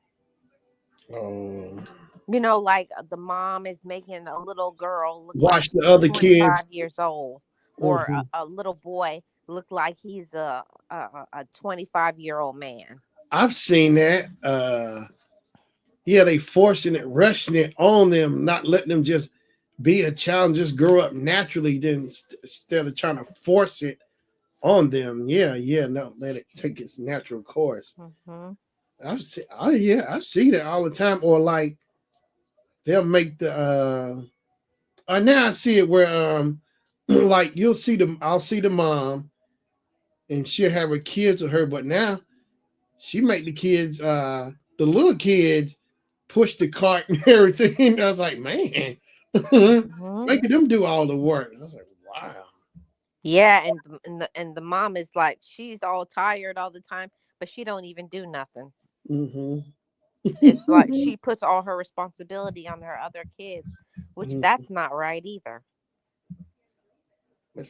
Um, Like the mom is making a little girl look like watch the she's other kids. 25 years old, or Mhm. a little boy look like he's a 25-year-old man. I've seen that. Yeah, they forcing it, rushing it on them, not letting them just be a child and just grow up naturally. Then instead of trying to force it on them, yeah, yeah, no, let it take its natural course. Hmm. I've seen it all the time. Or like they'll make the now I see it where like I'll see the mom and she'll have her kids with her, but now she make the little kids push the cart and everything. I was like, man, Hmm. making them do all the work. I was like, wow. Yeah, and the mom is like, she's all tired all the time, but she don't even do nothing. Hmm. It's like she puts all her responsibility on her other kids, which It's that's not right either.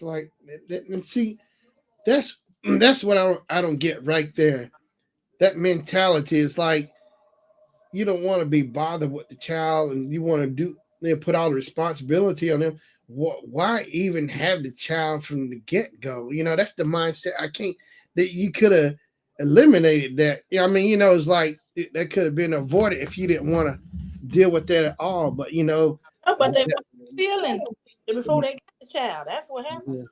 like, and see, that's what I don't get right there. That mentality is like you don't want to be bothered with the child, and you want to put all the responsibility on them. Why even have the child from the get go? That's the mindset. I can't that you could have eliminated that. I mean, it's like that could have been avoided if you didn't want to deal with that at all. But Oh, but they were feeling before they got the child. That's what happened. yeah,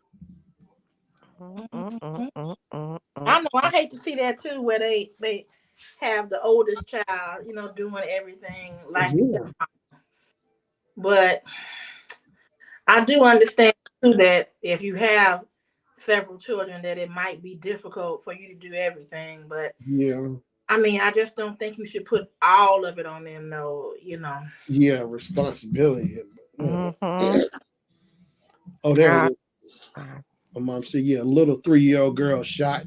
Mm, mm, mm, mm, mm, mm. I know. I hate to see that too, where they have the oldest child, doing everything like. yeah, But I do understand too that if you have several children, that it might be difficult for you to do everything. But yeah, I mean, I just don't think you should put all of it on them. No. yeah. Responsibility. Mhm. Oh, there it Uh, is. uh, My mom said, "Yeah, a little 3-year-old girl shot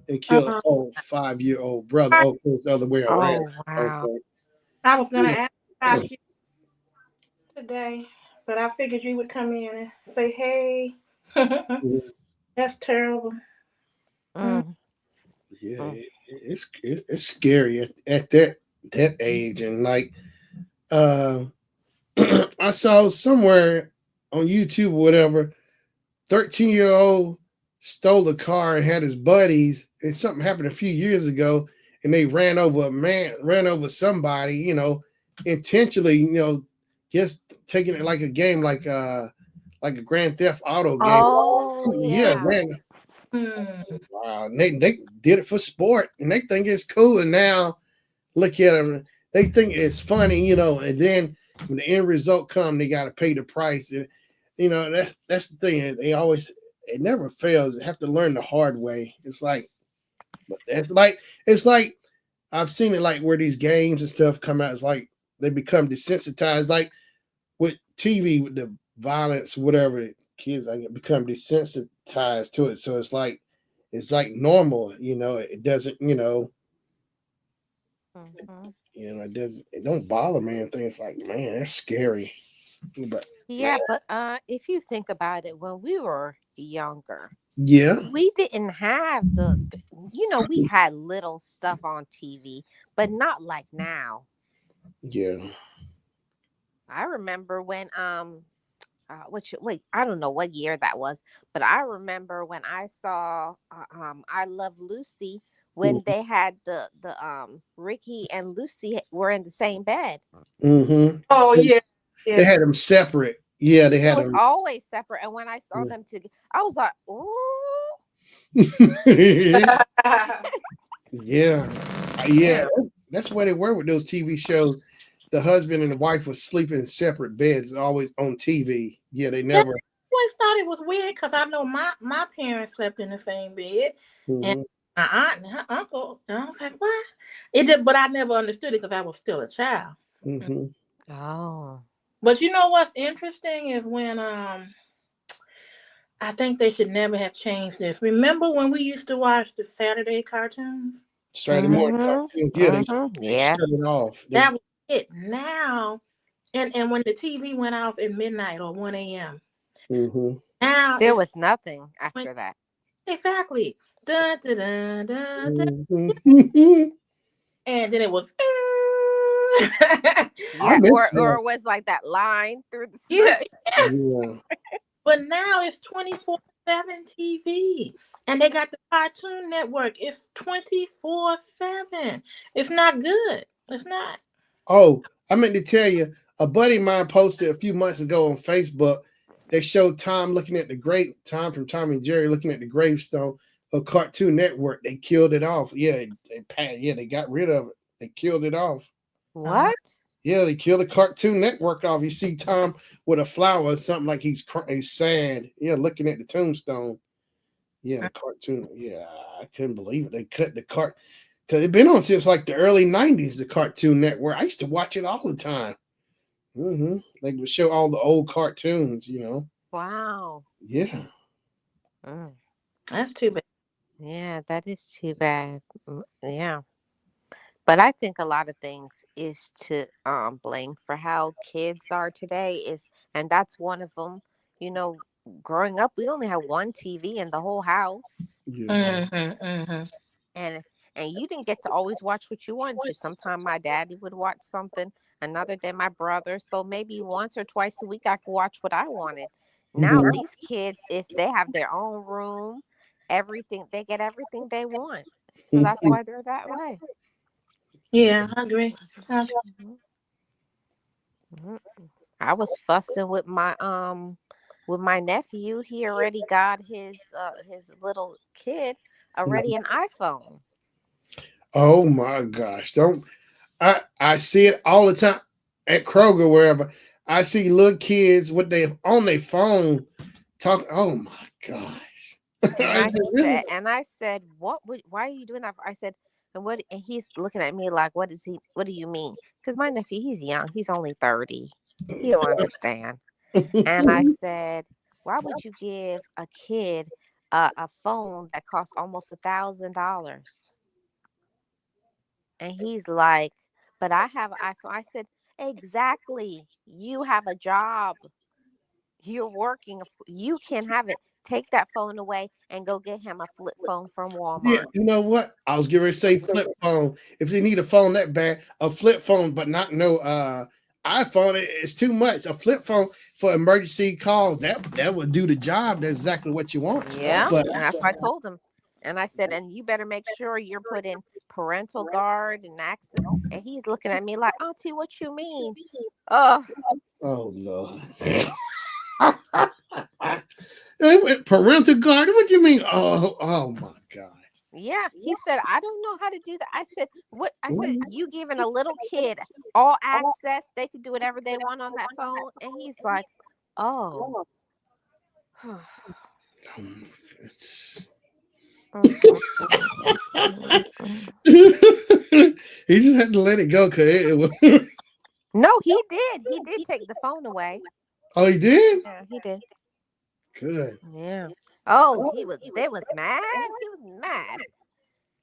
and killed Uh, 5-year-old brother." Oh, it's the other way around. oh wow. Okay. I was gonna Yeah. ask about you today, but I figured you would come in and say, "Hey, that's terrible." Mm. Mm, Yeah, mm. it's scary at that age, and like uh, I saw somewhere on YouTube or whatever, 13-year-old stole a car and had his buddies, and something happened a few years ago, and they ran over somebody, intentionally, just taking it like a game, like a Grand Theft Auto game. Oh Yeah, yeah. ran. Mm. Wow, and they did it for sport, and they think it's cool. And now look at them; they think it's funny, And then when the end result come, they got to pay the price. And that's the thing. It never fails. They have to learn the hard way. It's like I've seen it like where these games and stuff come out. It's like they become desensitized, like with TV, with the violence, whatever. Kids like become desensitized to it, so it's like normal. It doesn't. Mhm. It doesn't. It don't bother me and things like, man, that's scary. But Yeah, but if you think about it, when we were younger, yeah, we didn't have we had little stuff on TV, but not like now. yeah. I remember when wait, I don't know what year that was, but I remember when I saw I Love Lucy, when they had the Ricky and Lucy were in the same bed. Mm-hmm. Oh They, yeah, they yeah. had them separate. Yeah, they It had was them. always separate, and when I saw them together, I was like, "Ooh." Yeah, yeah. That's where they were with those TV shows. The husband and the wife was sleeping in separate beds, always on TV. Yeah, they Yeah, never. I always thought it was weird because I know my parents slept in the same bed, and Hmm. my aunt and her uncle. And I was like, what? It did, but I never understood it because I was still a child. Hmm. Oh. But you know what's interesting is when I think they should never have changed this. Remember when we used to watch the Saturday cartoons? Saturday morning Mhm. cartoons. Yeah, Mhm. they Yes. shut it off. That was it. Now, and when the TV went off at midnight or 1 a.m. Mm-hmm. Now There it's was nothing when after that. exactly. Dun, dun, dun, dun, dun, Mm-hmm. and then it was I Yeah, miss or that. it was like that line through the yeah, screen. yeah. Yeah. But now it's 24/7 TV. And they got the Cartoon Network. It's 24/7. It's not good. It's not. Oh, I meant to tell you, a buddy of mine posted a few months ago on Facebook. They showed Tom looking at the great Tom from Tom and Jerry looking at the gravestone of Cartoon Network. They killed it off. Yeah, they got rid of it. They killed it off. Uh, What? Yeah, they killed the Cartoon Network off. You see Tom with a flower or something like he's sad. Yeah, looking at the tombstone. Yeah, the cartoon. Yeah, I couldn't believe it. They cut the because it's been on since like the early '90s. The Cartoon Network. I used to watch it all the time. They would show all the old cartoons. Wow. Yeah. Mm. that's too bad. Yeah, that is too bad. Yeah. But I think a lot of things is to blame for how kids are today is, and that's one of them. You know, growing up, we only had one TV in the whole house, Yeah. Mm-hmm. and you didn't get to always watch what you wanted to. Sometimes my daddy would watch something, another day my brother. So maybe once or twice a week I could watch what I wanted. Now Mhm. these kids, if they have their own room, everything they get everything they want. So that's Mhm. why they're that way. Yeah, I agree. Mhm. Mhm. I was fussing with my nephew. He already got his little kid already an iPhone. Oh my gosh! Don't I see it all the time at Kroger wherever I see little kids with they on their phone talking. Oh my gosh! I said, really? And I said, why are you doing that for? I said, and he's looking at me like, what do you mean? Because my nephew, he's young. He's only 30. He don't understand. And I said, why would you give a kid a phone that costs almost $1,000? And he's like, but I have an iPhone. I said, exactly. You have a job. You're working. You can have it. Take that phone away and go get him a flip phone from Yeah, Walmart. you know what? I was getting ready to say flip phone. If they need a phone that bad, a flip phone, but not no iPhone, it's too much. A flip phone for emergency calls, that would do the job. That's exactly what you want. Yeah. But And that's what I told him. And I said, and you better make sure you're putting parental guard and access. And he's looking at me like, Auntie, what you mean? Oh, oh Lord. Parental guard. What do you mean? Oh my God. yeah. He said, I don't know how to do that. I said, what? I said, you giving a little kid all access. They can do whatever they want on that phone. And he's like, oh. Mm, mm, mm, mm. He just had to let it go because it was. No, he did. He did take the phone away. Oh, he did? Yeah, he did. Good. Yeah. Oh, they was mad. He was mad.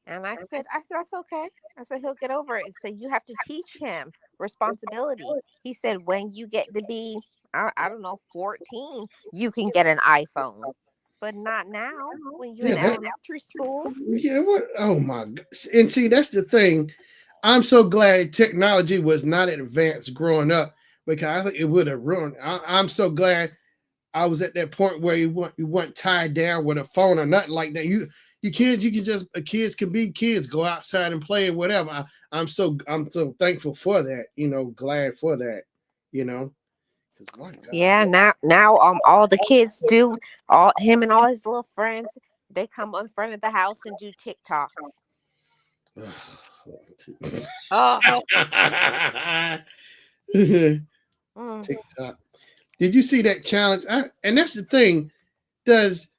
And I said, that's okay. I said, he'll get over it. So you have to teach him responsibility. He said, when you get to be, I don't know, 14, you can get an iPhone, but not now when you're Yeah, in elementary school. yeah, what? Oh my God. And see, that's the thing. I'm so glad technology was not advanced growing up because I think it would have ruined. I'm so glad I was at that point where you weren't tied down with a phone or nothing like that. You kids, you can just kids can be kids, go outside and play and whatever. I'm so thankful for that. Glad for that. You know, because my Yeah, now all the kids do, all him and all his little friends, they come in front of the house and do TikToks. Oh, God. mm, TikTok. Did you see that challenge? And that's the thing. Does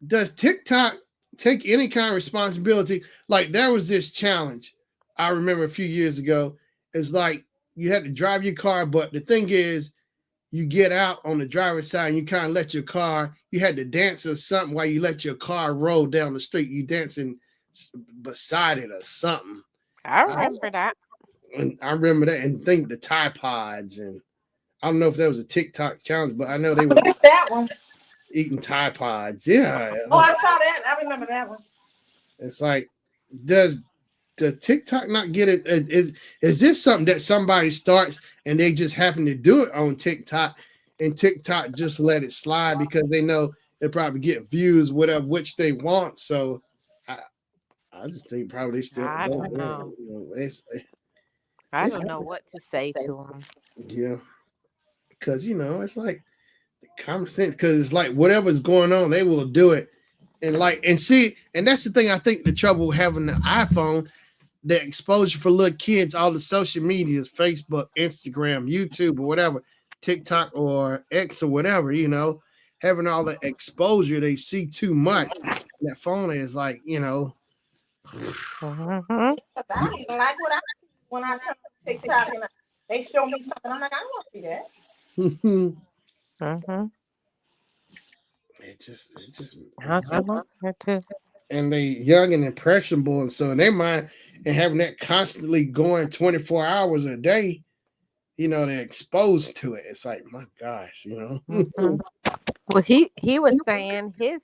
does TikTok take any kind of responsibility? Like there was this challenge I remember a few years ago. It's like you had to drive your car, but the thing is, you get out on the driver's side and you kind of let your car, you had to dance or something while you let your car roll down the street. You dancing beside it or something. I I, remember that. and I remember that and think the Tide Pods. And I don't know if that was a TikTok challenge, but I know they were Missed that one. eating Tide Pods. Yeah. Oh, I saw that. I remember that one. It's like, does TikTok not get it? Is this something that somebody starts and they just happen to do it on TikTok and TikTok just let it slide because they know they probably get views, whatever, which they want. So I, I just think probably still I don't don't know. I it's don't know what to say to them. yeah, because it's like common sense because it's like whatever's going on, they will do it. And see, and that's the thing I think the trouble having the iPhone, the exposure for little kids, all the social medias, Facebook, Instagram, YouTube, or whatever, TikTok or X or whatever, having all the exposure, they see too much. That phone is like, Hmm. I don't even like what I see when I turn on TikTok and they show me something. I'm like, I don't want to see that. it Hmm. just, I don't know. That too. and they young and impressionable, and so in their mind, and having that constantly going 24 hours a day, they're exposed to it. It's like, my gosh. Hmm. Well, he was saying his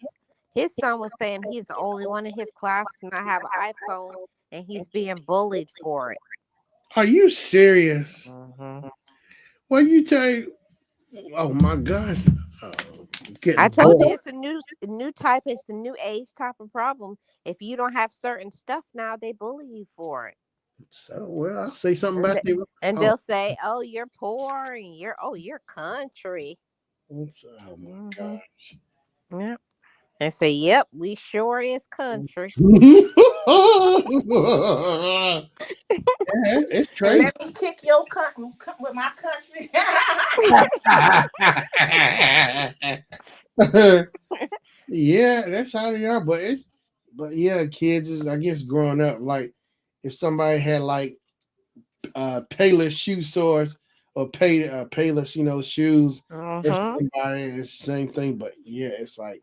son was saying he's the only one in his class to not have an iPhone, and he's being bullied for it. Are you serious? Hmm. Well, you tell you, oh my gosh, oh, I getting told bored. you it's a new type. It's a new age type of problem. If you don't have certain stuff now, they bully you for it. So, well, I'll say something And about the. and Oh, they'll say, "Oh, you're poor, and you're country." oops, oh my Hmm. gosh. Yeah, and say, "Yep, we sure is country." Yeah, it's And crazy. let me kick your with my country. Yeah, that's how they are. But yeah, kids is I guess growing up like if somebody had like Payless shoe stores or Payless, shoes for Hmm. somebody, it's the same thing. But yeah, it's like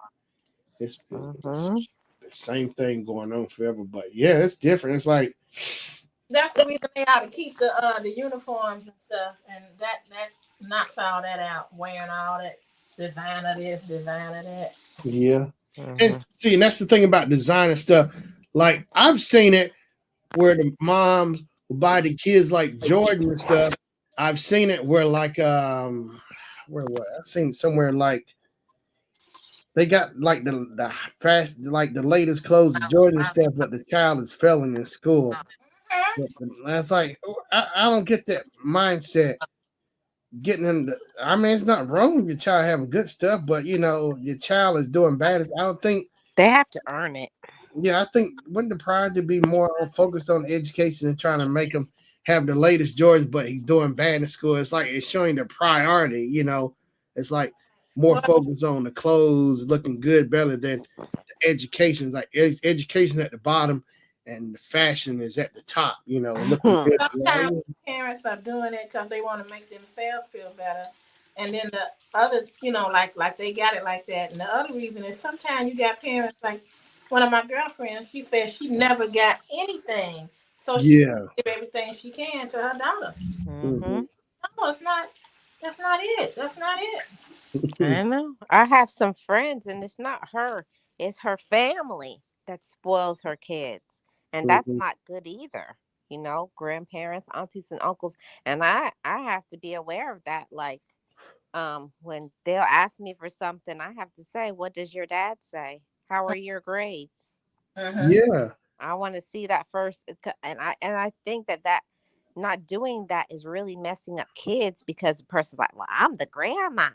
it's Hmm. the same thing going on forever. But yeah, it's different. It's like That's the reason they ought to keep the uniforms and stuff, and that knocks all that out, wearing all that designer this, designer that. yeah. And Hmm. see, and that's the thing about designer stuff. Like I've seen it where the moms will buy the kids like Jordan and stuff. I've seen it where like where what I've seen somewhere like they got like the fast like the latest clothes of Jordan and stuff, but the child is failing in school. But that's like I don't get that mindset. Getting them, I mean, it's not wrong with your child having good stuff, but your child is doing bad. I don't think. They have to earn it. Yeah, I think wouldn't the priority be more on focused on education and trying to make him have the latest Jordans, but he's doing bad in school. It's like it's showing the priority. It's like more Well, focus on the clothes looking good better than the education. It's like education at the bottom and the fashion is at the top. Looking good. sometimes parents are doing it because they want to make themselves feel better, and then the other, like they got it like that. And the other reason is sometimes you got parents like one of my girlfriends. She said she never got anything, so she Yeah. give everything she can to her daughter. Hmm. Mhm. No, it's not. That's not it. That's not it. I know. I have some friends, and it's not her, it's her family that spoils her kids. And that's Mhm. not good either. Grandparents, aunties, and uncles. And I have to be aware of that. Like, when they'll ask me for something, I have to say, what does your dad say? How are your grades? Mm-hmm. Yeah. I want to see that first, and I think that not doing that is really messing up kids because the person's like, well, I'm the grandma,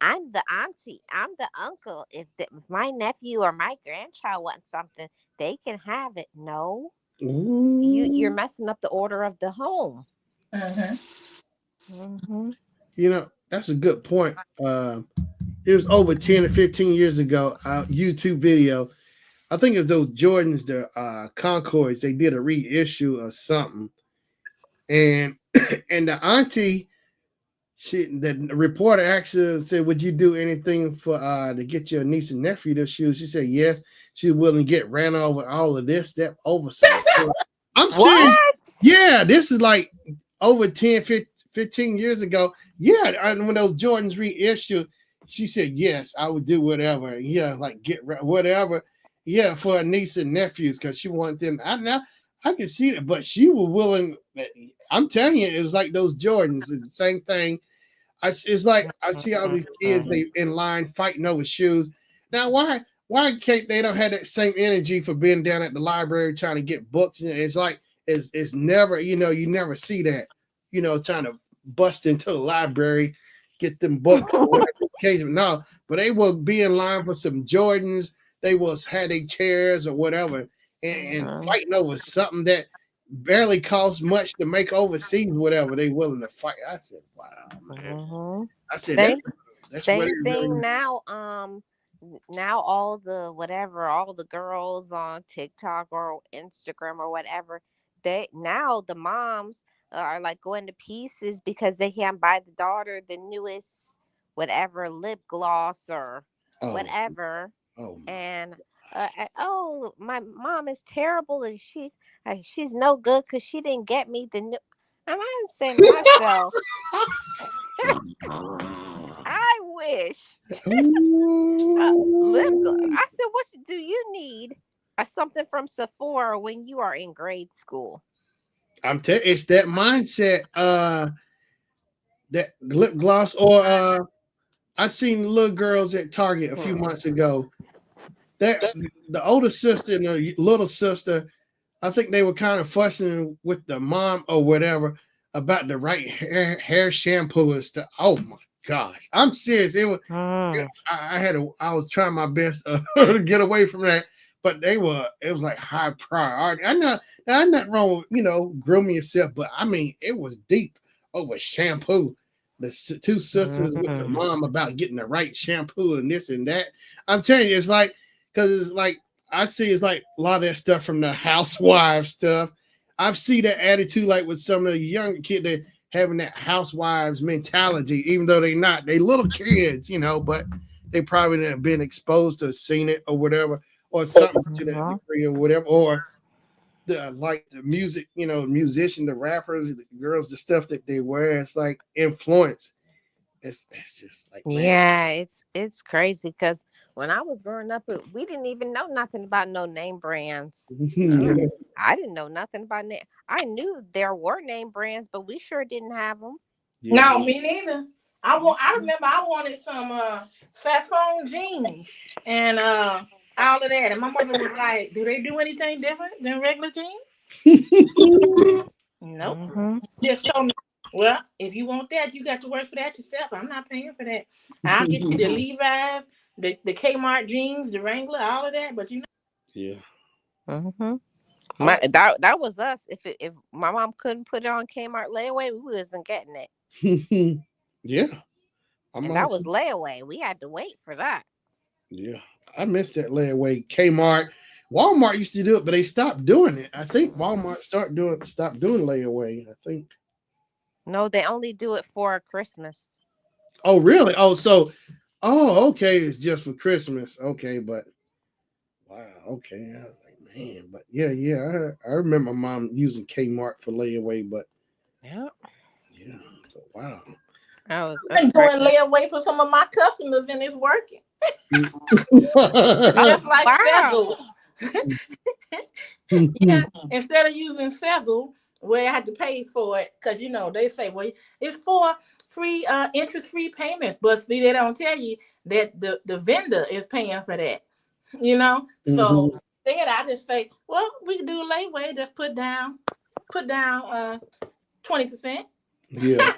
I'm the auntie, I'm the uncle. If my nephew or my grandchild wants something, they can have it. No, you're Ooh. messing up the order of the home. Mm-hmm. Hmm. That's a good point. It was over 10 or 15 years ago, YouTube video. I think it was those Jordans, the Concords, they did a reissue or something. And and the auntie, the reporter actually said, "Would you do anything for to get your niece and nephew their shoes?" She said, "Yes." She's willing to get ran over all of this, that oversight. I'm serious. What? Yeah, this is like over 10, 15 years ago. Yeah, when those Jordans reissued, she said, "Yes, I would do whatever." Yeah, like whatever. Yeah, for her niece and nephews because she wanted them. I can see it, but she was willing. I'm telling you, it was like those Jordans. It's the same thing. It's like I see all these kids they in line fighting over shoes. Now, why can't they don't have that same energy for being down at the library trying to get books? It's like it's never you never see that trying to bust into the library, get them books or whatever occasion. No, but they will be in line for some Jordans. They will had their chairs or whatever and fighting over something that barely costs much to make overseas, whatever they willing to fight. I said, wow, man. Mm-hmm. I said Same that's what it same thing really. now. Now all the whatever, all the girls on TikTok or Instagram or whatever, they now the moms are like going to pieces because they can't buy the daughter the newest whatever lip gloss or Oh, whatever, oh my. and oh, my mom is terrible and she's no good because she didn't get me the new. And I'm saying to myself, I wish lip gloss. Ooh. I said, what do you need? Something from Sephora when you are in grade school. I'm telling it's that mindset. That lip gloss or I seen little girls at Target a few Hmm. months ago. That the older sister and the little sister, I think they were kind of fussing with the mom or whatever about the right hair shampoo and stuff. Oh my gosh, I'm serious. Mm. I was trying my best to get away from that, but it was like high priority. I'm not wrong with grooming yourself, but I mean it was deep over shampoo. The two sisters with the Mm. mom about getting the right shampoo and this and that. I'm telling you, it's like because it's like I see it's like a lot of that stuff from the housewife stuff. I've seen that attitude like with some of the younger kids that having that housewives mentality, even though they little kids, but they probably have been exposed to seen it or whatever, or something to that Mhm. degree or whatever, or the like the music, musician, the rappers, the girls, the stuff that they wear, it's like influence. It's just like man. Yeah, it's crazy because when I was growing up, we didn't even know nothing about no name brands. I didn't know nothing about name. I knew there were name brands, but we sure didn't have them. Yeah. No, me neither. I remember I wanted some fat phone jeans and all of that. And my mother was like, "Do they do anything different than regular jeans?" Nope. Hmm. Just told me, well, if you want that, you got to work for that yourself. I'm not paying for that. I'll get you the Levi's, the Kmart jeans, the Wrangler, all of that. But Yeah. Hmm. I, That was us. If my mom couldn't put it on Kmart layaway, we wasn't getting it, yeah. I'm and that all was layaway. We had to wait for that. yeah. I missed that layaway. Kmart, Walmart used to do it, but they stopped doing it. I think Walmart stopped doing layaway. I think. No, they only do it for Christmas. Oh, really? Oh, okay. It's just for Christmas. Okay, but wow. Okay, I was like, man, but yeah, yeah. I remember my mom using Kmart for layaway, but Yeah, yeah. But wow. that's I've been doing crazy. layaway for some of my customers, and it's working. Oh Just like wow. Sezzle. Yeah, instead of using Sezzle, where I had to pay for it, because they say, well, it's for free interest-free payments, but see, they don't tell you that the vendor is paying for that. So Mhm. instead I just say, well, we can do layaway. Just put down 20%. Yeah.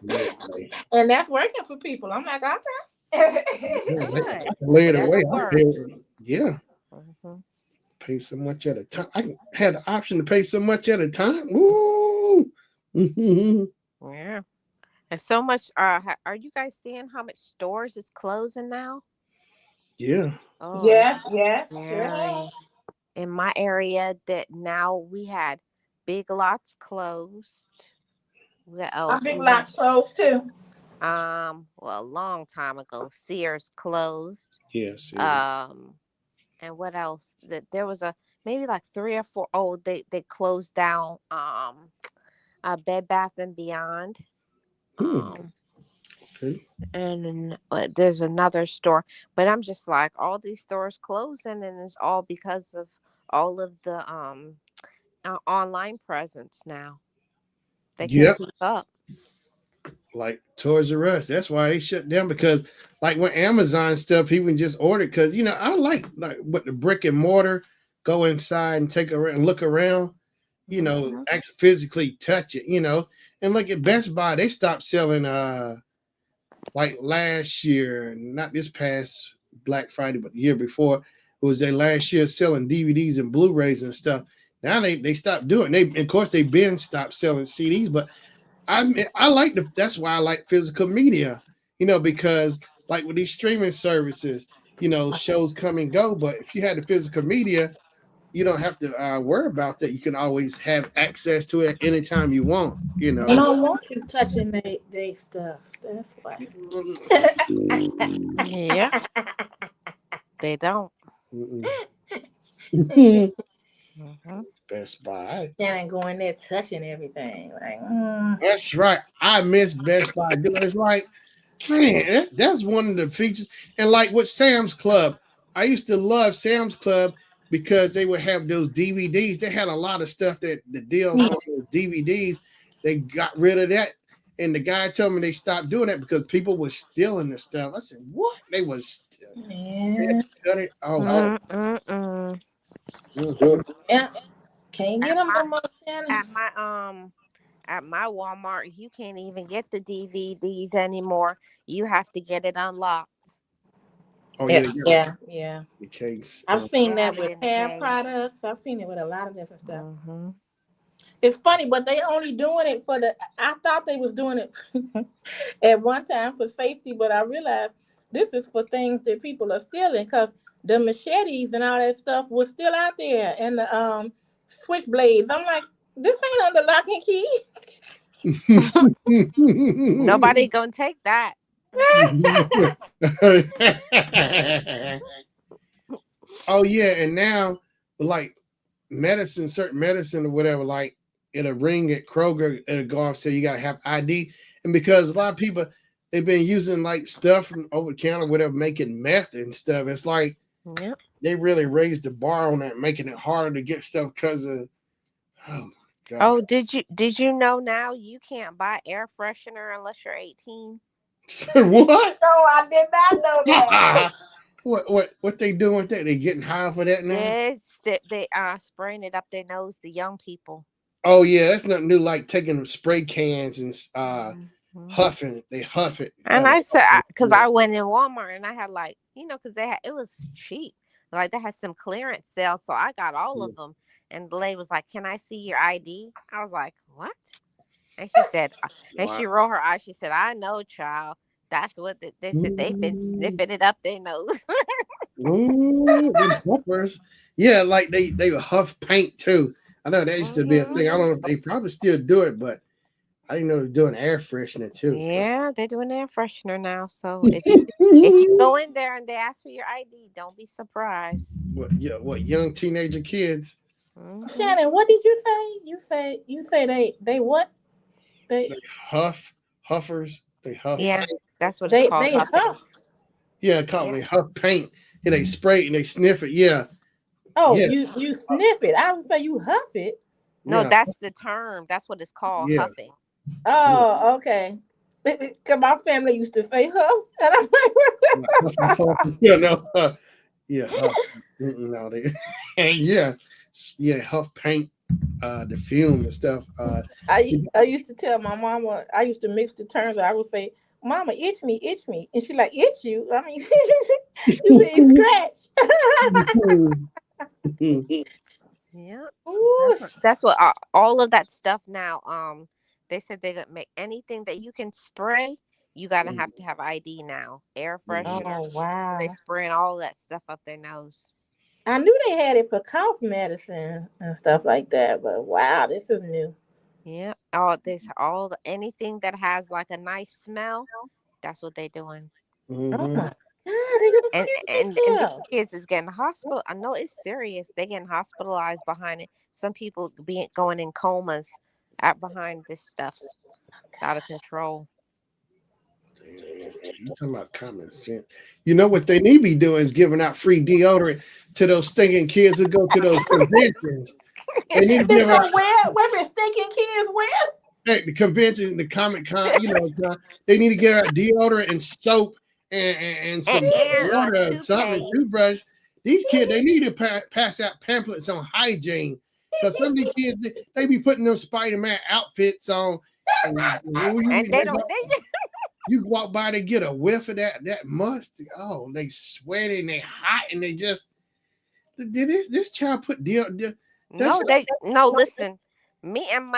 Layaway. And that's working for people. I'm like, okay. Yeah, Good. I can lay it away. Whatever I pay, works. yeah, Hmm. pay so much at a time. Had the option to pay so much at a time. Ooh. Mhm. Yeah. And so much. Are you guys seeing how much stores is closing now? Yeah. Oh, it's Yes, yes, sure have. yeah. In my area, that now we had Big Lots closed. What Our else? Big We have Lots closed too. well, a long time ago, Sears closed. Yes, yeah. Um, and what else? That there was a maybe like three or four. Oh, they closed down. Bed Bath and Beyond. Hmm. Um, Okay. and then, there's another store, but I'm just like all these stores closing, and it's all because of all of the online presence now. They can't Yep. keep up. Like Toys R Us. That's why they shut down because, like, when Amazon stuff, people can just order. Because I like what the brick and mortar, go inside and take a and look around. Mhm. Actually physically touch it. And look at Best Buy. They stopped selling. Like last year, not this past Black Friday, but the year before, it was their last year selling DVDs and Blu-rays and stuff. Now they stopped doing. They of course they been stopped selling CDs, but I like that's why I like physical media, because like with these streaming services, shows come and go. But if you had the physical media, you don't have to worry about that. You can always have access to it anytime you want. They don't want you touching they stuff. That's why. Yeah, they don't. Mhm. Best Buy. Shannon going there touching everything. Like, That's right. I miss Best Buy. Dude, it's like, man, that's one of the features. And like with Sam's Club, I used to love Sam's Club because they would have those DVDs. They had a lot of stuff that the deals on those DVDs. They got rid of that. And the guy told me they stopped doing that because people were stealing the stuff. I said, what? They was stealing. They had yeah. to shut it. Oh, God. Mm-mm-mm. Mhm. Yeah. Can't get At them my no more, Shannon. at my at my Walmart, you can't even get the DVDs anymore. You have to get it unlocked. Oh, yeah, Yeah, they got yeah, yeah. the cakes. I've They seen that have it with in the hair case. products. I've seen it with a lot of different stuff. Mm-hmm. It's funny, but they only doing it for the. I thought they was doing it at one time for safety, but I realized this is for things that people are stealing because the machetes and all that stuff was still out there, and the switchblades. I'm like, this ain't on the lock and key. Nobody gonna take that. Oh yeah, and now like medicine, certain medicine or whatever, like in a ring at Kroger, it'll go off say you gotta have ID. And because a lot of people they've been using like stuff from over the counter, whatever, making meth and stuff. It's like Yep. they really raised the bar on that, making it harder to get stuff because of oh my god. Oh, did you know now you can't buy air freshener unless you're 18? What? No, I did not know that. What they doing with that? They getting high for that now? Yes, they spraying it up their nose, the young people. Oh yeah, that's nothing new. Like taking spray cans and Mhm. huffing it. They huff it. And I said, because Yeah. I went in Walmart and I had like, because it was cheap. Like they had some clearance sales, so I got all of them. And the lady was like, "Can I see your ID?" I was like, "What?" And she said, and Wow. she rolled her eyes. She said, "I know, child. That's what they said. They've been Ooh, sniffing it up their nose." ooh, them huffers. Yeah, like they would huff paint too. I know that used to be a Hmm. thing. I don't know if they probably still do it, but I didn't know they're doing air freshener too. Yeah, they're doing air freshener now. So if you go in there and they ask for your ID, don't be surprised. What? Yeah, what? Young teenager kids Hmm. Shannon, what did you say? You say they what? They they huff huffers. They huff Yeah, paint. that's what it's called, they huffing. huff. Yeah, call Yeah. me huff paint. Yeah, they spray it and they sniff it. Yeah, Oh, yeah, you sniff it. I would say you huff it. No, yeah, that's the term. That's what it's called, yeah, huffing. yeah. Oh, okay. Cause my family used to say huff, and I'm like, Like, huff, huff, huff. Yeah, no, yeah, huff. No, they, yeah, yeah, huff paint, the fume and stuff. I used to tell my mama. I used to mix the terms. I would say, "Mama, itch me," and she like, "Itch you?" I mean, you mean scratch? Yeah. Ooh, That's what all of that stuff now. They said they could make anything that you can spray. You gotta have to have ID now. Air freshener. oh So they wow! spraying all that stuff up their nose. I knew they had it for cough medicine and stuff like that, but wow, this is new. Yeah. Anything that has like a nice smell, that's what they doing. Oh Mm-hmm. my God, they gonna kill And these themselves. kids is getting hospital. I know it's serious. They getting hospitalized behind it. Some people being going in comas at behind this stuff. It's out of control. You talking about common sense? You know what they need to be doing is giving out free deodorant to those stinking kids who go to those conventions. They need to It's give out gonna wear. Wait a minute, stinking kids wear. the convention, the Comic Con. They need to give out deodorant and soap and And, some and water, or something, and toothpaste. toothbrush. These kids, they need to pass out pamphlets on hygiene because some of these kids they be putting those Spider-Man outfits on, and And they don't. you walk by, they get a whiff of that must. Oh, they sweaty and they hot and they just did this child put that's No, listen. Me and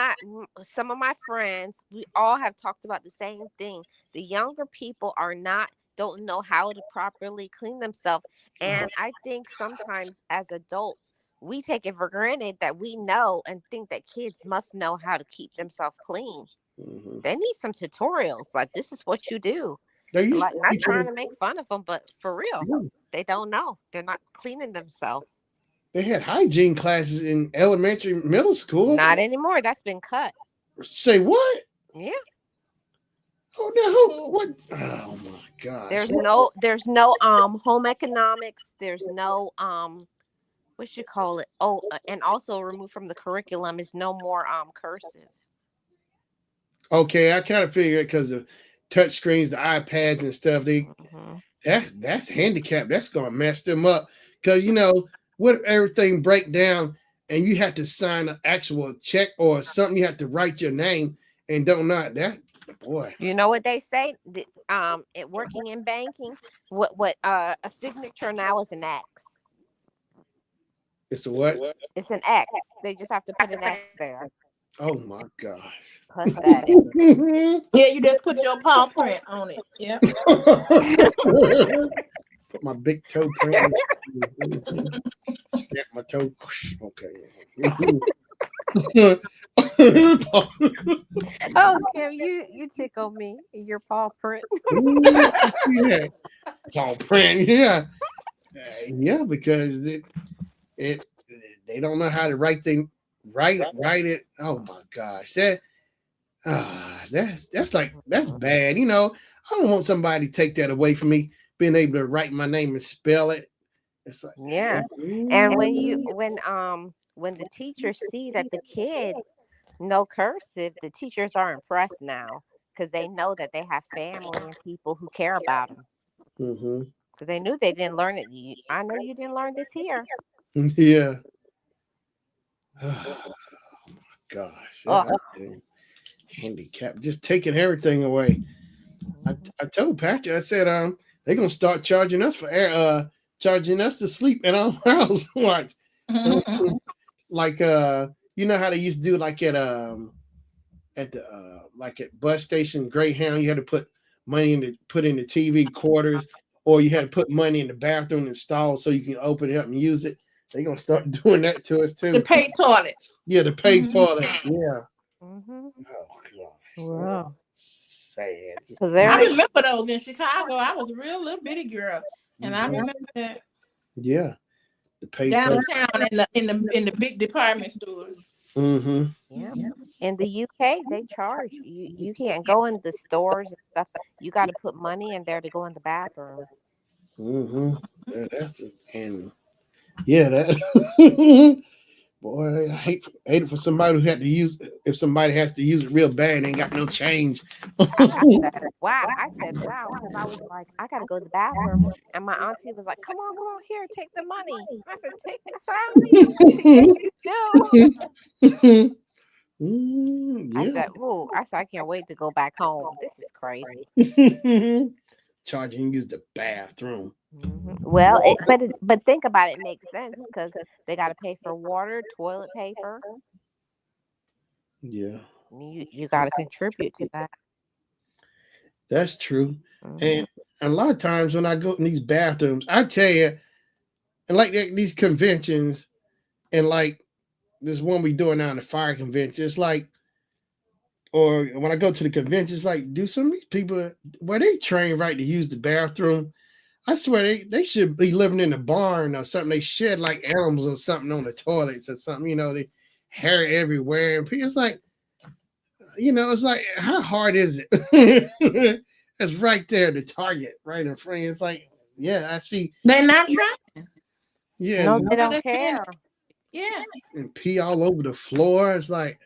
some of my friends, we all have talked about the same thing. The younger people are not don't know how to properly clean themselves. oh, And I think sometimes as adults, we take it for granted that we know and think that kids must know how to keep themselves clean. mhm. They need some tutorials. Like, this is what you do. They used Like, to not teach trying them. to make fun of them, but for real, they don't know. They're not cleaning themselves. They had hygiene classes in elementary, middle school. Not anymore. That's been cut. Say what? Yeah. Oh no! What? Oh my gosh! There's no home economics. There's no what you call it? Oh, and also removed from the curriculum is no more cursive. Okay, I kind of figured because of touch screens, the iPads and stuff. Hmm. That's handicap. That's gonna mess them up because what if everything break down and you have to sign an actual check or something? You have to write your name and don't not that boy. You know what they say? It working in banking, what a signature now is an X. It's a what? It's an X. They just have to put an X there. Oh my gosh! Pathetic. Yeah, you just put your paw print on it. Yep. Put my big toe print. Snap my toe. Okay. Oh, Kim, you tickle me. Your paw print. Yeah, paw print. Yeah, yeah, because it they don't know how to write it. Oh my gosh, that's bad. I don't want somebody to take that away from me, being able to write my name and spell it. It's like, Yeah. And when the teachers see that the kids know cursive, the teachers are impressed now because they know that they have family and people who care about them. mm-hmm. Because they knew they didn't learn it. I know you didn't learn this here. Yeah. Oh my gosh, Oh. handicap, just taking everything away. I told Patrick, I said, they're gonna start charging us for air, charging us to sleep in our house. Watch, like you know how they used to do like at the like at bus station Greyhound, you had to put in the TV quarters, or you had to put money in the bathroom installed so you can open it up and use it. They're gonna start doing that to us The too. paid toilets. Yeah, the paid toilet. Yeah. Mm-hmm. Oh gosh. Wow. Sad. So I there. remember those in Chicago. I was a real little bitty girl, and I remember that Yeah, the paid toilet. downtown in the big department stores. Mm-hmm. Yeah. In the UK, they charge you. You can't go in the stores and stuff. You got to put money in there to go in the bathroom. Mm-hmm. Yeah, and yeah, that boy, I hate it for somebody who had to use if somebody has to use it real bad and ain't got no change. I said, wow. I said, wow, because I was like, I got to go to the bathroom. And my auntie was like, come on, here, take the money. I said, I said, I don't need the money. Yes, you do. I Yeah. said, ooh, I said, I can't wait to go back home. This is crazy. Charging you use the bathroom. Well, but think about it. It makes sense because they got to pay for water, toilet paper. Yeah, You got to contribute to that. that's true. Hmm. And a lot of times when I go in these bathrooms, I tell you, and like these conventions, and like this one we doing now in the fire convention, it's like or when I go to the conventions, like, do some of these people where they train right to use the bathroom? I swear they should be living in a barn or something. They shed like animals or something on the toilets or something. They hair everywhere, and it's like, it's like, how hard is it? It's right there, the target, right in front. It's like, yeah, I see. They're not trying. Yeah, No, and, they don't care. Yeah. and pee all over the floor. It's like,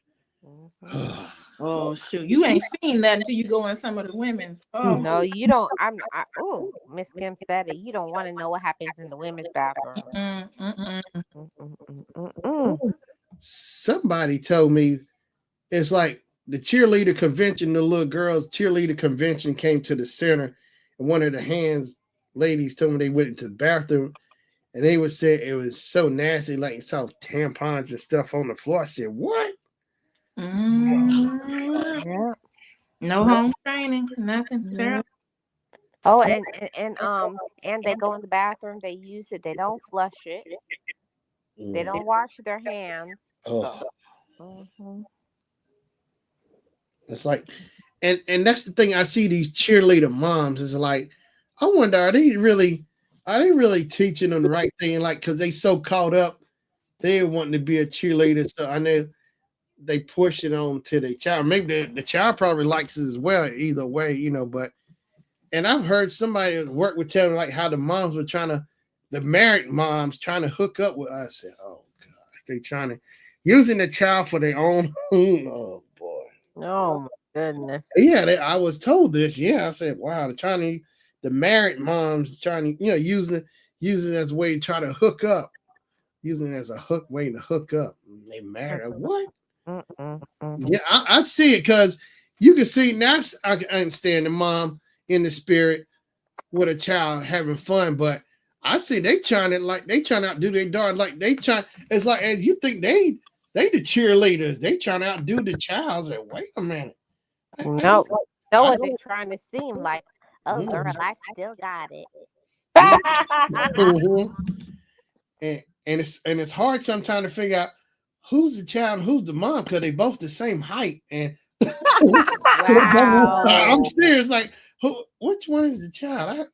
Oh shoot, you ain't seen that until you go in some of the women's. Oh, No, you don't. Oh, Miss Kim said it. You don't want to know what happens in the women's bathroom. mm, mm, mm. somebody told me it's like the cheerleader convention, the little girls' cheerleader convention came to the center, and one of the hands ladies told me they went into the bathroom, and they would say it was so nasty, like you saw tampons and stuff on the floor. I said, what? Yeah. No home training, nothing. Terrible. Oh, and they go in the bathroom. They use it. They don't flush it. They don't wash their hands. Oh, Mhm. it's like, and that's the thing. I see these cheerleader moms is like, I wonder, are they really teaching them the right thing? Like, because they so caught up, they wanting to be a cheerleader. So I know they push it on to their child. Maybe the child probably likes it as well. Either way, but. And I've heard somebody at work would tell me like how the moms were the married moms trying to hook up with us. I said, oh gosh, they trying to using the child for their own. Oh boy. Oh my goodness. Yeah, I was told this. Yeah, I said, wow, the married moms trying to, use it as a way to try to hook up, using it as a way to hook up. They married. What? Yeah, I see it because you can see now. I can understand the mom in the spirit with a child having fun, but I see they trying to outdo their daughter. Like it's like, as you think they the cheerleaders, they trying to outdo the child. I said, wait a minute. No, know what they're trying to seem like. Oh, girl, I still got it. Mhm. And it's hard sometimes to figure out who's the child and who's the mom because they both the same height. And I'm Wow. serious. Like, which one is the child?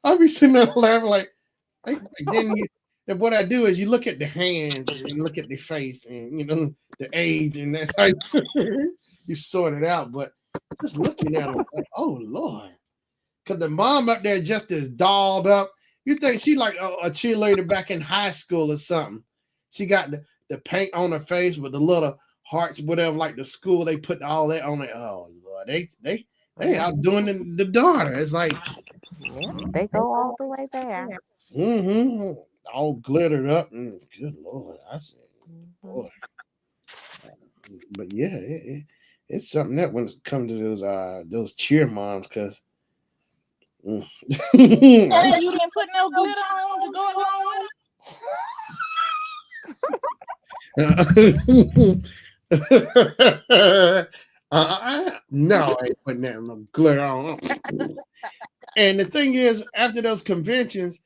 I'll be sitting there laughing like then what I do is you look at the hands and you look at the face and the age, and that's how you sort it out. But just looking at them, like, oh Lord, because the mom up there just is dolled up. You think she like a cheerleader back in high school or something? She got the paint on her face with the little hearts, whatever, like the school they put all that on it. Oh Lord, they outdoing the daughter. It's like, Yeah, they go all the way there. all glittered up. And good Lord, I said, boy. But yeah, it's something that when it comes to those cheer moms, because And then you didn't put no glitter on to go along with no, I ain't putting that no glitter on. And the thing is, after those conventions,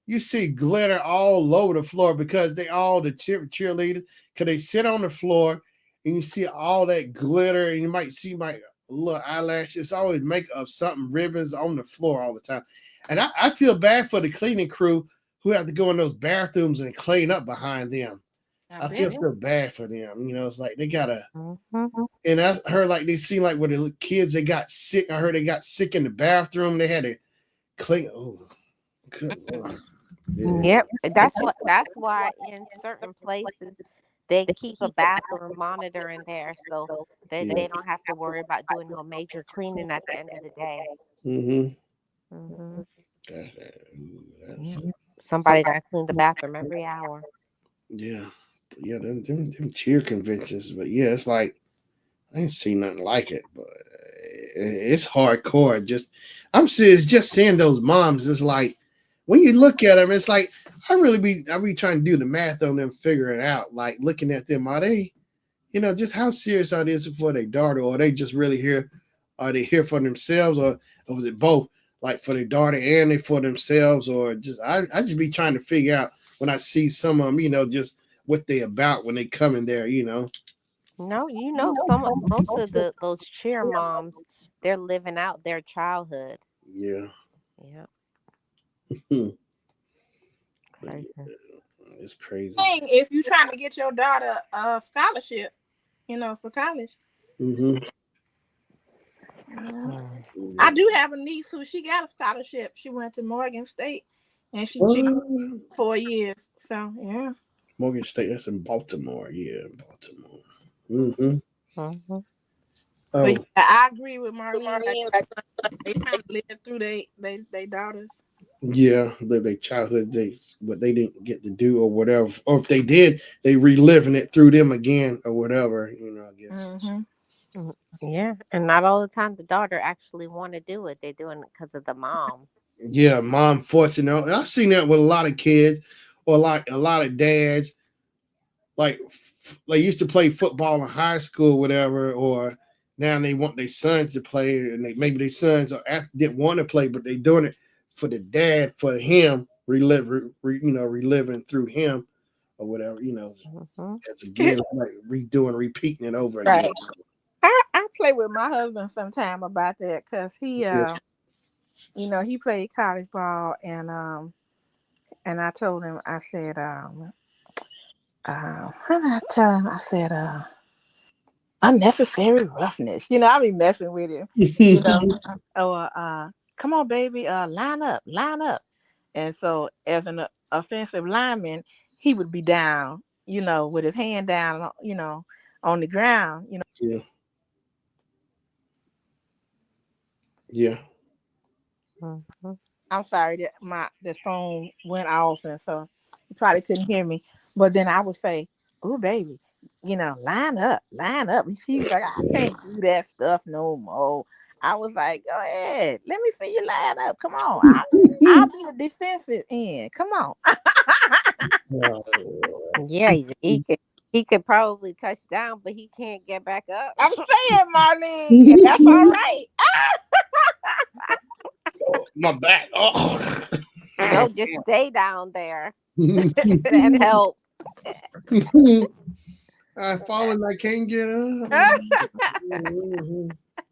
you see glitter all over the floor because they all the cheerleaders, because they sit on the floor and you see all that glitter, and you might see my little eyelashes. It's always makeup, something, ribbons on the floor all the time. And I feel bad for the cleaning crew who have to go in those bathrooms and clean up behind them. I feel so bad for them. It's like they gotta. And I heard like they seem like with the kids, they got sick. I heard they got sick in the bathroom. They had to clean. Oh, good Lord. Yeah. Yep. That's why in certain places they keep a bathroom monitor in there so they don't have to worry about doing no major cleaning at the end of the day. Somebody got to clean the bathroom every hour. Yeah. Them cheer conventions. But yeah, it's like I ain't seen nothing like it, but it's hardcore. I'm serious. Just seeing those moms, it's like when you look at them, it's like I be trying to do the math on them, figure it out. Like looking at them, are they, just how serious are they for their daughter, or are they just really here? Are they here for themselves, or was it both? Like for their daughter and they for themselves, or just I just be trying to figure out when I see some of them, just what they about when they come in there, No, most of those cheer moms, they're living out their childhood. Yeah. Yeah, But crazy. it's crazy. Thing, if you're trying to get your daughter a scholarship, for college. Mm-hmm. Yeah. Mm. I do have a niece who she got a scholarship. She went to Morgan State, and she Oh, 4 years. So yeah. Morgan State, that's in Baltimore. Yeah, in Baltimore. Mm-hmm. Mhm. But yeah, Oh, I agree with Marlene. Like they trying to live through they daughters. yeah, live their childhood days, what they didn't get to do or whatever. Or if they did, they reliving it through them again or whatever, I guess. Mm-hmm. Mm. Yeah, and not all the time the daughter actually want to do it. They're doing it because of the mom. Yeah, mom forcing out. I've seen that with a lot of kids or like a lot of dads. Like they used to play football in high school, whatever, or now they want their sons to play, and maybe their sons didn't want to play, but they doing it for the dad, for him, reliving through him or whatever, Hmm. as again, like repeating it over again. Right. I play with my husband sometime about that because he Yeah. he played college ball and I told him I said what did I tell him? I said unnecessary roughness. I be messing with him. You know. Or come on, baby, line up. And so as an offensive lineman, he would be down, with his hand down, on the ground, Yeah. Yeah. Hmm. I'm sorry that the phone went off, and so you probably couldn't hear me. But then I would say, "Oh, baby, line up, line up." He was like, "I can't do that stuff no more." I was like, "Go ahead, let me see you line up. Come on, I'll be the defensive end. Come on." Yeah, he could probably touch down, but he can't get back up. I'm saying, Marlene, and that's all right. Oh, my back. Oh. No, just stay down there. Send help. I fallen. I can't get up.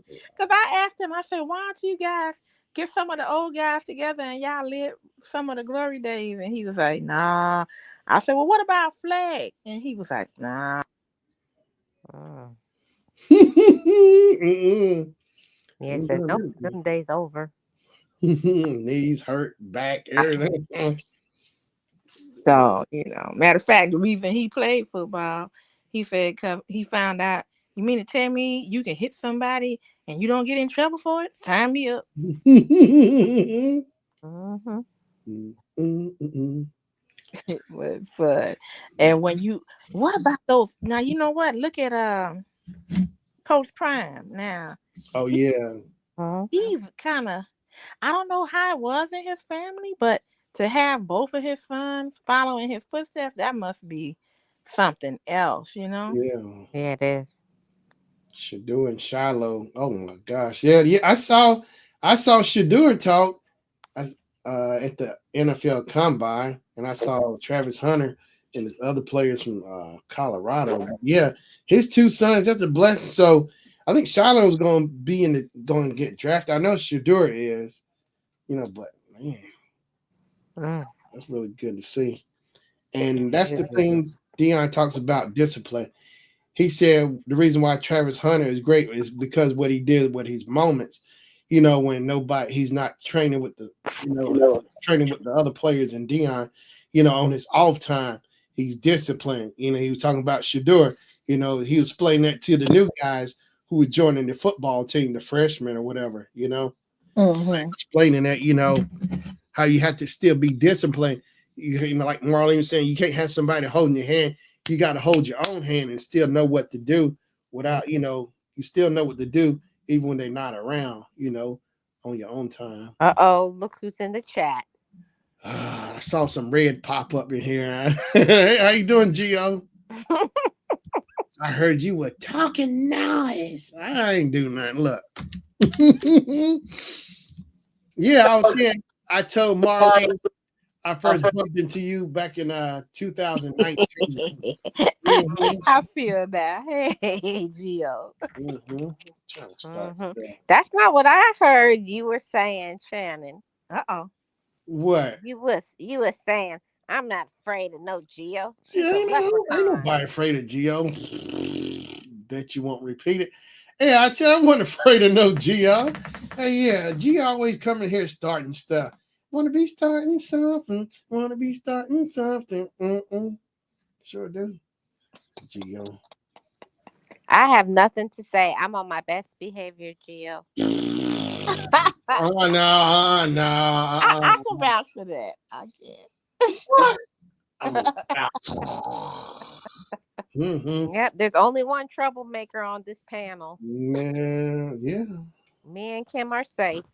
Because I asked him, I said, "Why don't you guys get some of the old guys together and y'all live some of the glory days?" And he was like, "Nah." I said, "Well, what about Flag?" And he was like, "Nah." Mm. Mm-mm. Yeah, Ain't said doing nope, this. them days over. Knees hurt, back, everything. So, matter of fact, the reason he played football, he said, 'cause he found out, "You mean to tell me you can hit somebody and you don't get in trouble for it? Sign me up." Hmm. It was fun. And what about those? Now, you know what? Look at Coach Prime. Now, Oh he, yeah, he's kind of, I don't know how it was in his family, but to have both of his sons following his footsteps, that must be something else. yeah. Yeah, it is. Shadur and Shiloh. Oh my gosh, yeah, yeah. I saw Shadur talk at the NFL Combine, and I saw Travis Hunter and the other players from Colorado. Yeah, his two sons. That's a blessing. So I think Shiloh's going to going to get drafted. I know Shadur is, but man, Mm. that's really good to see. And that's the thing Dion talks about discipline. He said the reason why Travis Hunter is great is because what he did with his moments, when he's not training with training with the other players and Dion, on his off time, he's disciplined. He was talking about Shadur, he was explaining that to the new guys who were joining the football team, the freshmen or whatever, Hmm. explaining that, how you have to still be disciplined. Like Marlene was saying, you can't have somebody holding your hand. You got to hold your own hand and still know what to do without, you still know what to do even when they're not around, on your own time. Uh-oh, look who's in the chat. I saw some red pop up in here. Hey, how you doing, Gio? I heard you were talking noise. I ain't doing nothing. Look. Yeah, I was saying, I told Marlene I first bumped into you back in 2019. I feel that. Hey, Gio. Trying to start that. That's not what I heard you were saying, Shannon. Uh-oh. What? You was saying I'm not afraid of no Geo. She's Yeah, a ain't leprechaun. nobody afraid of Geo. Bet you won't repeat it. Yeah, I said I wasn't afraid of no Geo. Hey, yeah, Geo always coming here starting stuff. Want to be starting something. Want to be starting something. Sure do. Geo. I have nothing to say. I'm on my best behavior, Geo. Oh, no, no. I can vouch for that. I can. What? I'm a Yep, there's only one troublemaker on this panel. Man, yeah. Me and Kim are safe.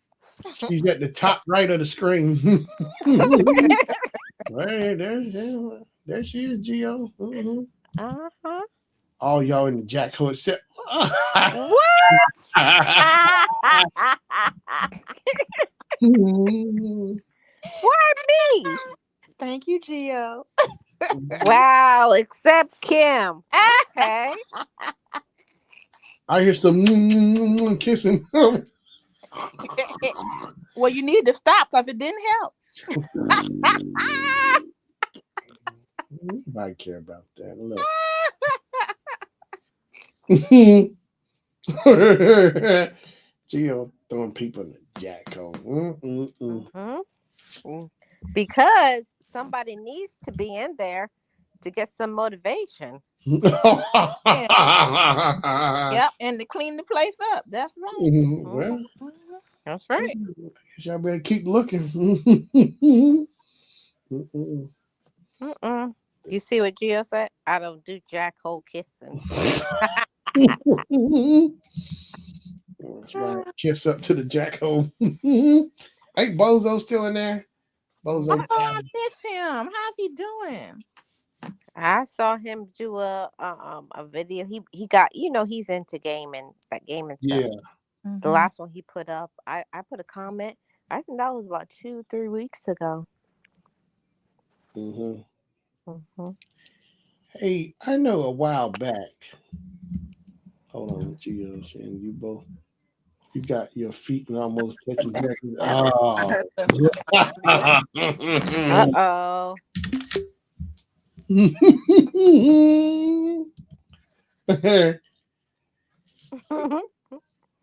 She's at the top right of the screen. Hey, there she is, Geo. Uh-huh. All y'all in the jack hoe except. What? Why me? Thank you, Gio. Wow, except Kim. Okay. I hear some kissing. Well, you need to stop because it didn't help. Nobody care about that. Look. Geo throwing people in the jack hole. Because somebody needs to be in there to get some motivation. Yep, and to clean the place up. That's right. Well, That's right. y'all better keep looking. You see what Gio said? I don't do jackhole kissing. That's right. Kiss up to the jackhole. Ain't Bozo still in there? Bozo. Oh, I miss him. How's he doing? I saw him do a video. He got he's into gaming, that gaming stuff. Yeah. The last one he put up, I put a comment. I think that was about 2-3 weeks ago. Hey, I know a while back. Hold on, Gio, and you both. You got your feet and almost touching back. Oh. Uh-oh.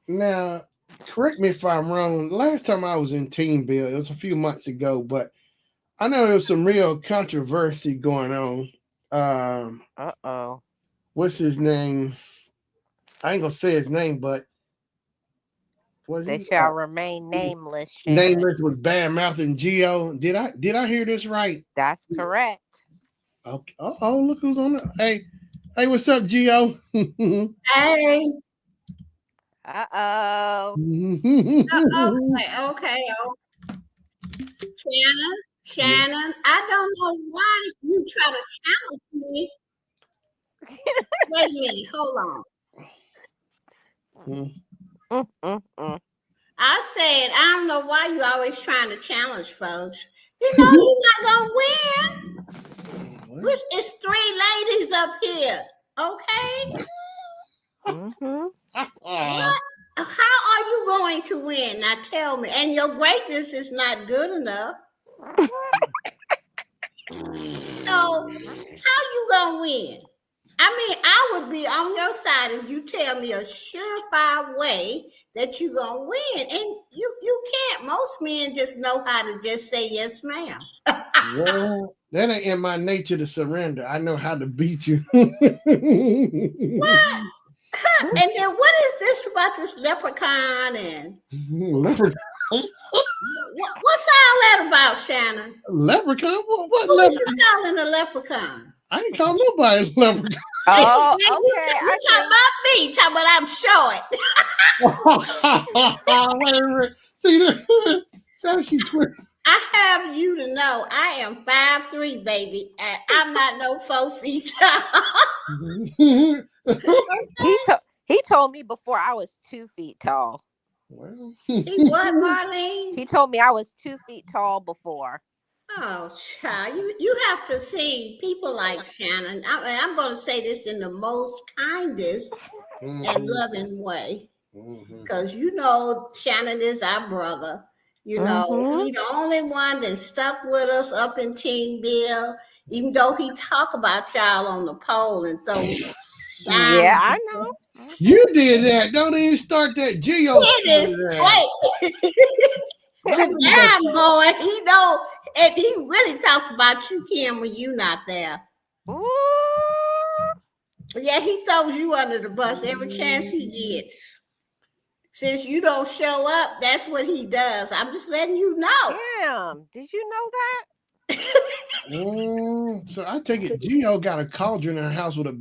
Now, correct me if I'm wrong. Last time I was in Team Bill, it was a few months ago, but I know there was some real controversy going on. Uh-oh. What's his name? I ain't gonna say his name, but was They he shall remain nameless. Shannon. nameless with bad mouth and Geo? Did I hear this right? That's correct. Okay. Oh, look who's on the hey, what's up, Geo? Hey. Uh-oh. Okay. Shannon, I don't know why you try to challenge me. Wait a minute, hold on. I said, I don't know why you always trying to challenge folks. You know you're not gonna win. It's 3 ladies up here, okay? What? How are you going to win? Now tell me. And your greatness is not good enough. So how you gonna win? I mean, I would be on your side if you tell me a surefire way that you're gonna win. And you can't. Most men just know how to just say yes, ma'am. Well, that ain't in my nature to surrender. I know how to beat you. What? And then what is this about this leprechaun and Leprechaun? what's all that about, Shannon? Leprechaun? What Who was leprechaun? you calling a leprechaun? I ain't call nobody a leprechaun. Oh, You okay. talk about me. Talk about I'm short. See, so she twisted. I have you to know I am 5'3", baby, and I'm not no 4 feet tall. He told me before I was 2 feet tall. Well, He what, Marlene? He told me I was 2 feet tall before. Oh, child, you have to see people like Shannon. I'm going to say this in the most kindest and Mhm, loving way, mhm. because Shannon is our brother. Mm-hmm. He the only one that stuck with us up in Team Bill, even though he talk about y'all on the pole and throw Yeah, dimes. I know. You did that. Don't even start that. Geo It is started that. wait, Don't do that. dime boy. He know, and he really talked about you, Kim, when you not there. Ooh, Yeah, he throws you under the bus every chance he gets. Since you don't show up, that's what he does. I'm just letting you know. damn. Did you know that? So I take it Geo got a cauldron in her house with a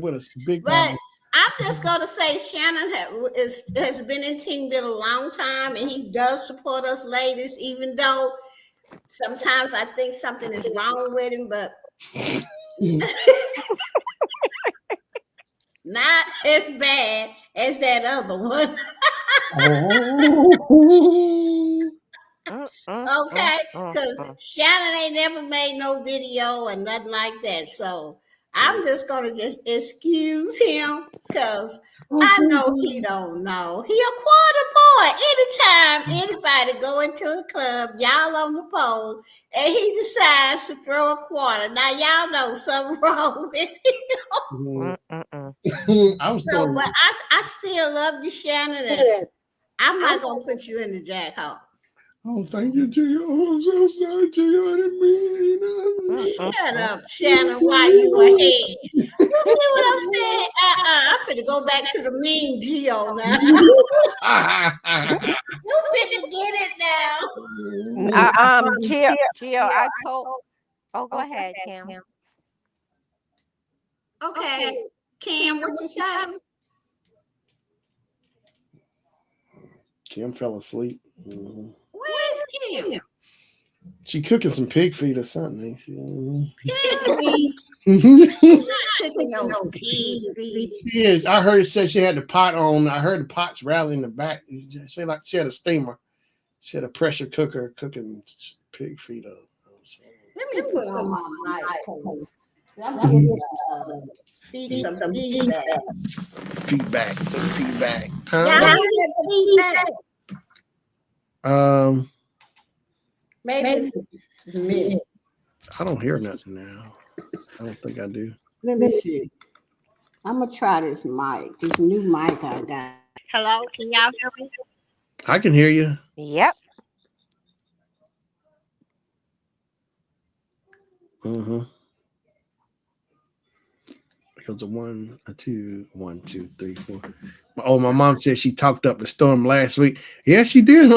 with a big But I'm just going to say Shannon has been in Team Bill a long time, and he does support us ladies, even though sometimes I think something is wrong with him, but not as bad as that other one. Okay, because Mm. Shannon ain't never made no video or nothing like that. So I'm just gonna just excuse him because I know he don't know. He a quarter boy. Anytime anybody go into a club, y'all on the pole, and he decides to throw a quarter. Now y'all know something wrong with it. I was So, throwing. but I still love you, Shannon, and I'm not gonna put you in the jack hole. Oh, thank you, Gio. Oh, I'm so sorry, Gio. I didn't mean Shut up, Shannon, while you ahead. You see what I'm saying? I'm finna go back to the mean Geo now. You finna get it now. Gio, I told. Oh, go ahead, Kim. Okay, Cam, what you say? Kim fell asleep. Mhm. Where's Cam? She cooking some pig feet or something, ain't she? Mhm. Pig feet. She Cooking no pig feet. is. I heard it said she had the pot on. I heard the pots rattling in the back. She had a steamer. She had a pressure cooker cooking pig feet up. Let me put on my mic because I'm getting some feedback. Feedback. Y'all Huh? hear that feedback? Maybe it's me. I don't hear nothing now. I don't think I do. Let me see. I'm gonna try this mic, this new mic I got. Hello, can y'all hear me? I can hear you. Yep. Mm-hmm. Because a 1, a 2, 1, 2, 3, 4. Oh, my mom said she talked up the storm last week. Yeah, she did.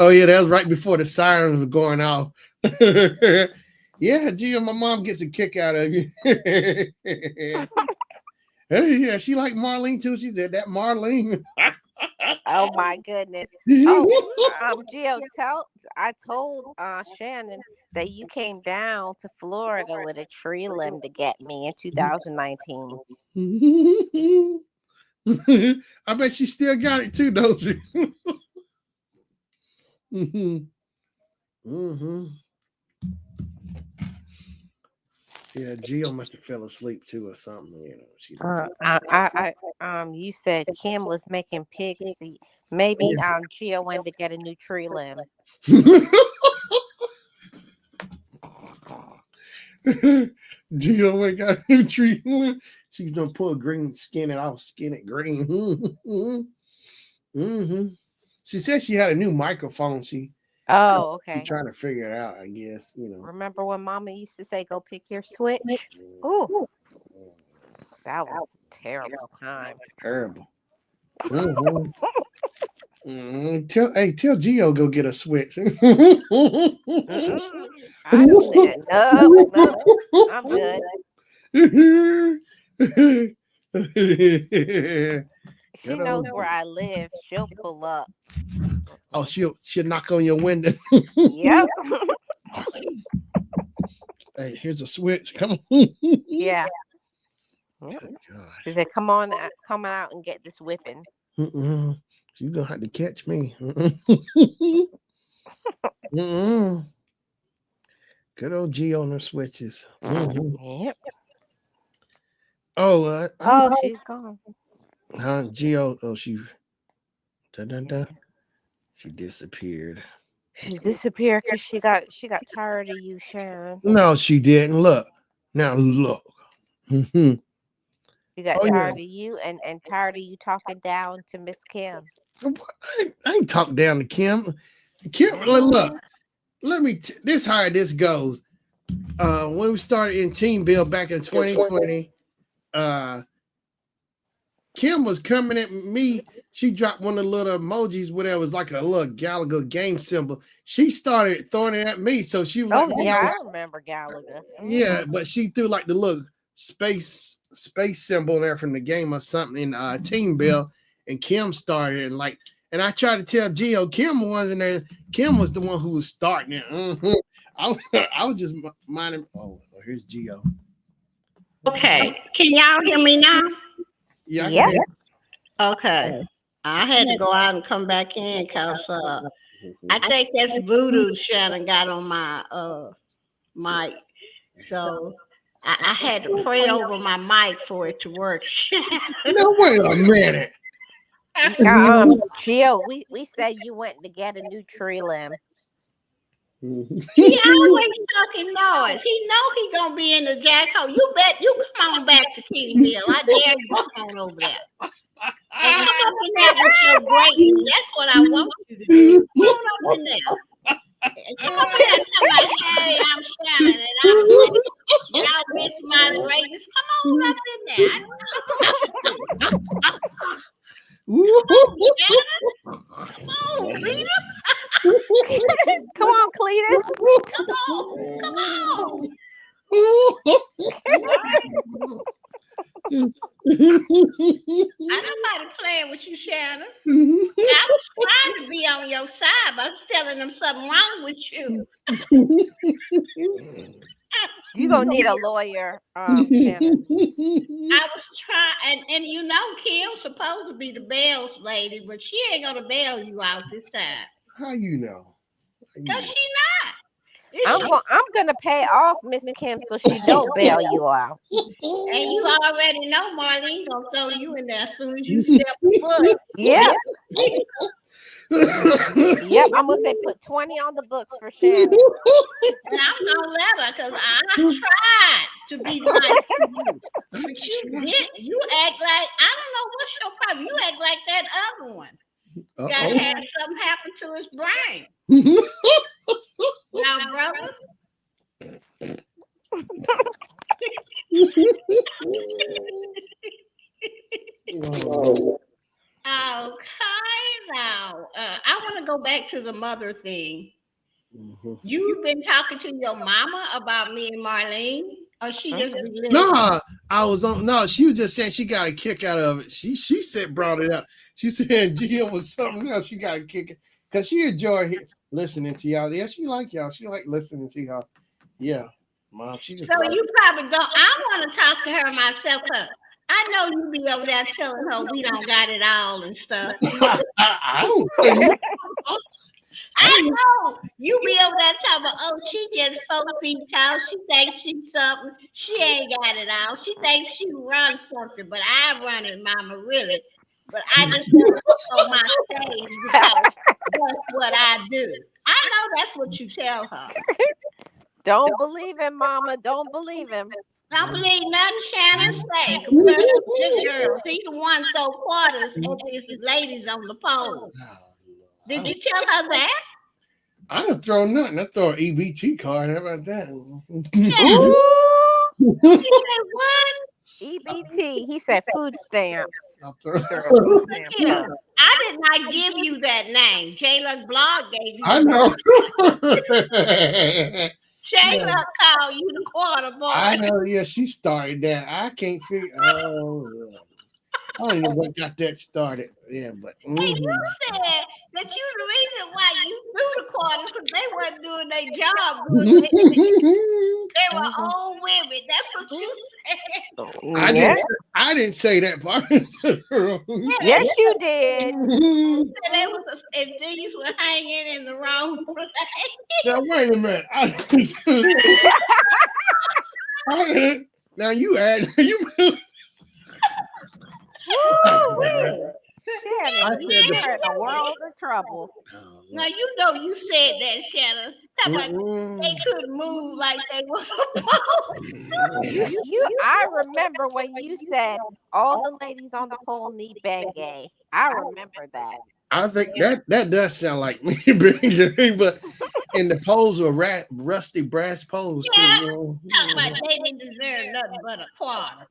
Oh, yeah, that was right before the sirens were going off. Yeah, Gio, my mom gets a kick out of you. Hey, yeah, she liked Marlene too. She said that Marlene. Oh my goodness. Oh, Gio, I told Shannon that you came down to Florida with a tree limb to get me in 2019. I bet she still got it too, don't she? Mm-hmm. Yeah, Gio must have fell asleep too or something. She You said Kim was making pig's feet. Maybe Gio wanted to get a new tree limb. Gio went got a tree. She's gonna pull green skin and I'll skin it green. Mm-hmm. She said she had a new microphone. She Okay. trying to figure it out, I guess. Remember when Mama used to say, "Go pick your switch"? Ooh, that was a terrible time. Terrible. Mm-hmm. Tell Gio go get a switch. I don't think. No, I'm good. She knows where I live. She'll pull up. Oh, she'll knock on your window. Yep. Hey, here's a switch. Come on. Yeah. Good She gosh. said, come out and get this whipping." You gonna have to catch me. Mm-mm. Good old G on the switches. Yep. Oh, Oh, she's gone. Geo. Oh, she. Dun, dun, dun. She disappeared. She disappeared because she got tired of you, Sharon. No, she didn't. Look. Now look. Mhm. She got Oh yeah. tired of you and tired of you talking down to Miss Kim. I ain't talk down to Kim. Kim, look. Let me. This how this goes. When we started in Team Build back in 2020, Kim was coming at me. She dropped one of the little emojis where it was like a little Gallagher game symbol. She started throwing it at me. So she was Oh like, yeah, I remember Gallagher. yeah, but she threw like the little space symbol there from the game or something in Team Build. And Kim started and I tried to tell Gio Kim wasn't there. Kim was the one who was starting it. I was just minding. Oh, here's Gio. Okay, can y'all hear me now? Yeah, I Yep. can hear. Okay. I had to go out and come back in because I think that's voodoo Shannon got on my mic. So I had to pray over my mic for it to work. Now wait a minute. Gio, we said you went to get a new tree limb. He always talking noise. He know he gonna be in the jackal. You bet you come on back to Teamville. I dare you to come on over there. And come up in there with your greatness. That's what I want you to do. Come on up in there. And come up in there and tell me, hey, I'm Shannon and I'm great. Y'all miss my greatness. Come on up in there. I know Come on, Cletus. Come on, Cletus. Come on. I nobody playing with you, Shannon. I was trying to be on your side, but I was telling them something wrong with you. You gonna need a lawyer, Shannon. I was trying, and you know, Kim's supposed to be the bells lady, but she ain't gonna bail you out this time. How you know? Cause she not. I'm gonna pay off Miss Kim so she don't bail you out. And you already know Marlene gonna throw you in there as soon as you step foot. Yep. Yep. I'm gonna say put 20 on the books for Shannon. And I'm gonna let her because I tried to be nice to you. But you didn't. You act like I don't know what's your problem. You act like that other one. Got had something happen to his brain. Now, brothers. Okay, now I want to go back to the mother thing. You've been talking to your mama about me and Marlene, or she just be listening? No, I was on. No, she was just saying she got a kick out of it. She said brought it up. She said Gia was something else. She got a kick because she enjoyed listening to y'all. Yeah, she like y'all. She like listening to y'all. Yeah, mom. She just so you probably don't. I want to talk to her myself. I know you be over there telling her we don't got it all and stuff. I don't. I know you be over there talking about, oh, she just 4 feet tall. She thinks she's something. She ain't got it all. She thinks she runs something, but I run it, mama, really. But I just don't on my stage because that's what I do. I know that's what you tell her. Don't believe him, mama. Don't believe him. Don't believe nothing Shannon say. This girl, he the one throw quarters at these ladies on the pole. Did you tell her that? I don't throw nothing. I throw an EBT card. How about that? Yeah. He said what? EBT. He said food stamps. I did not give you that name. J-Luck Blog gave you. I know. J-Luck called you the quarter boy. I know. Yeah, she started that. I can't figure. Oh, I don't know what got that started. Yeah, but and you said that you the reason why you threw the quarters because they weren't doing their job. They were old women. That's what you said. I didn't say that part. Yes, you did. And these were hanging in the wrong place. Now wait a minute. Now you add you. Woo-wee. Shannon, I you said the- are in a world of trouble. Now you know you said that, Shannon. Talk about they couldn't move like they were supposed. I remember when you said all the ladies on the pole need Bengay. I remember that. I think that does sound like me being, but and the poles were rusty brass poles too. Yeah. You know? Talk about they didn't deserve nothing but a quarter.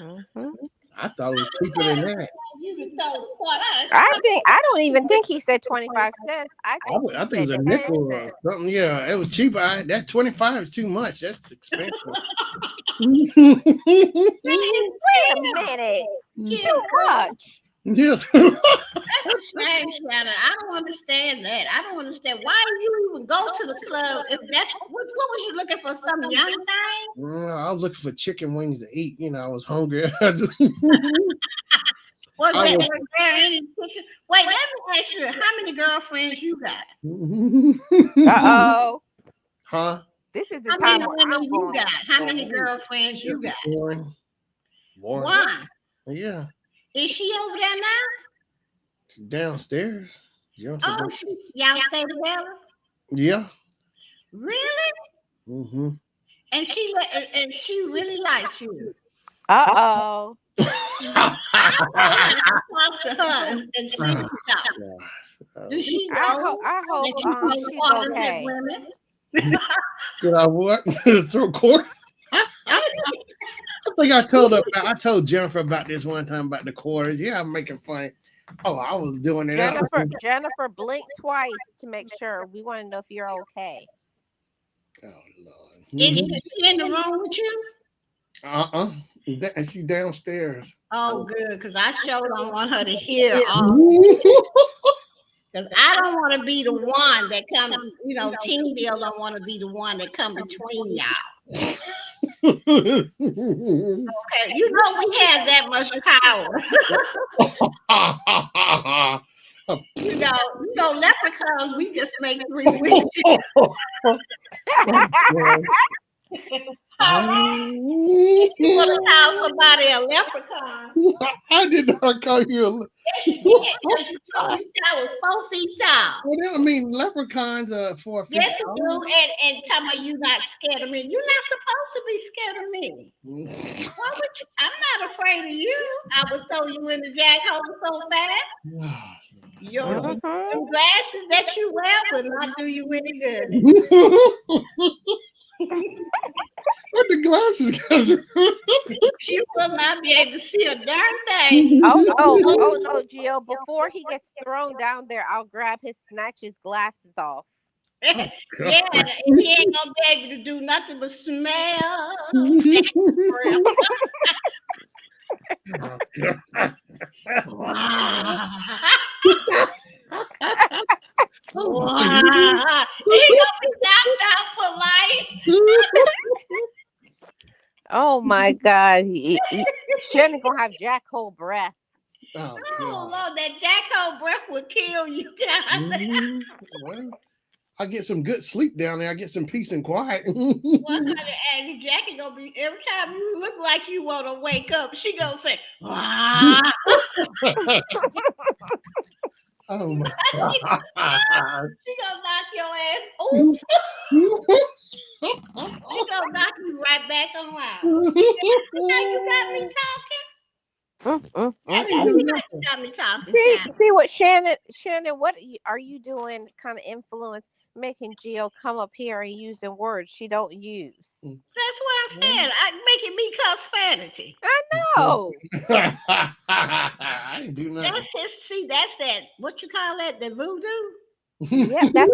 Mhm. I thought it was cheaper than that. You could throw the quarter. I don't even think he said 25 cents. I think he I think it said was a 10 nickel or cents. something. Yeah, it was cheaper. That 25 is too much. That's expensive. Wait a minute. Too much. Yes. Shame, Shannon. I don't understand that. I don't understand why you even go to the club if that's what was you looking for? Some young thing? I was looking for chicken wings to eat. You know, I was hungry. Was there any chicken? Wait, let me ask you, how many girlfriends you got? Uh-oh. Huh? This is the How time many where women I'm you going. got? How many girlfriends you got? Boring. One. Yeah. Is she over there now? Downstairs. Oh, y'all stay together? Yeah. Really? Mm-hmm. And she really likes you. Uh-oh. Talk to her and see what you talk. Do she know I hope that you throw she's quarters at okay. women? Did I what? Throw quarters? I think I told Jennifer about this one time about the quarters. Yeah, I'm making fun. Oh, I was doing it. Jennifer, blink twice to make sure. We want to know if you're okay. Oh Lord. Is she in the room with you? She's downstairs. Oh, good, because I sure don't want her to hear all. Because I don't want to be the one that come, Team Bill don't want to be the one that come between y'all. Okay, we have that much power. Leprechauns, we just make 3 wishes. You want to call somebody a leprechaun? I did not call you a. Yes, you did, because you told me I was 4 feet tall. Well, I mean, leprechauns are 4 feet. Yes, you do. And tell me you not scared of me. You're not supposed to be scared of me. Why would you? I'm not afraid of you. I would throw you in the jackhole so fast. Your glasses that you wear will not do you any good. What the glasses got to do? You will not be able to see a darn thing. Oh no, Gio. Before he gets thrown down there, I'll snatch his glasses off. Yeah, and he ain't gonna be able to do nothing but smell. Wow. He gonna be knocked out for life. Oh my God, Shannon gonna have jackhole breath. Oh Lord, that jackhole breath will kill you down there. Well, I get some good sleep down there. I get some peace and quiet. And Jackie gonna be every time you look like you want to wake up, she gonna say, "Wow." Oh my God. She gonna knock your ass. Oops. She gonna knock you right back around. Now you got me talking. You got me talking. See what Shannon, what are you doing? Kind of influence making Gio come up here and using words she don't use. That's what I said. Making me cuss vanity. I know. I didn't do nothing. That's that. What you call that? The voodoo. Yeah, that's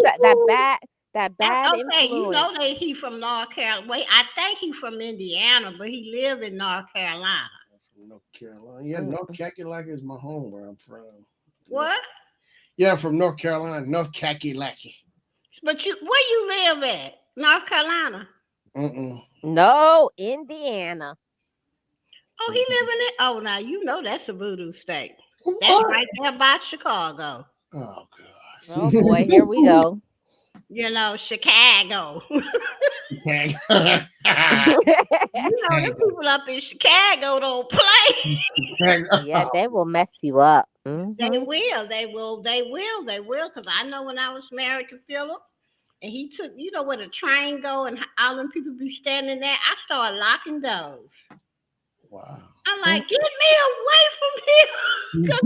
that bad Okay, influence. you know that he from North Carolina. Wait, I think he from Indiana, but he live in North Carolina. From North Carolina. Yeah, North Kakalaki is my home where I'm from. What? Yeah, I'm from North Carolina, North Kakalaki. But where you live at? North Carolina? No, Indiana. Oh, he living in. Oh, now you know that's a voodoo state. That's What? right there by Chicago. Oh Oh boy, here we go. You know, Chicago. God. You know, them people up in Chicago don't play. Yeah, they will mess you up. They will. They will. They will. They will. Because I know when I was married to Philip, and he took, you know, where the train go and all them people be standing there, I started locking doors. Wow. I'm like, get me away from here. 'Cause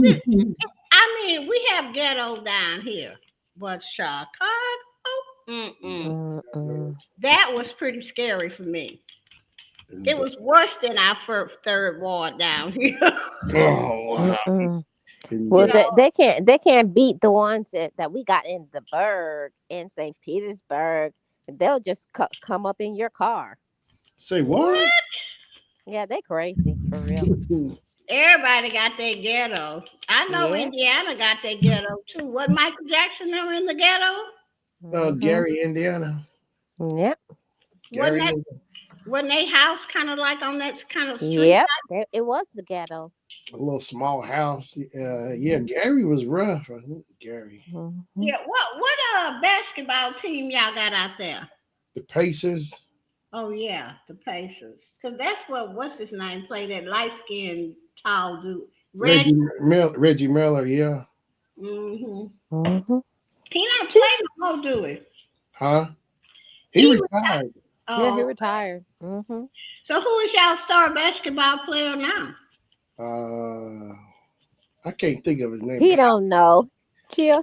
I mean, we have ghetto down here, but Chicago, that was pretty scary for me. It was worse than our third ward down here. Oh, wow. Well, they can't beat the ones that we got in the Berg in St. Petersburg. They'll just come up in your car. Say what? Yeah, they crazy for real. Everybody got their ghetto. I know Yeah. Indiana got their ghetto too. What Michael Jackson them in the ghetto? Oh, Gary, Indiana. Yep. Gary. Wasn't they house kind of like on that kind of street? Yep. It was the ghetto. A little small house. Yeah, Gary was rough. I think Gary. Yeah. What basketball team y'all got out there? The Pacers. Oh yeah, the Pacers. Because that's what's his name played, that light skinned tall dude. Reggie Miller, yeah. Mm-hmm. He don't play no more, do he? Huh? He retired. Oh, Yeah, he retired. So who is y'all star basketball player now? I can't think of his name. He don't know. Chill.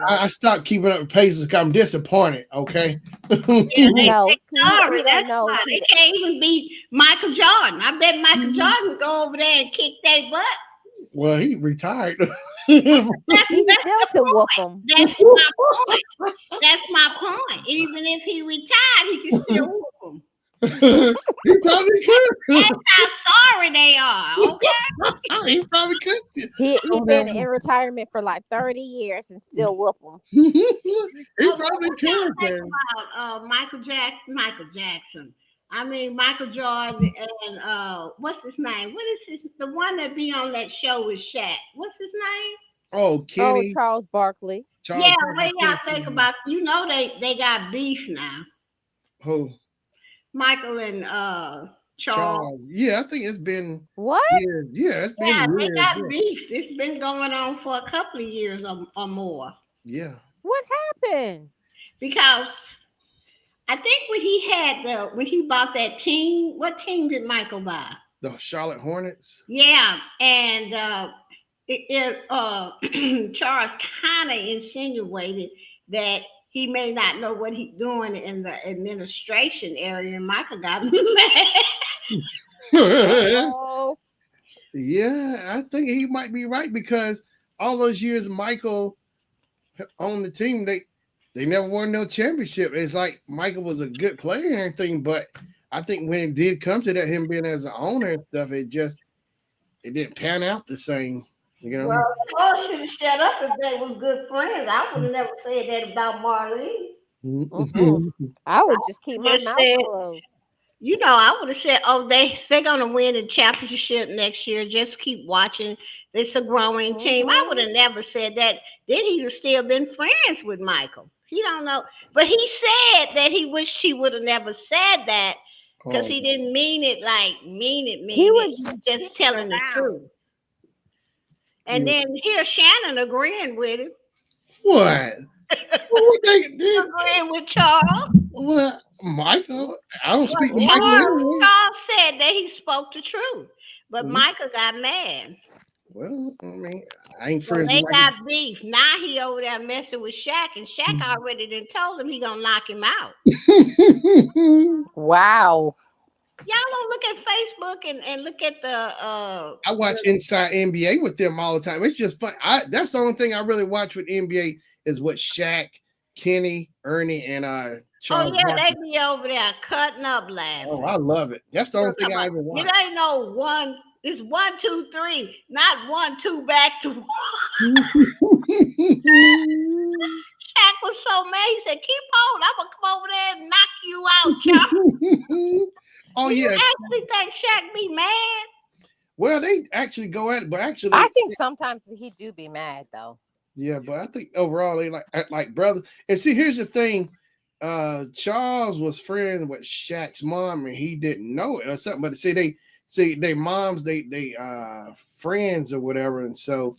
I stopped keeping up with Pacers because I'm disappointed. Okay. No, Sorry, he that's don't know. why they can't even beat Michael Jordan. I bet Michael Jordan go over there and kick their butt. Well, he retired. He still can whoop them. That's my point. That's my point. Even if he retired, he can still whoop them. He probably could. That's how sorry they are. Okay. He probably could. He been in retirement for like 30 years and still whoop them. He probably could. About Michael Jackson. I mean Michael Jordan and what's his name? What is the one that be on that show with Shaq? What's his name? Oh, Kenny. Oh, Charles Barkley. Yeah, what y'all think about? You know they got beef now. Who? Michael and Charles. Yeah, I think it's been what? Years. Yeah, it's been Yeah, years. they got beef. It's been going on for a couple of years or more. Yeah. What happened? Because I think when he bought that team, what team did Michael buy? The Charlotte Hornets. Yeah, and Charles kind of insinuated that he may not know what he's doing in the administration area, and Michael got mad. Oh. Yeah, I think he might be right because all those years Michael on the team, they never won no championship. It's like Michael was a good player and everything, but I think when it did come to that, him being as an owner and stuff, it didn't pan out the same. You know. Well, Paul should have shut up if they was good friends. I would have never said that about Marlene. I would just keep my mouth closed. You know, I would have said, "Oh, they're gonna win the championship next year. Just keep watching. It's a growing team." I would have never said that. Then he would still been friends with Michael. He don't know, but he said that he wished he would have never said that because he didn't mean it like mean it. He was just telling the truth. And then here's Shannon agreeing with him. What? What they did? Agreeing with Charles. What? Michael? I don't speak to Michael. Charles said that he spoke the truth, but Michael got mad. Well, I mean, I ain't friends. They got beef. Now he over there messing with Shaq, and Shaq already done told him he gonna knock him out. Wow. Y'all don't look at Facebook and look at the I watch Inside NBA with them all the time. It's just fun. That's the only thing I really watch with NBA is what Shaq, Kenny, Ernie, and Charles. Oh yeah, they be over there cutting up laughing. Oh, I love it. That's the only thing I ever watch. It ain't no one. It's 1, 2, 3, not 1, 2 back to 1. Shaq was so mad. He said, "Keep on. I'm gonna come over there and knock you out, Chuck." Oh Do yeah. you actually think Shaq be mad? Well, they actually go at it, but actually, I think sometimes he do be mad though. yeah, but I think overall they like act like brothers. And see, here's the thing. Charles was friends with Shaq's mom and he didn't know it or something. But they moms, they friends or whatever. And so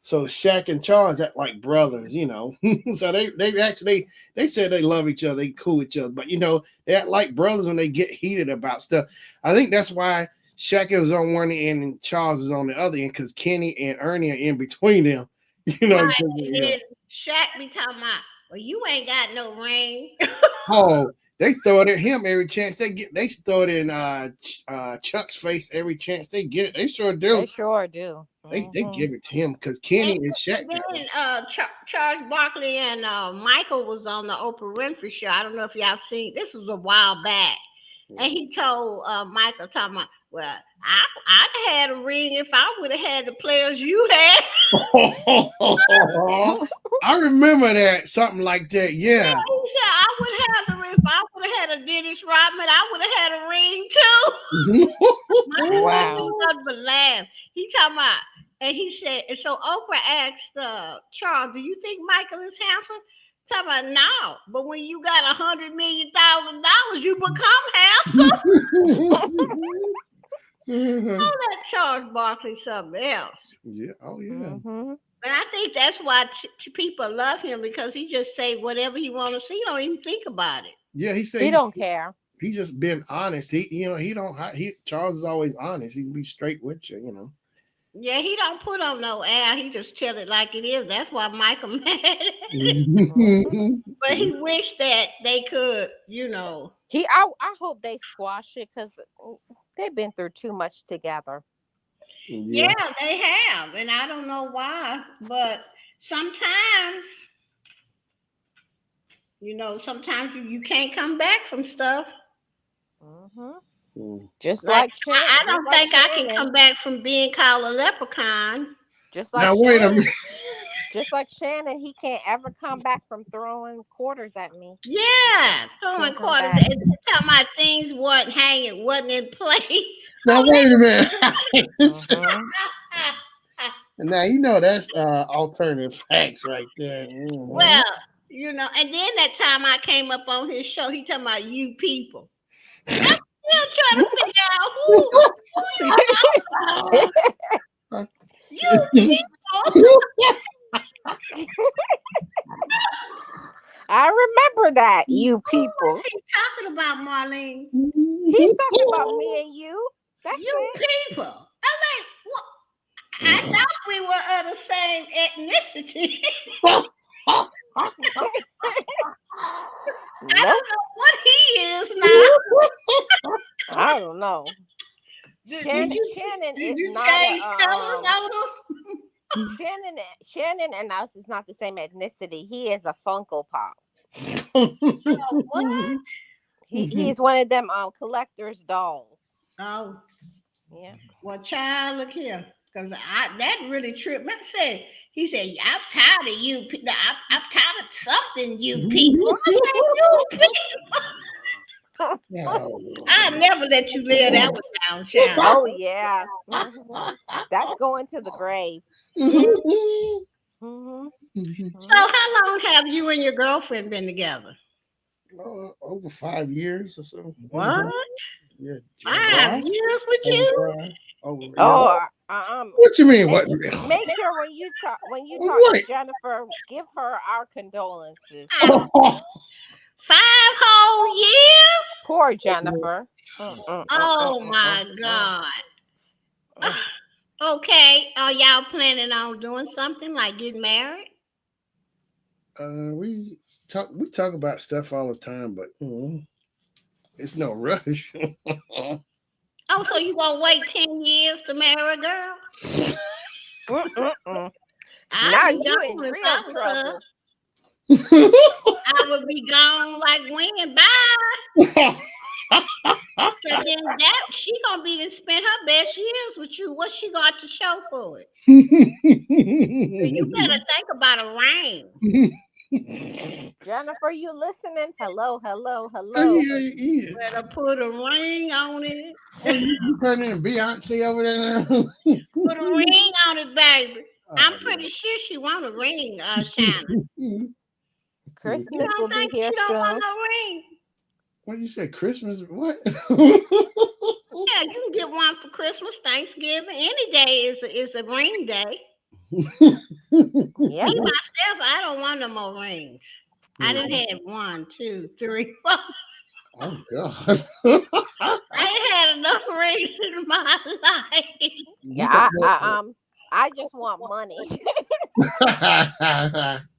Shaq and Charles act like brothers, you know. So they actually they said they love each other, they cool with each other, but you know, they act like brothers when they get heated about stuff. I think that's why Shaq is on one end and Charles is on the other end because Kenny and Ernie are in between them. You know, Right. And yeah. then Shaq be talking about, well, you ain't got no ring. Oh, they throw it at him every chance they get. They throw it in Chuck's face every chance they get it. They sure do. They sure do. They Mhm. give it to him because Kenny And and Shaq. then Charles Barkley and Michael was on the Oprah Winfrey show. I don't know if y'all seen. This was a while back, and he told Michael, talking about, well, I'd had a ring if I would have had the players you had. I remember that, something like that. Yeah. He said, I would have the ring. If I would have had a Dennis Rodman, I would have had a ring too. Wow. Nothing but laugh. He talking about, and he said, and so Oprah asked Charles, do you think Michael is handsome? Talking about, no, but when you got $100 million, you become handsome. Oh, that Charles Barkley something else. Yeah. Oh yeah. Mhm. But I think that's why people love him, because he just say whatever he want to see. He don't even think about it. Yeah. He said He don't care. he just been honest. Charles is always honest. He be straight with you. You know. Yeah, he don't put on no air. He just tell it like it is. That's why Michael mad. But he wished that they could, you know. I hope they squash it because they've been through too much together. Yeah, they have, and I don't know why, but sometimes, sometimes you can't come back from stuff. Just like Shannon. I don't think I can come back from being called a leprechaun. Just like now wait a minute. Just like Shannon, he can't ever come back from throwing quarters at me. Yeah, throwing quarters. And tell my things wasn't hanging, wasn't in place. Now wait a minute. Now you know that's alternative facts right there. Well, and then that time I came up on his show, he talking about you people. I'm still trying to figure out who you talking about. You people. I remember that, you people. What's he talking about, Marlene? He's talking about me and you. That's you people. I'm like, what? I thought we were of the same ethnicity. I don't know what he is now. I don't know. Shannon is not Shannon and us is not the same ethnicity. He is a Funko Pop. What? He is one of them collector's dolls. Oh. Yeah. Well, child, look here. Because that really tripped me. He said, I'm tired of you. I'm tired of something, you people. I said, you people. I never let you live that one down, Shannon. Oh, yeah. That's going to the grave. So how long have you and your girlfriend been together? Over 5 years or so. What? Yeah. 5 years with you? What you mean? What? Make sure when you talk to Jennifer, give her our condolences. 5 whole years? Poor Jennifer. Oh my God. Okay. Are y'all planning on doing something like getting married? We talk about stuff all the time, but it's no rush. Oh, so you gonna wait 10 years to marry a girl? Now you in real trouble. I would be gone like when? Bye. So then she gonna be to spend her best years with you. What she got to show for it? So you better think about a ring. Jennifer, you listening? Hello. Yeah. Better put a ring on it. Oh, you turning Beyonce over there now? Put a ring on it, baby. I'm pretty sure she want a ring, Shannon. You Christmas don't will be think here she don't want soon. no ring? What you say? Christmas? What? Yeah, you can get one for Christmas, Thanksgiving. Any day is a ring day. Yep. Me myself, I don't want no more rings. I didn't have 1, 2, 3, 4. Oh God. I ain't had enough rings in my life. Yeah, I just want money.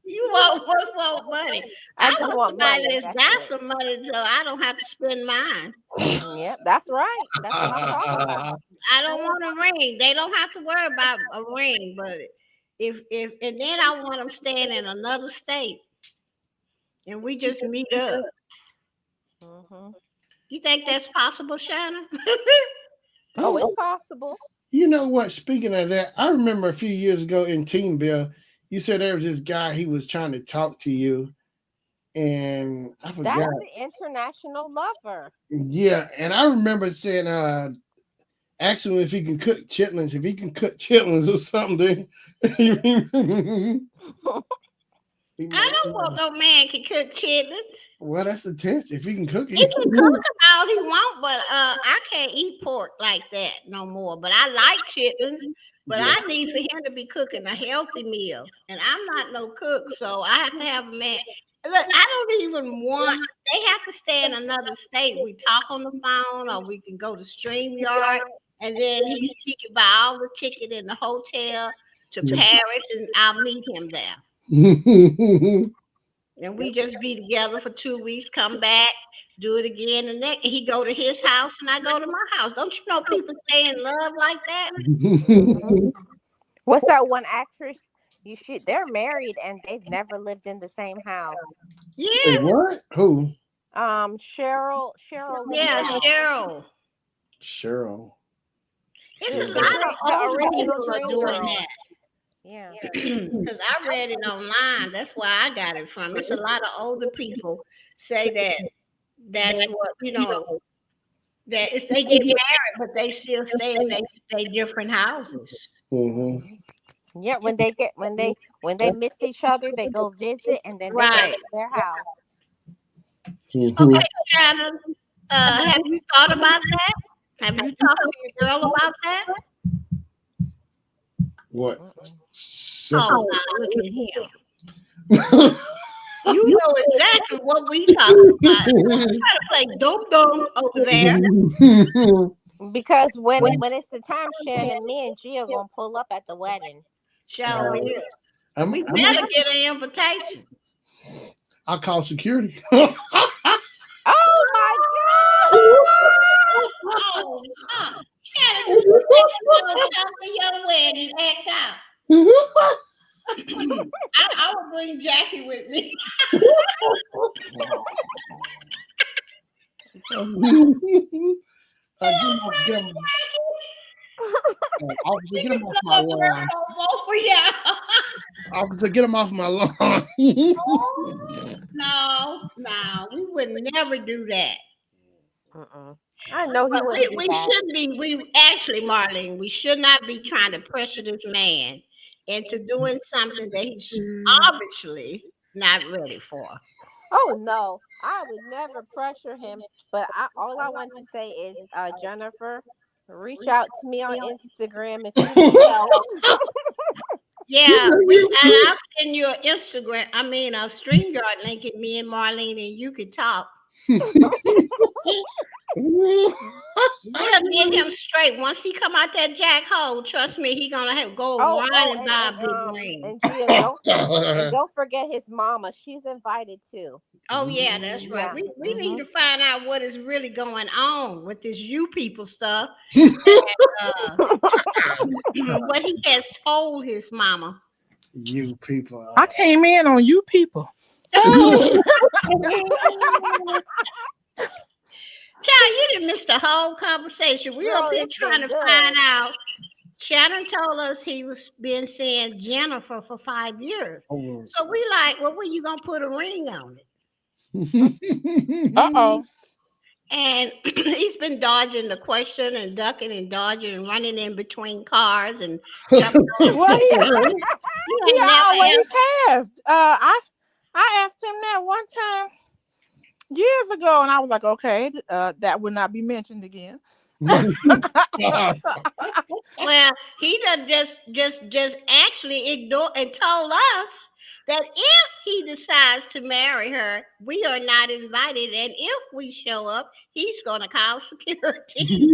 You want money? I I just want want somebody money. that's That's got it. some money so I don't have to spend mine. Yep, that's right. That's what I'm talking about. I don't want a ring. They don't have to worry about a ring, but if and then I want them staying in another state and we just meet up. Hmm. You think that's possible, Shannon? Oh, it's possible. You know what? Speaking of that, I remember a few years ago in Teamville, you said there was this guy, he was trying to talk to you, and I forgot. That's the international lover. Yeah, and I remember saying, asking him if he can cook chitlins, if he can cook chitlins or something. I don't want no man can cook chitlins. Well, that's the test. If he can cook it. He can cook them all he want, but I can't eat pork like that no more. But I like chitlins. But Yeah. I need for him to be cooking a healthy meal, and I'm not no cook, so I have to have a man. Look, I don't even want. They have to stay in another state. We talk on the phone, or we can go to StreamYard, and then he speak about all the ticket in the hotel to Paris, and I'll meet him there. And we just be together for 2 weeks, come back, do it again, and then he go to his house and I go to my house. Don't you know people stay in love like that? What's that one actress? They're married and they've never lived in the same house. Yeah. What? Who? Cheryl. Yeah, Cheryl. Cheryl. It's a lot of old people are doing that. Yeah. Because I read it online. That's where I got it from. It's a lot of older people say that's what, that is they get married, but they still stay in their different houses. Mm-hmm. Yeah, when they miss each other, they go visit and then they go to their house. Mm-hmm. Okay, Shannon, have you thought about that? Have you talked to your girl about that? What? Oh, look at him. You know exactly what we talking about. I'm trying to play dum over there. Because when it's the time, Shannon, me and Gia gonna pull up at the wedding. Sure is. We better get an invitation. I'll call security. Oh my God! Oh, Shannon, you come to your wedding, act out. I will bring Jackie with me. Officer, get him off my lawn. Officer, get him off my lawn. No, we would never do that. I know he wouldn't. We shouldn't be. We actually, Marlene, we should not be trying to pressure this man into doing something that he's obviously not ready for. Oh no, I would never pressure him. But all I want to say is, Jennifer, reach out to me on Instagram if you need help. Yeah, and I'll send you an Instagram. I mean, a StreamYard link at me and Marlene, and you could talk. We'll get him straight. Once he come out that jack hole, trust me, he gonna have go wine and buy a big ring. And Gia, don't forget his mama. She's invited too. Oh yeah, that's right. We need to find out what is really going on with this you people stuff. And, what he has told his mama. You people. I came in on you people. Child, you didn't miss the whole conversation. We're up here trying to find out Shannon told us he was been seeing Jennifer for 5 years. Oh. So we like, well, when you gonna put a ring on it? Uh-oh. And he's been dodging the question and ducking and dodging and running in between cars and jumping on. Well, he ain't never always has. I asked him that one time years ago, and I was like, okay, that would not be mentioned again. Well, he done just actually ignored and told us that if he decides to marry her, we are not invited, and if we show up, he's gonna call security.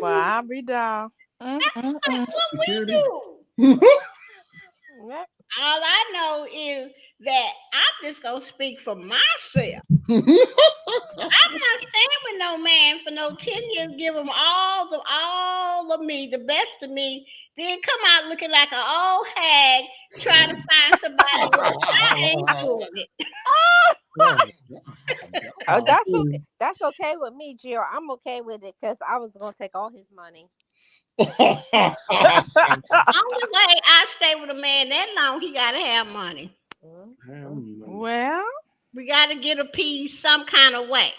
Well, I'll be down. That's what we do. All I know is that I'm just gonna speak for myself. I'm not staying with no man for no 10 years. Give him all of me, the best of me. Then come out looking like an old hag, trying to find somebody. I ain't doing it. Oh, that's okay. That's okay with me, Jill. I'm okay with it because I was gonna take all his money. Only way I stay with a man that long, he gotta have money. Well, we gotta get a piece some kind of way.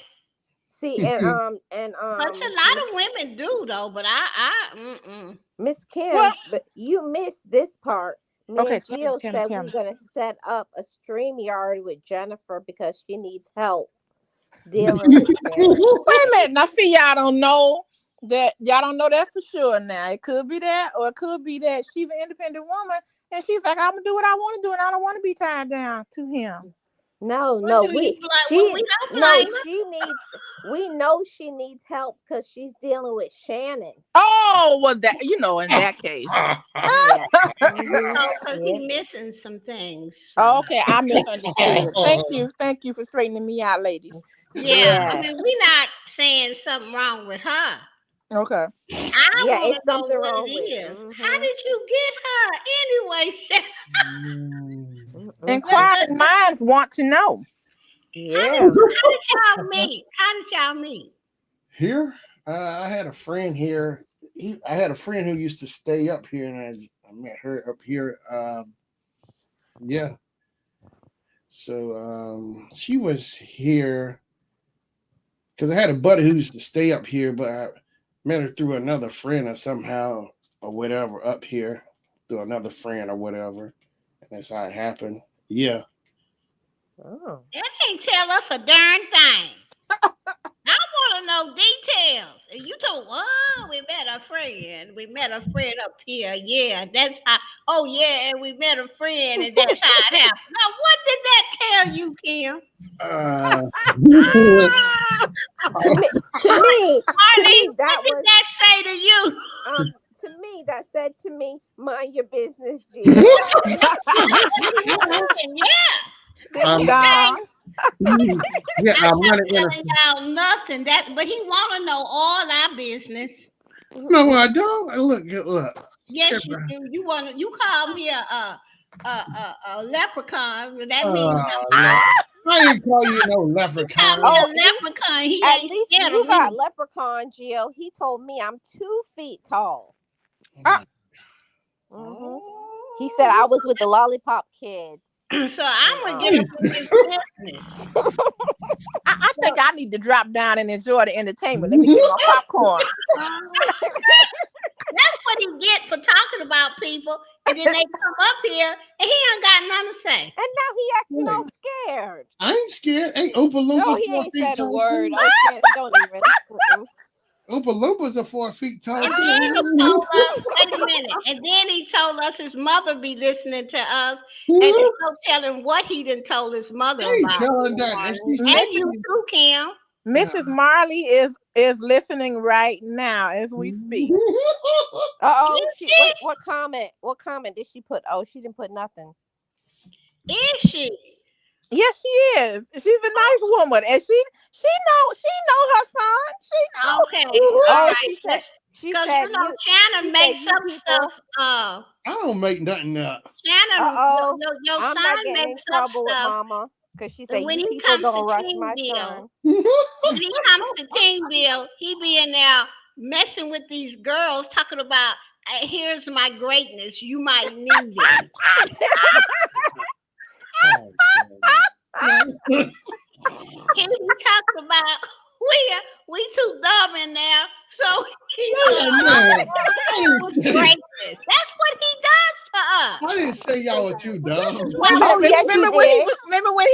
See, but a lot of women do though. But I Miss Kim, but you missed this part. Me and Jill said we're gonna set up a StreamYard with Jennifer because she needs help dealing with Shannon. Wait a minute, now see, y'all don't know that for sure. Now it could be that, or it could be that she's an independent woman and she's like, I'm gonna do what I want to do, and I don't want to be tied down to him. No, we know she needs help because she's dealing with Shannon. Oh, well, that in that case, because he's missing some things. So. Okay, I misunderstood. Thank you for straightening me out, ladies. Yeah. I mean, we're not saying something wrong with her. Okay. It's something wrong with it. How did you get her anyway, Shannon? Inquiring minds want to know. Yeah. How did y'all meet? Here, I had a friend here. I had a friend who used to stay up here, and I met her up here. Yeah. So she was here because I had a buddy who used to stay up here, but I met her through another friend or somehow or whatever up here through another friend or whatever. And that's how it happened. Yeah. Oh. It ain't tell us a darn thing. I want to know details. And you told, we met a friend. We met a friend up here. Yeah, that's how. Oh, yeah, and we met a friend, and that's how it happened. Now, what did that tell you, Kim? To me, Marlene, what did that say to you? To me, that said to me, mind your business, Jill. I'm not telling y'all nothing. But he want to know all our business. No, I don't. Look. Yes, you do. You call me a leprechaun. That means I didn't call you no leprechaun. A leprechaun. He at ain't least scared you of got me. leprechaun, Jill. He told me I'm 2 feet tall. He said I was with the lollipop kids. So I'm gonna get up with his business. I think I need to drop down and enjoy the entertainment. Let me get my popcorn. That's what he get for talking about people, and then they come up here and he ain't got nothing to say. And now he acting all scared. I ain't scared. Ain't Oompa Loompa? No, he ain't said a word. Don't even. Oompa Loompas are 4 feet tall. And then he told us, wait a minute. And then he told us his mother be listening to us, and there's no telling what he done told his mother about. Telling that. And you too, Kim. Mrs. Marley is listening right now as we speak. What comment? What comment did she put? Oh, she didn't put nothing. Is she? Yes, she is. She's a nice woman, and she know her son. She know. Okay. All right. She said, Shannon makes up stuff. I don't make nothing up. Shannon, your I'm son not getting in makes up trouble with stuff. Mama because she said when you he people comes don't to rush my son. When he comes to Kingville, he be in there messing with these girls, talking about here's my greatness. You might need it. He talked about we too dumb in there, so he was greatness. That's what he does to us. I didn't say y'all were too dumb. Remember when he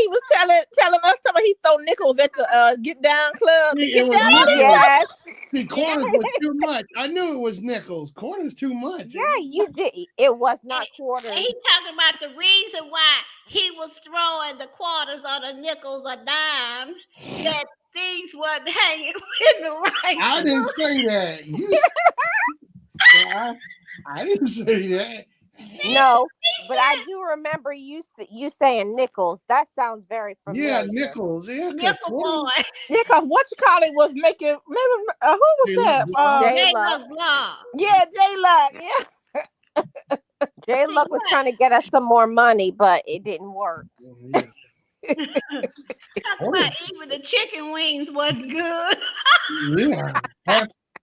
was telling us something? He throw nickels at the get down club. See, Get it was down nickels. Yes. See, corners was too much. I knew it was nickels. Corners too much. Yeah, you did. It was not quarters. And he talking about the reason why he was throwing the quarters or the nickels or dimes, that things weren't hanging in the right. I didn't say that. I didn't say that. No, but I do remember you saying nickels. That sounds very familiar. Yeah, nickels. Yeah, Nickel boy. Yeah, cause what you call it was making. Remember who was that? J-Luck. Yeah, J-Luck. Yeah. J-Luck was trying to get us some more money, but it didn't work. Yeah. Talk about even the chicken wings wasn't good. Yeah.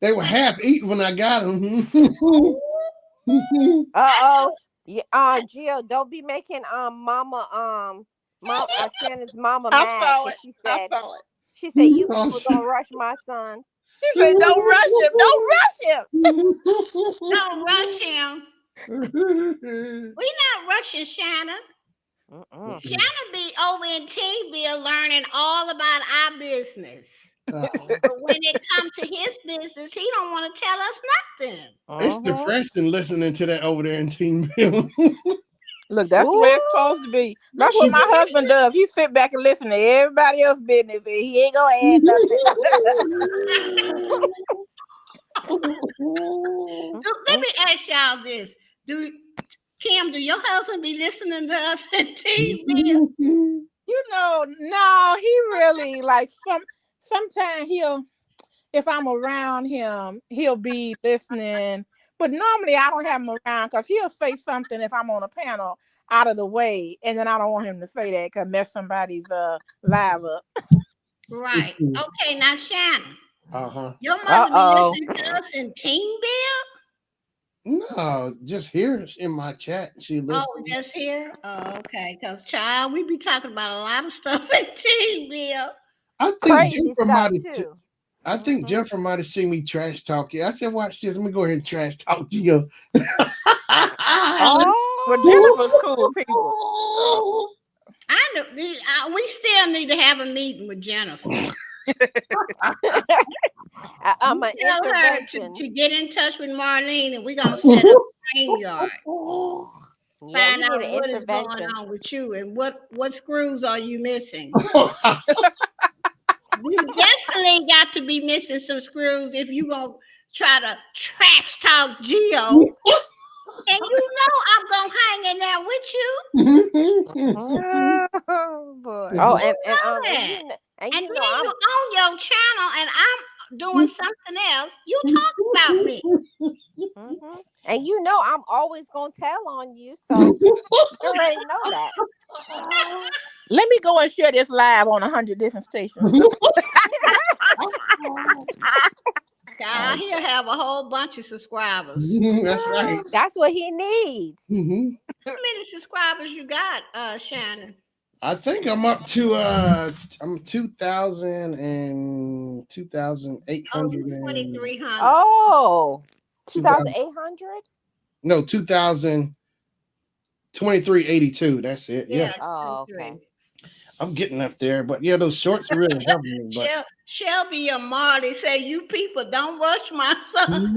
They were half eaten when I got them. Yeah, Gio, don't be making Shannon's mama mad. She said you people don't rush my son. She said don't rush him. Don't rush him. Don't rush him. We not rushing Shannon. Shannon be over in Teamville learning all about our business. But when it comes to his business, he don't want to tell us nothing. It's depressing listening to that over there in Teamville. Look, that's the way it's supposed to be. That's what my husband does. He sit back and listen to everybody else's business, and he ain't gonna add nothing. Let me ask y'all this: Kim, do your husband be listening to us in Teamville? You know, no, he really like sometimes if I'm around him, he'll be listening. But normally I don't have him around because he'll say something if I'm on a panel out of the way, and then I don't want him to say that because mess somebody's live up. Right. Okay, now Shannon. Your mother be listening to us in Teamville? No, just here in my chat. She listens. Oh, just here? Oh, okay. Because, child, we be talking about a lot of stuff in Teamville. I think Jennifer might have seen me trash talk you. I said, watch this. Let me go ahead and trash talk you. Well, Jennifer's cool people. I know. We still need to have a meeting with Jennifer. I'm an tell her to get in touch with Marlene, and we're gonna set up a StreamYard. Find out what is going on with you and what screws are you missing. You definitely got to be missing some screws if you gonna try to trash talk Gio. And you know I'm gonna hang in there with you. Oh boy. Oh, and then you on your channel and I'm doing something else. You talk about me. And you know I'm always gonna tell on you, so you already know that. Let me go and share this live on 100 different stations. God, he'll have a whole bunch of subscribers. That's right. That's what he needs. How many subscribers you got, Shannon? I think I'm up to I'm 2,000 and 2,800. 2,300. Oh, 2,800? No, 2,023.82. That's it. Yeah. Oh, okay. I'm getting up there, but yeah, those shorts are really helping me. But Shelby or Marley say, you people don't rush my son.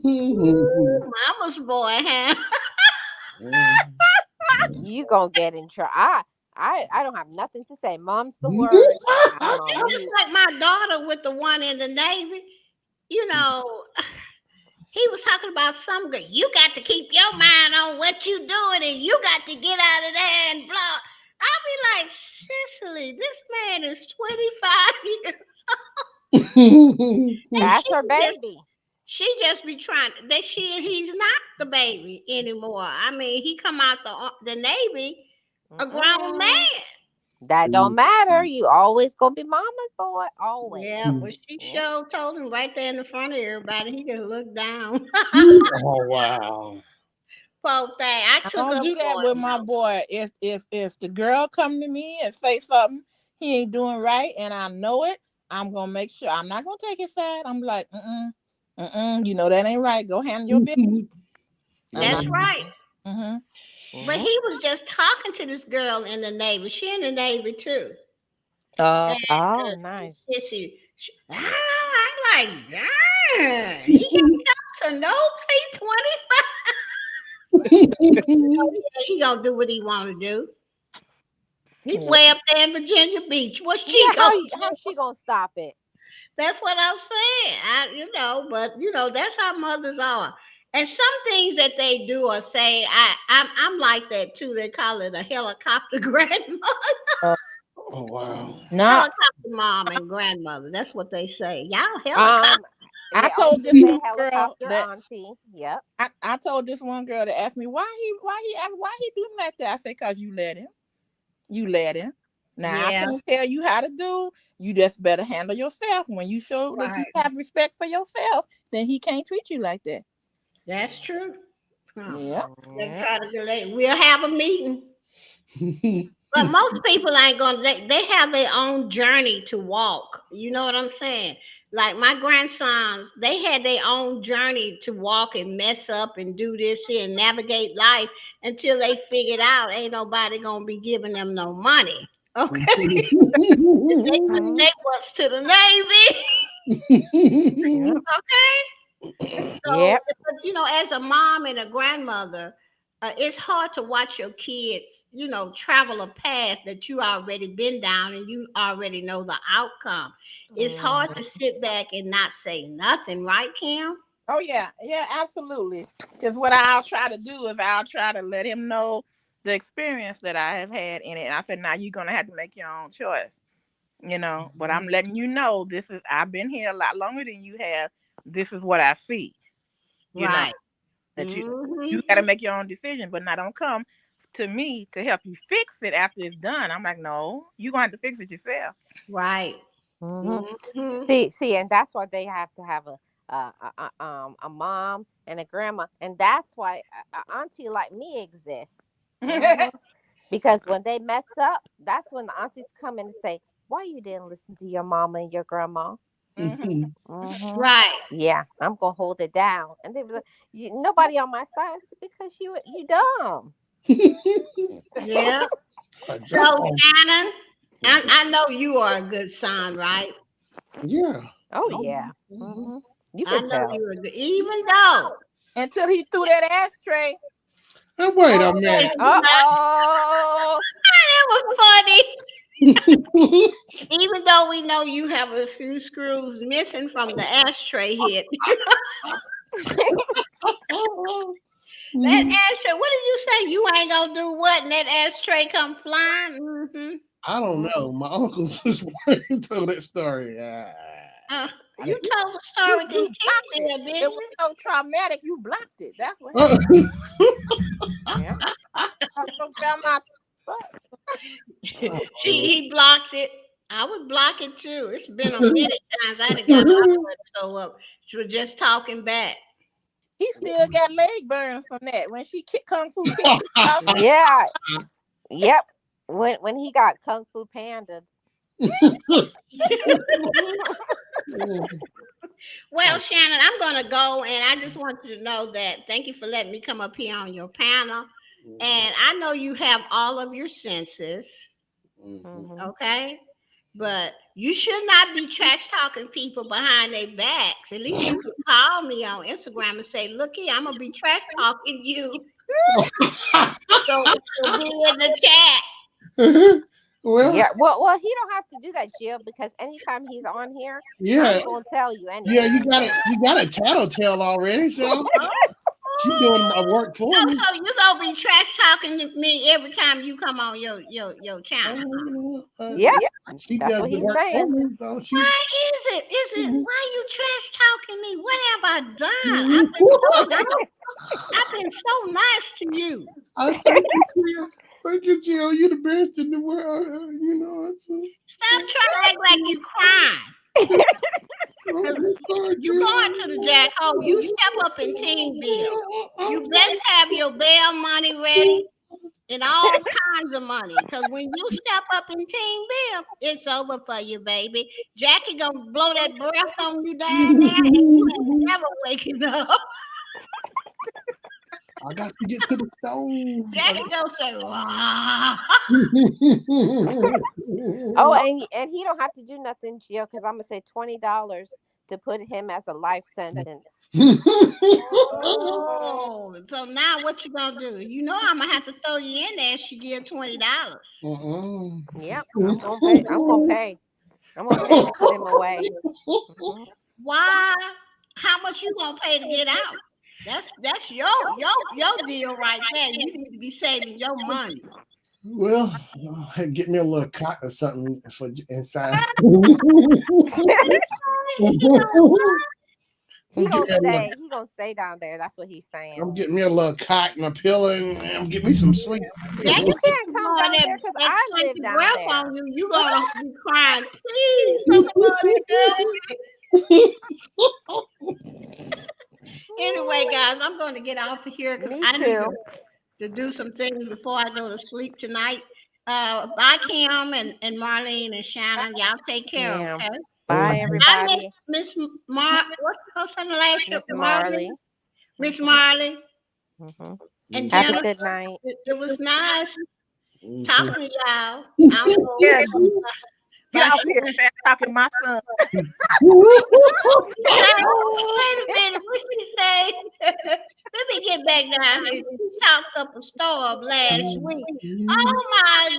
Mama's boy, huh? You gonna get in trouble. I don't have nothing to say. Mom's the word. Just like my daughter with the one in the Navy, you know, he was talking about some girl. You got to keep your mind on what you doing, and you got to get out of there and blah. I'll be like, Cicely, this man is 25 years old. That's her baby. She just be trying. He's not the baby anymore. I mean, he come out the Navy a grown man. That don't matter. You always gonna be mama's boy. Always. Yeah, but she Yeah. sure told him right there in the front of everybody. He could look down. Oh wow. Poor thing. I I took don't up do that for with him my though. boy. If the girl come to me and say something he ain't doing right and I know it, I'm gonna make sure I'm not gonna take his side. I'm like, you know that ain't right. Go handle your business. I'm That's not. right. Mm-hmm. But Mhm. he was just talking to this girl in the Navy. She in the Navy too. And Okay. Oh, she nice. said I'm like, darn, he can't talk to no P-25. Oh, yeah, he gonna do what he want to do. He's Yeah. way up there in Virginia Beach. What's she Yeah, gonna how do? she gonna stop it? That's what I'm saying. But that's how mothers are. And some things that they do or say, I'm like that too. They call it a helicopter grandmother, Uh, Oh wow. not. helicopter mom and grandmother. That's what they say. Y'all helicopter. Um, I they told also this say one girl helicopter that auntie. Yep. I told this one girl that asked me why he do like that. I said, cause you let him. You let him. Now I Yeah, can't tell you how to do. You just better handle yourself. When you show that you right. have respect for yourself, then he can't treat you like that. That's true. Huh. Yeah. Let's Yep. try to delay. We'll have a meeting. But most people ain't gonna. They have their own journey to walk. You know what I'm saying? Like my grandsons, they had their own journey to walk and mess up and do this here and navigate life until they figured out ain't nobody gonna be giving them no money. Okay, they took Mhm. their butts to the Navy. Yep. So, Yep. but, as a mom and a grandmother, it's hard to watch your kids, travel a path that you already been down and you already know the outcome. It's hard to Mhm. sit back and not say nothing, right, Kim? Oh yeah, absolutely. Because what I'll try to do is I'll try to let him know the experience that I have had in it. And I said, now you're gonna have to make your own choice. But I'm letting you know I've been here a lot longer than you have. This is what I see. You know Right. that Hmm. you got to make your own decision, but not don't come to me to help you fix it after it's done. I'm like, no, you're gonna have to fix it yourself. Right. Mhm. Hmm. See, and that's why they have to have a mom and a grandma, and that's why a auntie like me exists. Hmm. Because when they mess up, that's when the aunties come in and say, "Why you didn't listen to your mama and your grandma?" Hmm. Hmm. Right. Yeah, I'm gonna hold it down. And they were like, "Nobody on my side." I said, because you dumb. Yeah. So, Shannon, I know you are a good son, right? Yeah. Oh Oh, yeah. mhm. Hmm. You I can know tell. you're a good, even though. Until he threw that ashtray. And wait a Oh, minute. Uh-oh. that was funny. Even though we know you have a few screws missing from the ashtray hit. That ashtray, what did you say? You ain't gonna do what? And that ashtray come flying? Mm-hmm. I don't know. My uncle's just wanting to tell that story. I You didn't. told the You story to you blocked it. Cynthia, It didn't was you? so traumatic. You blocked it. That's what happened. Uh, Yeah. Your grandma. He blocked it. I would block it too. It's been a many times I done got my butt show up. She was just talking back. He still got leg burns from that when she kung fu kicked his house. Yeah. Yep. When he got Kung Fu Panda. Well, Shannon, I'm gonna go, and I just want you to know that thank you for letting me come up here on your panel. And I know you have all of your senses, Hmm. okay? But you should not be trash talking people behind their backs. At least you can call me on Instagram and say, "Look here, I'm gonna be trash talking you." So be in the chat. Well, Yeah. Well, he don't have to do that, Jill, because anytime he's on here, yeah, I'm gonna tell you yeah. anyway. You got a tattletale already, so she doing my work for Oh, me. so you gonna be trash talking to me every time you come on your channel? Yep. She That's does what the he's work for saying. me, so she's. Why is it? Why you trash talking me? What have I done? I've been so nice. I've been so nice to you. I thank you, Tia. Thank you, Jill. You're the best in the world. You know. Stop trying to act like you crying. You going to the jack hole. You step up in team bill. You best have your bail money ready and all kinds of money. Because when you step up in team bill, it's over for you, baby. Jackie gonna blow that breath on you down there and you ain't never waking up. I got to get to the stove. Jackie gonna say, wow. Oh, and he don't have to do nothing, Gio, because I'm gonna say $20 to put him as a life sentence. Oh, so now what you gonna do? You know I'm gonna have to throw you in there if she give $20. Yep, I'm gonna pay. I'm gonna pay. I'm gonna pay to put him away. Mhm. Why? How much you gonna pay to get out? That's your deal right there. You need to be saving your money. Well, get me a little cot or something for inside. He gonna stay down there. That's what he's saying. I'm getting me a little cot and a pillow and I'm getting me some sleep. You can't come down there because I live down there. On you, you gonna be crying. Please, somebody help me. Anyway, guys, I'm going to get off of here because I need to do some things before I go to sleep tonight. Bye, Kim and Marlene and Shannon. Y'all take care. Okay. Bye, everybody. I miss what's her last name? Miss Marley. Miss Marley. Mm-hmm. And have a good night. It was nice talking to y'all. Yes. Get out here talking to my son. Wait a minute, what she say? Let me get back down here. She talked up a storm last week. Oh my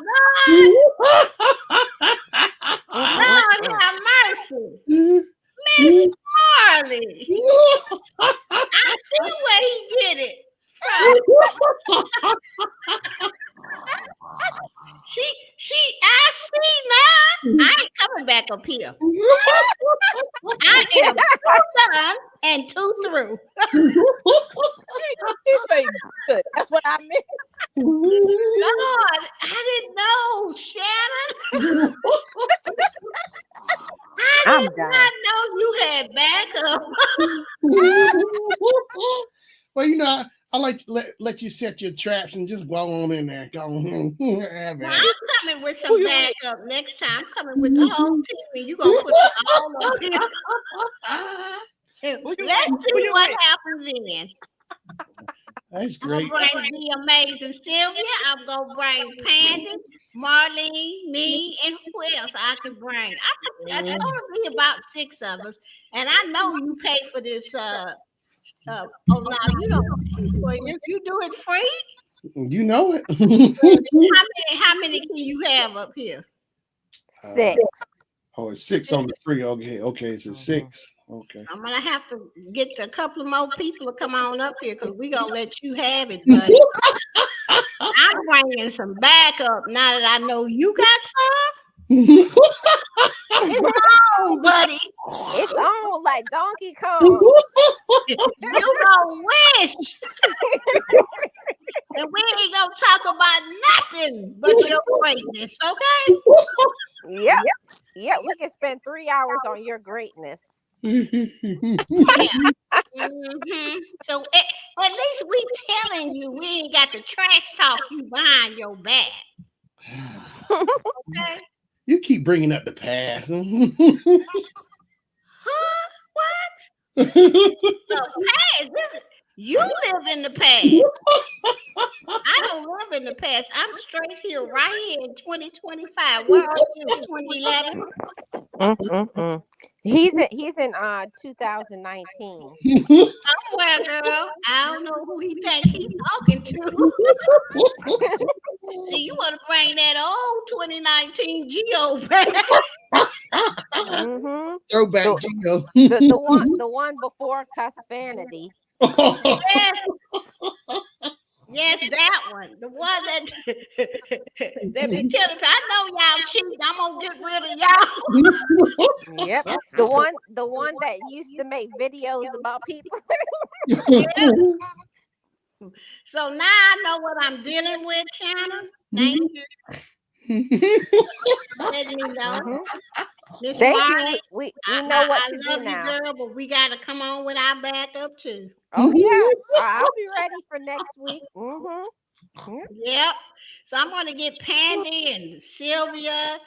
God! Lord have mercy, Miss Marley. I see where he did it. I see now. I ain't coming back up here. I am 2 done and 2 through. He say good. That's what I meant. Lord, I didn't know, Shannon. I did not know you had backup. Well, you know, I like to let you set your traps and just go on in there. Go on. Well, I'm coming with some backup next time. I'm coming with the whole team, and you're going to put it all up here. Let's see what happens then. That's great. I'm going to bring the amazing Sylvia. I'm going to bring Pandy, Marlene, me, and who else I can bring. It's going to be about 6 of us. And I know you pay for this. Oh, now you don't pay for it. You do it free? You know it. How many can you have up here? 6. Oh, it's 6 on the free. Okay, it's a 6. Okay. I'm gonna have to get a couple of more people to come on up here because we're gonna let you have it, buddy. I'm bringing some backup now that I know you got some. It's on, buddy. It's on like Donkey Kong. You gonna wish. And we ain't gonna talk about nothing but your greatness, okay? Yep. Yeah, we can spend 3 hours on your greatness. Yeah. Mm-hmm. So at least we telling you we ain't got to trash talk you behind your back. Okay. You keep bringing up the past. Huh? What? The past? You live in the past. I don't live in the past. I'm straight here, right here in 2025. Where are you in 2011? He's in 2019. Somewhere, girl. I don't know who he think he's talking to. See, you want to bring that old 2019 Geo back. Throwback Geo. The one before Cussvanity. Yes, that one. The one that they be telling us, I know y'all cheat. I'm gonna get rid of y'all. Yep. The one that used to make videos about people. Yeah. So now I know what I'm dealing with, Shannon. Thank you. Let me know. Mhm. Miss Thank you. Marley, We know what to I do love you, now. girl, but we got to come on with our backup, too. Oh yeah, I'll be ready for next week. Yep. So I'm going to get Pandy and Sylvia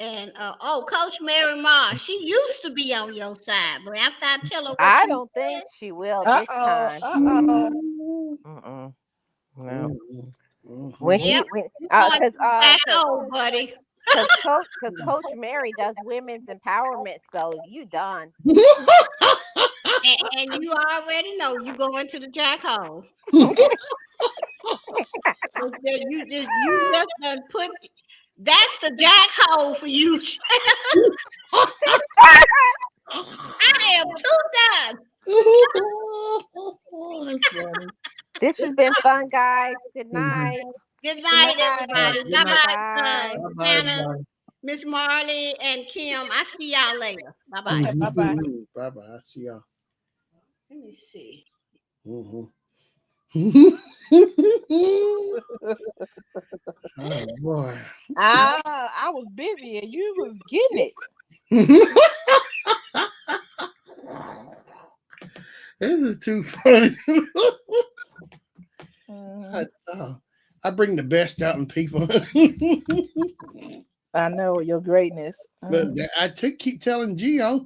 and, Coach Mary Ma. She used to be on your side, but after I tell her what I you don't think said, she will Uh this oh. time. Uh oh. Mm-mm. No. When Mhm. she yep, when you're going cause to the back hole, buddy. Coach Mary does women's empowerment, so you done. And you already know you going to the jack hole. You just done put that's the jack hole for you. I am too done. That's funny. This has been fun, guys. Good Mhm. night. Good Good night, All right, everybody. good Bye night. bye, Bye. Bye bye, Shannon, everybody. Miss Marley, and Kim. I see y'all later. Bye bye. Okay. Bye bye. Bye bye. I see y'all. Let me see. Mhm. Oh boy. I was busy and you was getting This is too funny. it. I bring the best out in people. I know your greatness. But I keep telling Gio.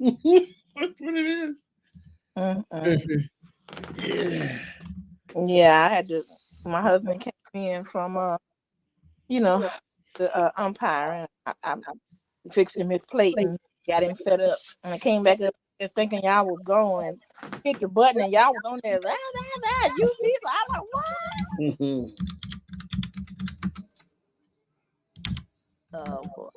That's what it is. Yeah. Yeah, I had to. My husband came in from you know, the umpire, and I fixed him his plate and got him set up. And I came back up there thinking y'all was going, hit the button, and y'all was on there. You people. I'm like, what? Mhm. Oh boy.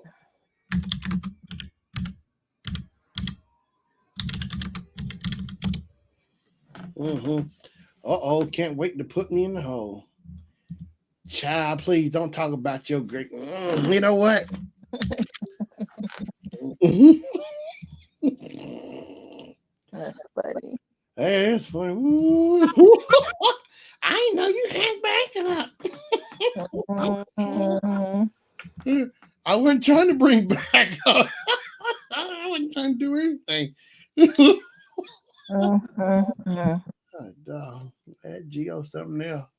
Mhm. Uh-oh, can't wait to put me in the hole. Child, please don't talk about your great. You know what? That's funny. Hey, that's funny. Ooh. I didn't know you had backing up. Mhm. I wasn't trying to bring back up. I wasn't trying to do anything. Mhm. God, dog. That Geo something else.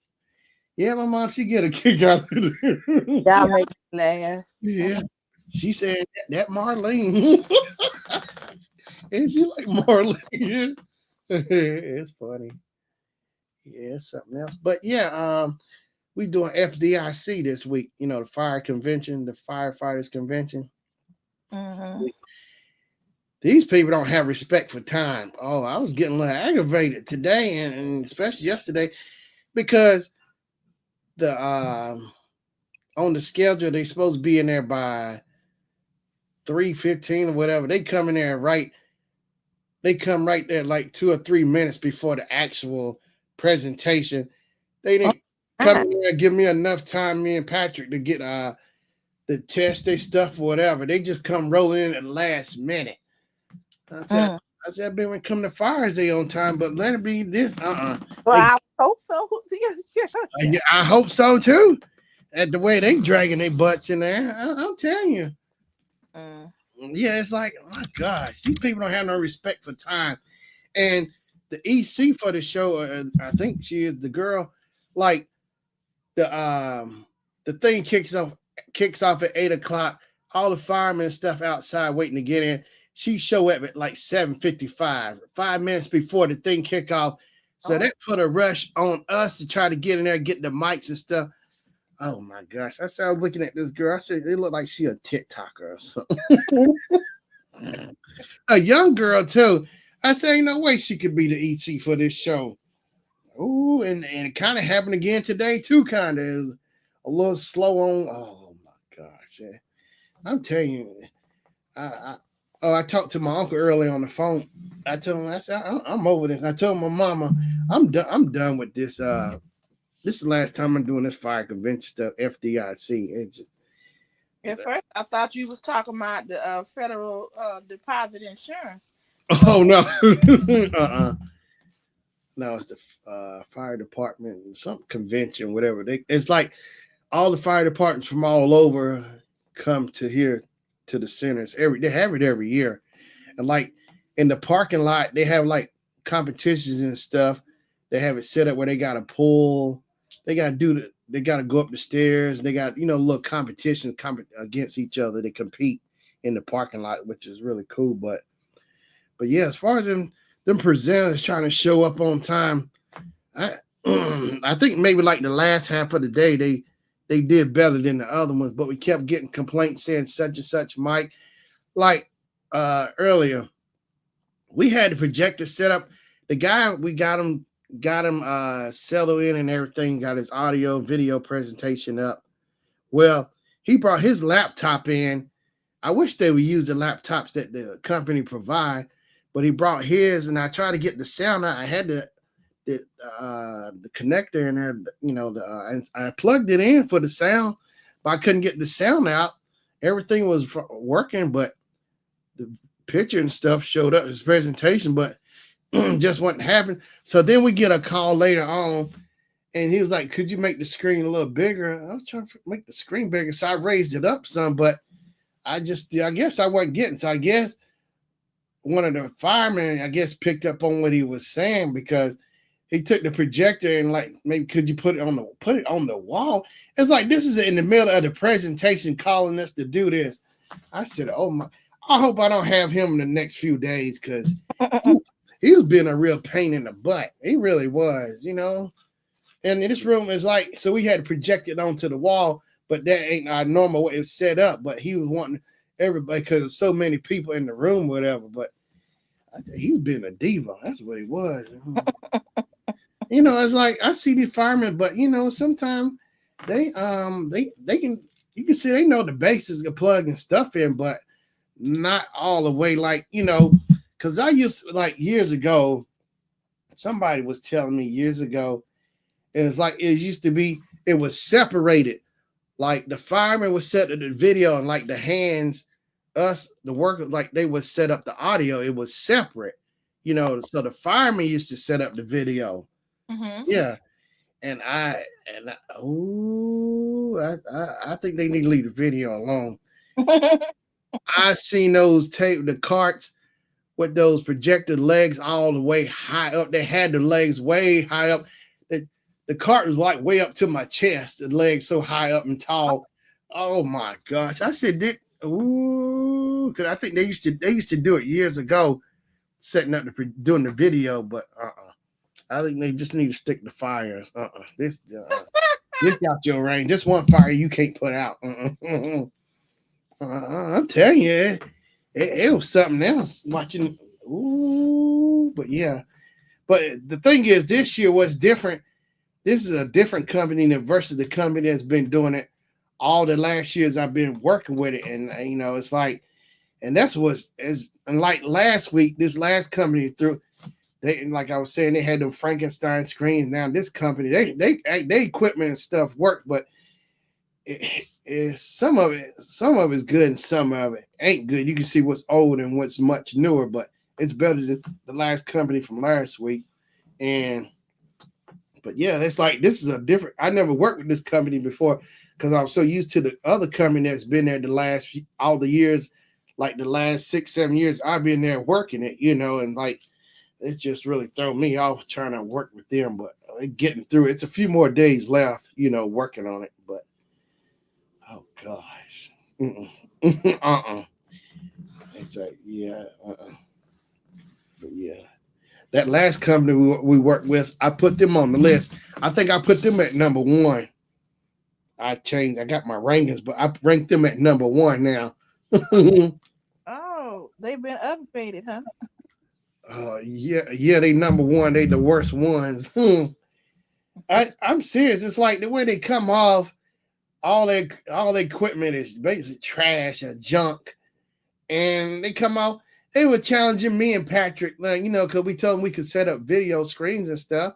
Yeah, my mom, she get a kick out of it. Y'all make me laugh. Yeah. She said that Marlene. And she like Marlene. Yeah. It's funny. Yeah, it's something else. But yeah, we doing FDIC this week, the fire convention, the firefighters convention. Mhm. These people don't have respect for time. Oh, I was getting a little aggravated today and especially yesterday because the on the schedule they supposed to be in there by 3:15 or whatever. They come in there right. They come right there like 2 or 3 minutes before the actual presentation. They Oh, didn't come God. in there and give me enough time, me and Patrick, to get the test they stuff or whatever. They just come rolling in at the last minute. I said, Mm. I said, I've been when come to Fires Day on time, but let it be this. Well, They, I hope so. I hope so too. At the way they dragging their butts in there, I'm telling you. Mm. Yeah, it's like, oh my gosh, these people don't have no respect for time. And the EC for the show, I think she is the girl. Like the thing kicks off at 8 o'clock. All the firemen and stuff outside waiting to get in. She show up at like 7:55, 5 minutes before the thing kick off. So Oh. that put a rush on us to try to get in there, get the mics and stuff. Oh my gosh! I said I was looking at this girl. I said it looked like she a TikToker or something. A young girl too. I said ain't no way she could be the ET for this show. Oh, and it kind of happened again today too. Kind of a little slow on. Oh my gosh! Yeah. I'm telling you, I talked to my uncle early on the phone. I told him I said I'm over this. I told my mama I'm done. I'm done with this. This is the last time I'm doing this fire convention stuff. FDIC. It just At first, I thought you was talking about the federal deposit insurance. oh no. No, it's the fire department, some convention, whatever. It's like all the fire departments from all over come to here to the centers. They have it every year, and like in the parking lot, they have like competitions and stuff. They have it set up where they got a pool. They got to do the. They got to go up the stairs. They got little competitions against each other. They compete in the parking lot, which is really cool. But yeah, as far as them presenters trying to show up on time, I I think maybe like the last half of the day they did better than the other ones, but we kept getting complaints saying such and such mic. Like earlier, we had the projector set up. The guy we got him settled in and everything, got his audio video presentation up. Well, he brought his laptop in. I wish they would use the laptops that the company provide, but he brought his, and I tried to get the sound out. I had the connector in there, I plugged it in for the sound, but I couldn't get the sound out. Everything was working, but the picture and stuff showed up as presentation, but just wasn't happening. So then we get a call later on, and he was like, "Could you make the screen a little bigger?" I was trying to make the screen bigger, so I raised it up some, but I guess I wasn't getting. So I guess one of the firemen, picked up on what he was saying, because he took the projector and like, maybe could you put it on the wall? It's like, this is in the middle of the presentation calling us to do this. I said, oh my, I hope I don't have him in the next few days, because he was being a real pain in the butt. He really was, And in this room is like, so we had to project it onto the wall, but that ain't our normal way it was set up. But he was wanting everybody, because there's so many people in the room, whatever. But he was being a diva. That's what he was. It's like, I see these firemen, but sometimes they can, you can see they know the basics of plugging stuff in, but not all the way. Like, because I used to, like years ago, somebody was telling me years ago, it's like it used to be, it was separated. Like the fireman was set to the video, and like the hands, us, the workers, like they would set up the audio. It was separate, so the fireman used to set up the video. Mm-hmm. Yeah. And I think they need to leave the video alone. I seen those the carts with those projected legs all the way high up. They had the legs way high up. The cart was like way up to my chest. The legs so high up and tall. Oh my gosh! I said, because I think they used to do it years ago, setting up doing the video, but I think they just need to stick to fires. This out your range. This one fire you can't put out. I'm telling you, it was something else watching. Ooh, but yeah. But the thing is, this year was different. This is a different company versus the company that's been doing it all the last years I've been working with it. And, it's like, and that's and like last week, this last company they, like I was saying, they had them Frankenstein screens. Now this company, they equipment and stuff work, but some of it's good and some of it ain't good. You can see what's old and what's much newer, but it's better than the last company from last week. But yeah, it's like, this is a different. I never worked with this company before, because I'm so used to the other company that's been there all the years, like the last 6-7 years I've been there working it, and like, it's just really thrown me off trying to work with them, but getting through it. It's a few more days left, working on it, but oh gosh. It's like, yeah. But yeah. That last company we worked with, I put them on the list. I think I put them at number 1. I got my rankings, but I ranked them at number 1 now. Oh, they've been upgraded, huh? Yeah, they number 1. They the worst ones. I'm serious. It's like the way they come off, all the equipment is basically trash and junk, and they come off. They were challenging me and Patrick, like, because we told them we could set up video screens and stuff,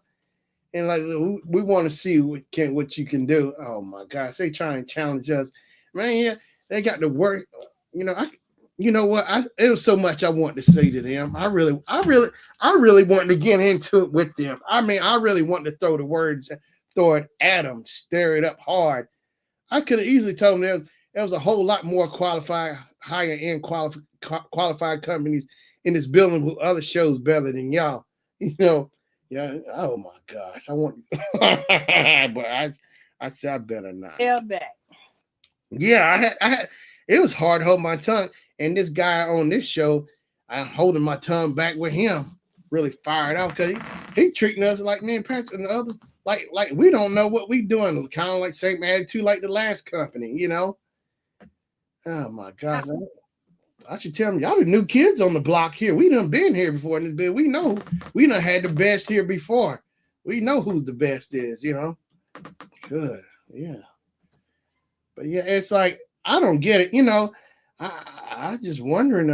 and like, we want to see what you can do. Oh my gosh, they trying to challenge us, man. Yeah, they got the work. It was so much I wanted to say to them. I really wanted to get into it with them. I mean, I really wanted to throw it at them, stir it up hard. I could have easily told them there was a whole lot more qualified, higher end qualified companies in this building with other shows better than y'all. You know, yeah. Oh my gosh, I want, but I said I better not. Hell back. Yeah, I had. It was hard to hold my tongue, and this guy on this show, I'm holding my tongue back with him, really fired out because he treating us like me and Patrick and the other, like we don't know what we doing, kind of like same attitude like the last company, you know. Oh my God. I should tell them y'all the new kids on the block here. We done been here before in this bed. We know we done had the best here before. We know who the best is, you know. Good. Yeah. But yeah, it's like I don't get it, you know. I just wondering,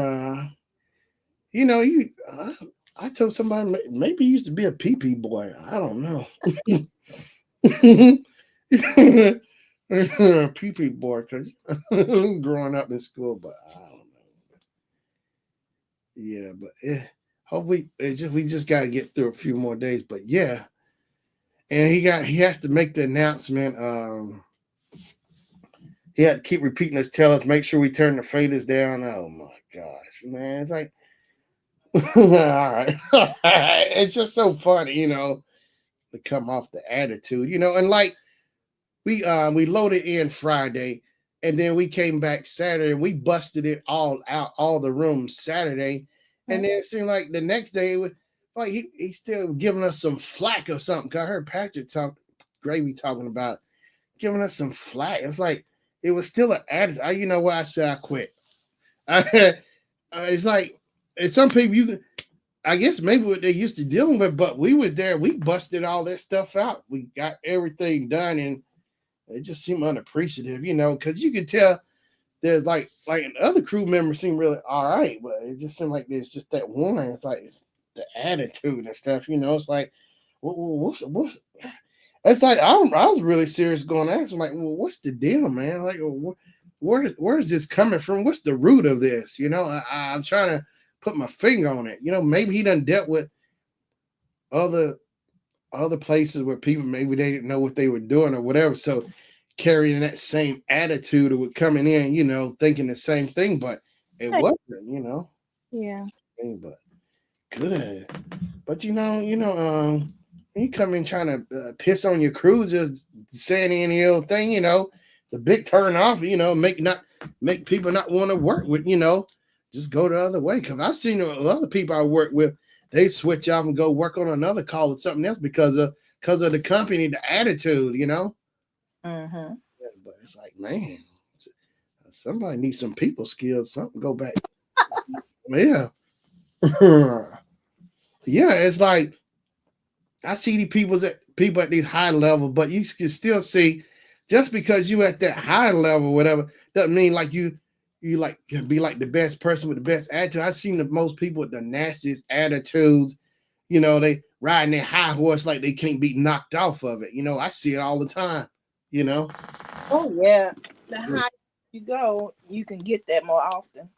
you know, I told somebody maybe he used to be a pee boy. I don't know. Pee boy, because growing up in school, but I don't know. Yeah, but hopefully we just got to get through a few more days. But yeah, and he has to make the announcement. He had to keep repeating us, tell us, make sure we turn the faders down. Oh my gosh, man, it's like, all right, it's just so funny, you know, to come off the attitude, you know, and like we loaded in Friday, and then we came back Saturday. We busted it all out, all the rooms Saturday, and then it seemed like the next day, like he still giving us some flack or something. Cause I heard Patrick Gravy talking about giving us some flack. It's like it was still an attitude. You know what? I said I quit. It's like it's some people I guess maybe what they used to dealing with, but we was there. We busted all that stuff out. We got everything done, and it just seemed unappreciative, you know, because you could tell there's like other crew members seem really all right, but it just seemed like there's just that one. It's like it's the attitude and stuff, you know. It's like what's it's like I was really serious going to ask him, like, well, what's the deal, man? Like, where is this coming from? What's the root of this? You know, I'm trying to put my finger on it. You know, maybe he done dealt with other places where people maybe they didn't know what they were doing or whatever. So carrying that same attitude of coming in, you know, thinking the same thing, but it wasn't, you know. Yeah. But good. But you know, you come in trying to piss on your crew, just saying any old thing, you know, it's a big turn off, you know, make people not want to work with, you know, just go the other way. Because I've seen a lot of people I work with, they switch off and go work on another call or something else because of the company, the attitude, you know. Mm-hmm. Yeah, but it's like, man, somebody needs some people skills. Something go back. Yeah. Yeah, it's like I see the people at these high level, but you can still see just because you at that high level, whatever, doesn't mean like you like can be like the best person with the best attitude. I've seen the most people with the nastiest attitudes. You know, they riding their high horse like they can't be knocked off of it. You know, I see it all the time. You know. Oh yeah, the higher you go, you can get that more often.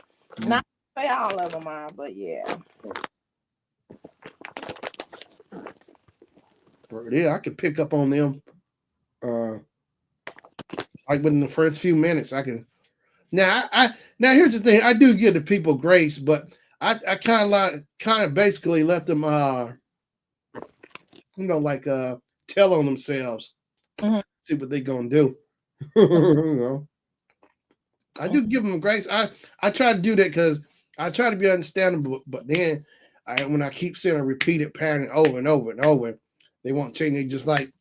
Not to say all of them are, but yeah. Yeah, I could pick up on them. Like within the first few minutes, I can. Now, now here's the thing. I do give the people grace, but I kind of basically let them, you know, like tell on themselves, see what they gonna do. You know, I do give them grace. I try to do that because I try to be understandable, but then when I keep saying a repeated pattern over and over and over, they won't change. They just like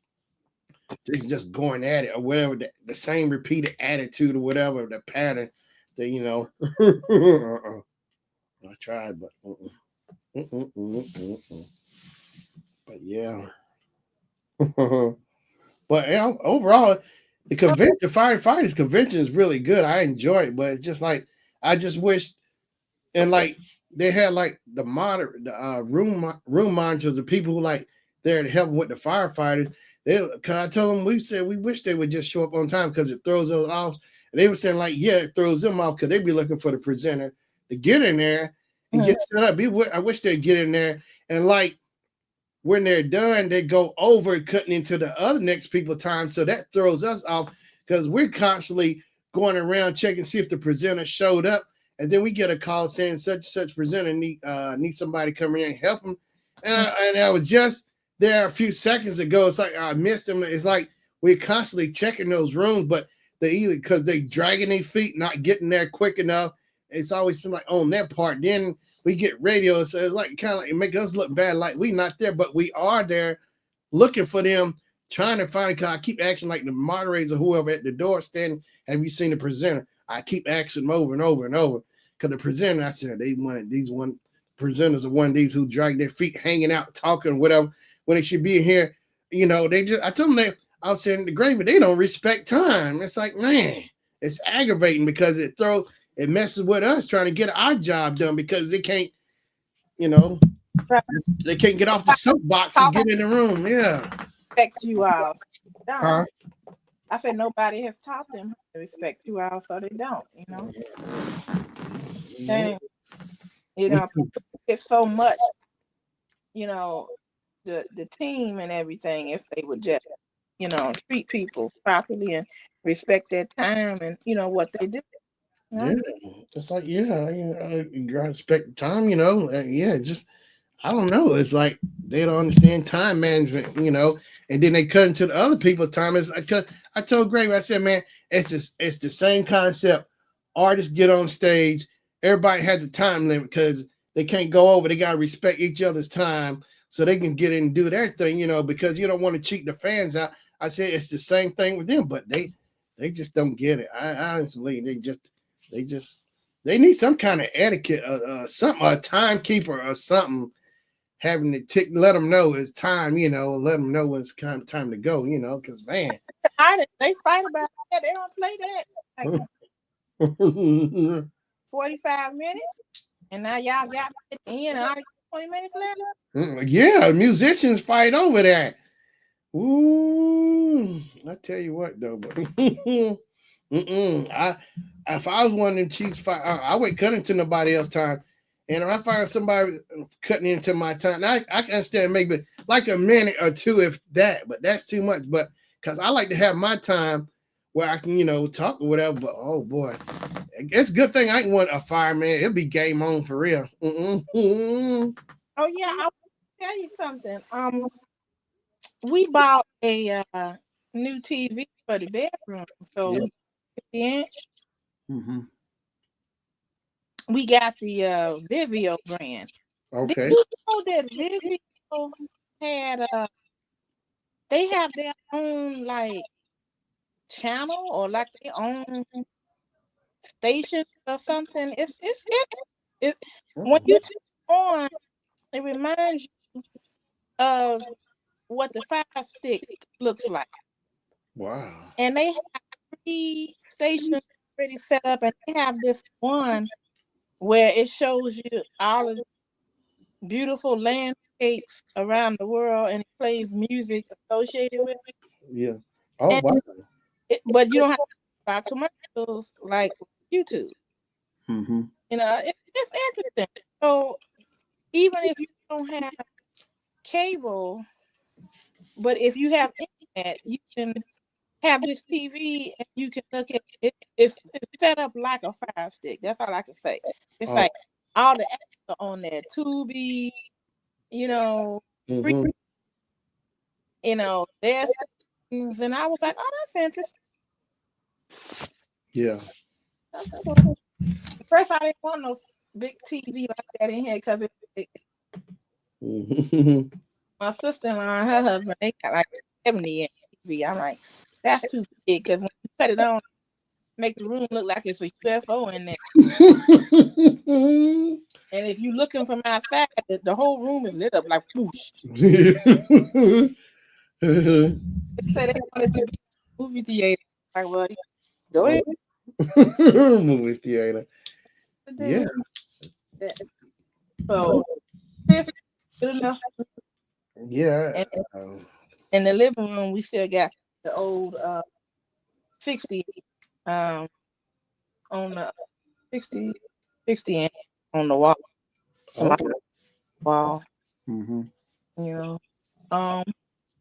they're just going at it or whatever, the same repeated attitude or whatever, the pattern that, you know. I tried, but but yeah. But you know, overall, the firefighters convention is really good. I enjoy it, but it's just like I just wish, and like they had like the room monitors, the people who like there to help with the firefighters. Cause I told them we wish they would just show up on time because it throws those off. And they were saying like, yeah, it throws them off because they'd be looking for the presenter to get in there and get set up. I wish they'd get in there and like when they're done, they go over cutting into the other next people time. So that throws us off because we're constantly going around checking see if the presenter showed up, and then we get a call saying such and such presenter need somebody to come in and help them, and I was just there a few seconds ago. It's like I missed them. It's like we're constantly checking those rooms, but they either because they dragging their feet, not getting there quick enough. It's always something like on that part. Then we get radio, so it's like kind of like it make us look bad, like we not there, but we are there, looking for them, trying to find it. Cause I keep asking like the moderators or whoever at the door standing, have you seen the presenter? I keep asking them over and over and over. Cause the presenter, I said they wanted these one presenters are one of these who drag their feet, hanging out, talking, whatever, when they should be in here. You know, they just I told them that I was saying the gravy, they don't respect time. It's like, man, it's aggravating because it messes with us trying to get our job done because they can't, you know, they can't get off the soapbox and get in the room. Yeah. Respect you all. Huh? I said nobody has taught them to respect you all, so they don't, you know. And, you know, it's so much, you know, the team and everything, if they would just, you know, treat people properly and respect their time and, you know, what they do. You know? Yeah, it's like you gotta respect time. Just I don't know. It's like they don't understand time management. And then they cut into the other people's time. It's because I told Greg, I said, man, it's the same concept. Artists get on stage. Everybody has a time limit because they can't go over. They gotta respect each other's time so they can get in and do their thing. Because you don't want to cheat the fans out. I said it's the same thing with them, but they just don't get it. I honestly, they need some kind of etiquette, something, a timekeeper or something, having to let them know it's time, let them know when it's time to go, because man. They fight about that. They don't play that. Like 45 minutes, and now y'all got it in 20 minutes left. Yeah, musicians fight over that. Ooh, I tell you what though, but if I was one of them cheats, I wouldn't cut into nobody else's time. And if I find somebody cutting into my time, I can understand maybe like a minute or two, if that, but that's too much. But because I like to have my time where I can, talk or whatever. But oh boy, it's a good thing I ain't want a fireman. It'll be game on for real. Oh yeah, I'll tell you something. We bought a new TV for the bedroom, so 50-inch. Mm-hmm. We got the Vivio brand. Okay. Did you know that Vivio had they have their own like channel or like their own station or something? When you turn it on, it reminds you of what the Fire Stick looks like. Wow. And they have 3 stations already set up, and they have this one where it shows you all of the beautiful landscapes around the world, and it plays music associated with it. Yeah. Oh, and wow. But you don't have to buy commercials like YouTube. Mm-hmm. It's interesting. So even if you don't have cable, but if you have internet, you can have this TV and you can look at it. It's set up like a Fire Stick. That's all I can say. It's like all the apps are on there. Tubi, Mm-hmm. there's things, and I was like, oh, that's interesting. Yeah. First, I didn't want no big TV like that in here because my sister-in-law and her husband, they got like 70-inch TV. I'm like, that's too big because when you cut it on, make the room look like it's a UFO in there. And if you're looking from outside, the whole room is lit up like whoosh. They said they wanted to be a movie theater. Like, well, go ahead. Movie theater. Yeah. So, good enough. Yeah. And in the living room, we still got the old 60 on the 60 inch on the wall. Okay. Wow. Mm-hmm.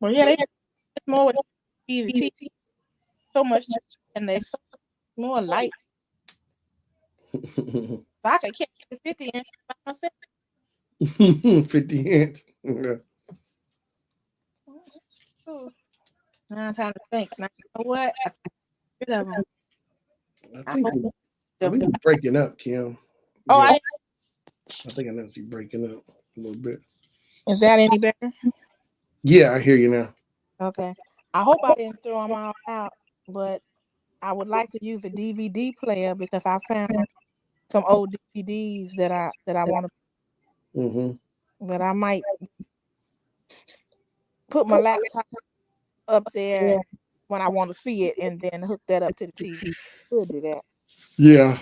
Well, yeah, they more with TV. so much and they so more light. So I could catch the 50 inch by myself. 50 inch. Yeah. Ooh. Now I'm trying to think. Now you know what? I get rid of them. I think you're breaking up, Kim. Oh, Yeah, I think I know you're breaking up a little bit. is that any better? Yeah, I hear you now. Okay. I hope I didn't throw them all out, but I would like to use a DVD player because I found some old DVDs that I want to. Mm-hmm. But I might put my laptop up there when I want to see it, and then hook that up to the TV. We'll do that. Yeah.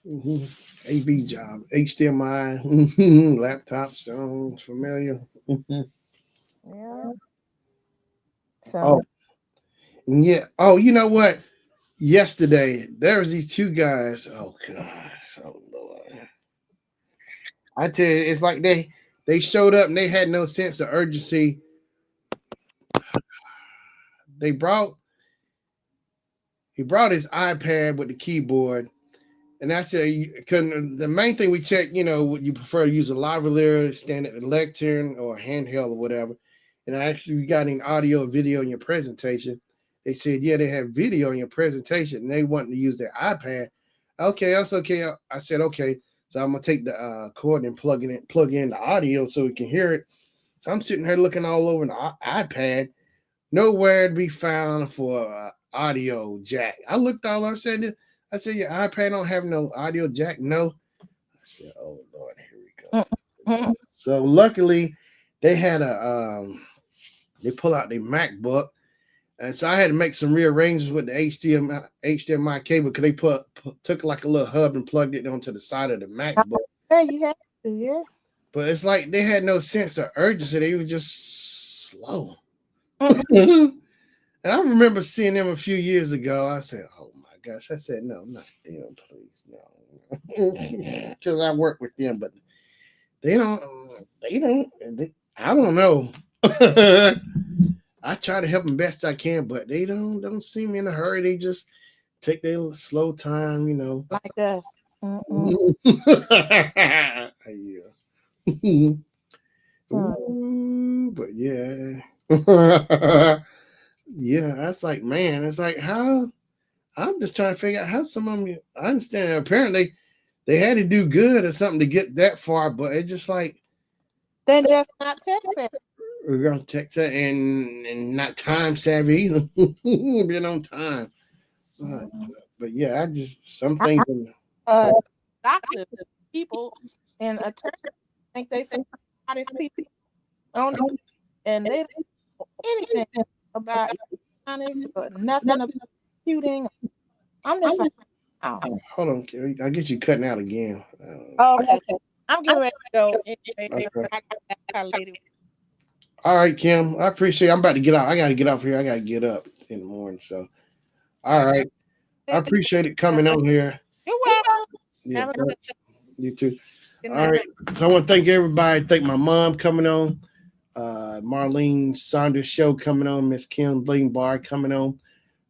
Mm-hmm. AV job, HDMI, laptop sounds familiar. Yeah. Oh, So yeah. Oh, you know what? Yesterday there was these two guys. Oh gosh. Oh Lord. I tell you, it's like they showed up and they had no sense of urgency. They brought he brought his iPad with the keyboard. And I said, the main thing we check, would you prefer to use a lavalier, stand at the lectern, or a handheld or whatever? And I actually got an audio or video in your presentation. They said, yeah, they have video in your presentation, and they wanted to use their iPad. Okay, that's okay. I said, okay. So I'm gonna take the cord and plug in the audio so we can hear it. So I'm sitting here looking all over the iPad, nowhere to be found for audio jack. I looked all over, I said, your iPad don't have no audio jack. No. I said, oh Lord, here we go. So luckily they had they pull out their MacBook. And so I had to make some rearrangements with the HDMI cable because they took like a little hub and plugged it onto the side of the MacBook. yeah, you have to, yeah. But it's like they had no sense of urgency. They were just slow. And I remember seeing them a few years ago. I said, oh my gosh. I said, no, not them, please. No. Because I work with them, but I don't know. I try to help them best I can, but they don't seem in a hurry. They just take their slow time, Like us. Yeah. Ooh, but yeah. Yeah, that's like, man, it's like how I'm just trying to figure out how some of them. I understand. Apparently, they had to do good or something to get that far, but it's just like Then just not Texas. we're gonna text it and not time savvy either. Being on time, but yeah, I just some things. Doctors, people, and attorneys think they some smartest people on the and they don't know anything about electronics or nothing about computing. I'm just like, oh. Hold on, Carrie. I get you cutting out again. Okay. I'm getting ready to go. Okay. I'll later. All right, Kim. I appreciate it. I'm about to get out. I got to get off here. I got to get up in the morning. So, all right. I appreciate it coming on here. You're welcome. Yeah, Have a good you too. Good All night. right. So I want to thank everybody. Thank my mom coming on. Marlene Saunders show coming on. Miss Kim Bar coming on.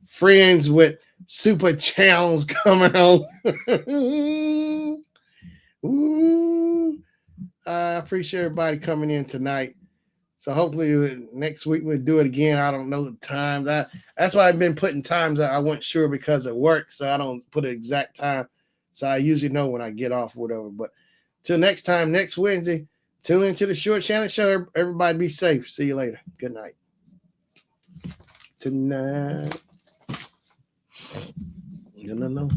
Friends with Super Channels coming on. Ooh. I appreciate everybody coming in tonight. So hopefully next week we'll do it again. I don't know the time. That's why I've been putting times that I wasn't sure because of work. So I don't put an exact time. So I usually know when I get off or whatever. But till next time, next Wednesday, tune into the Short Shannon Show. Everybody be safe. See you later. Good night. Tonight. No.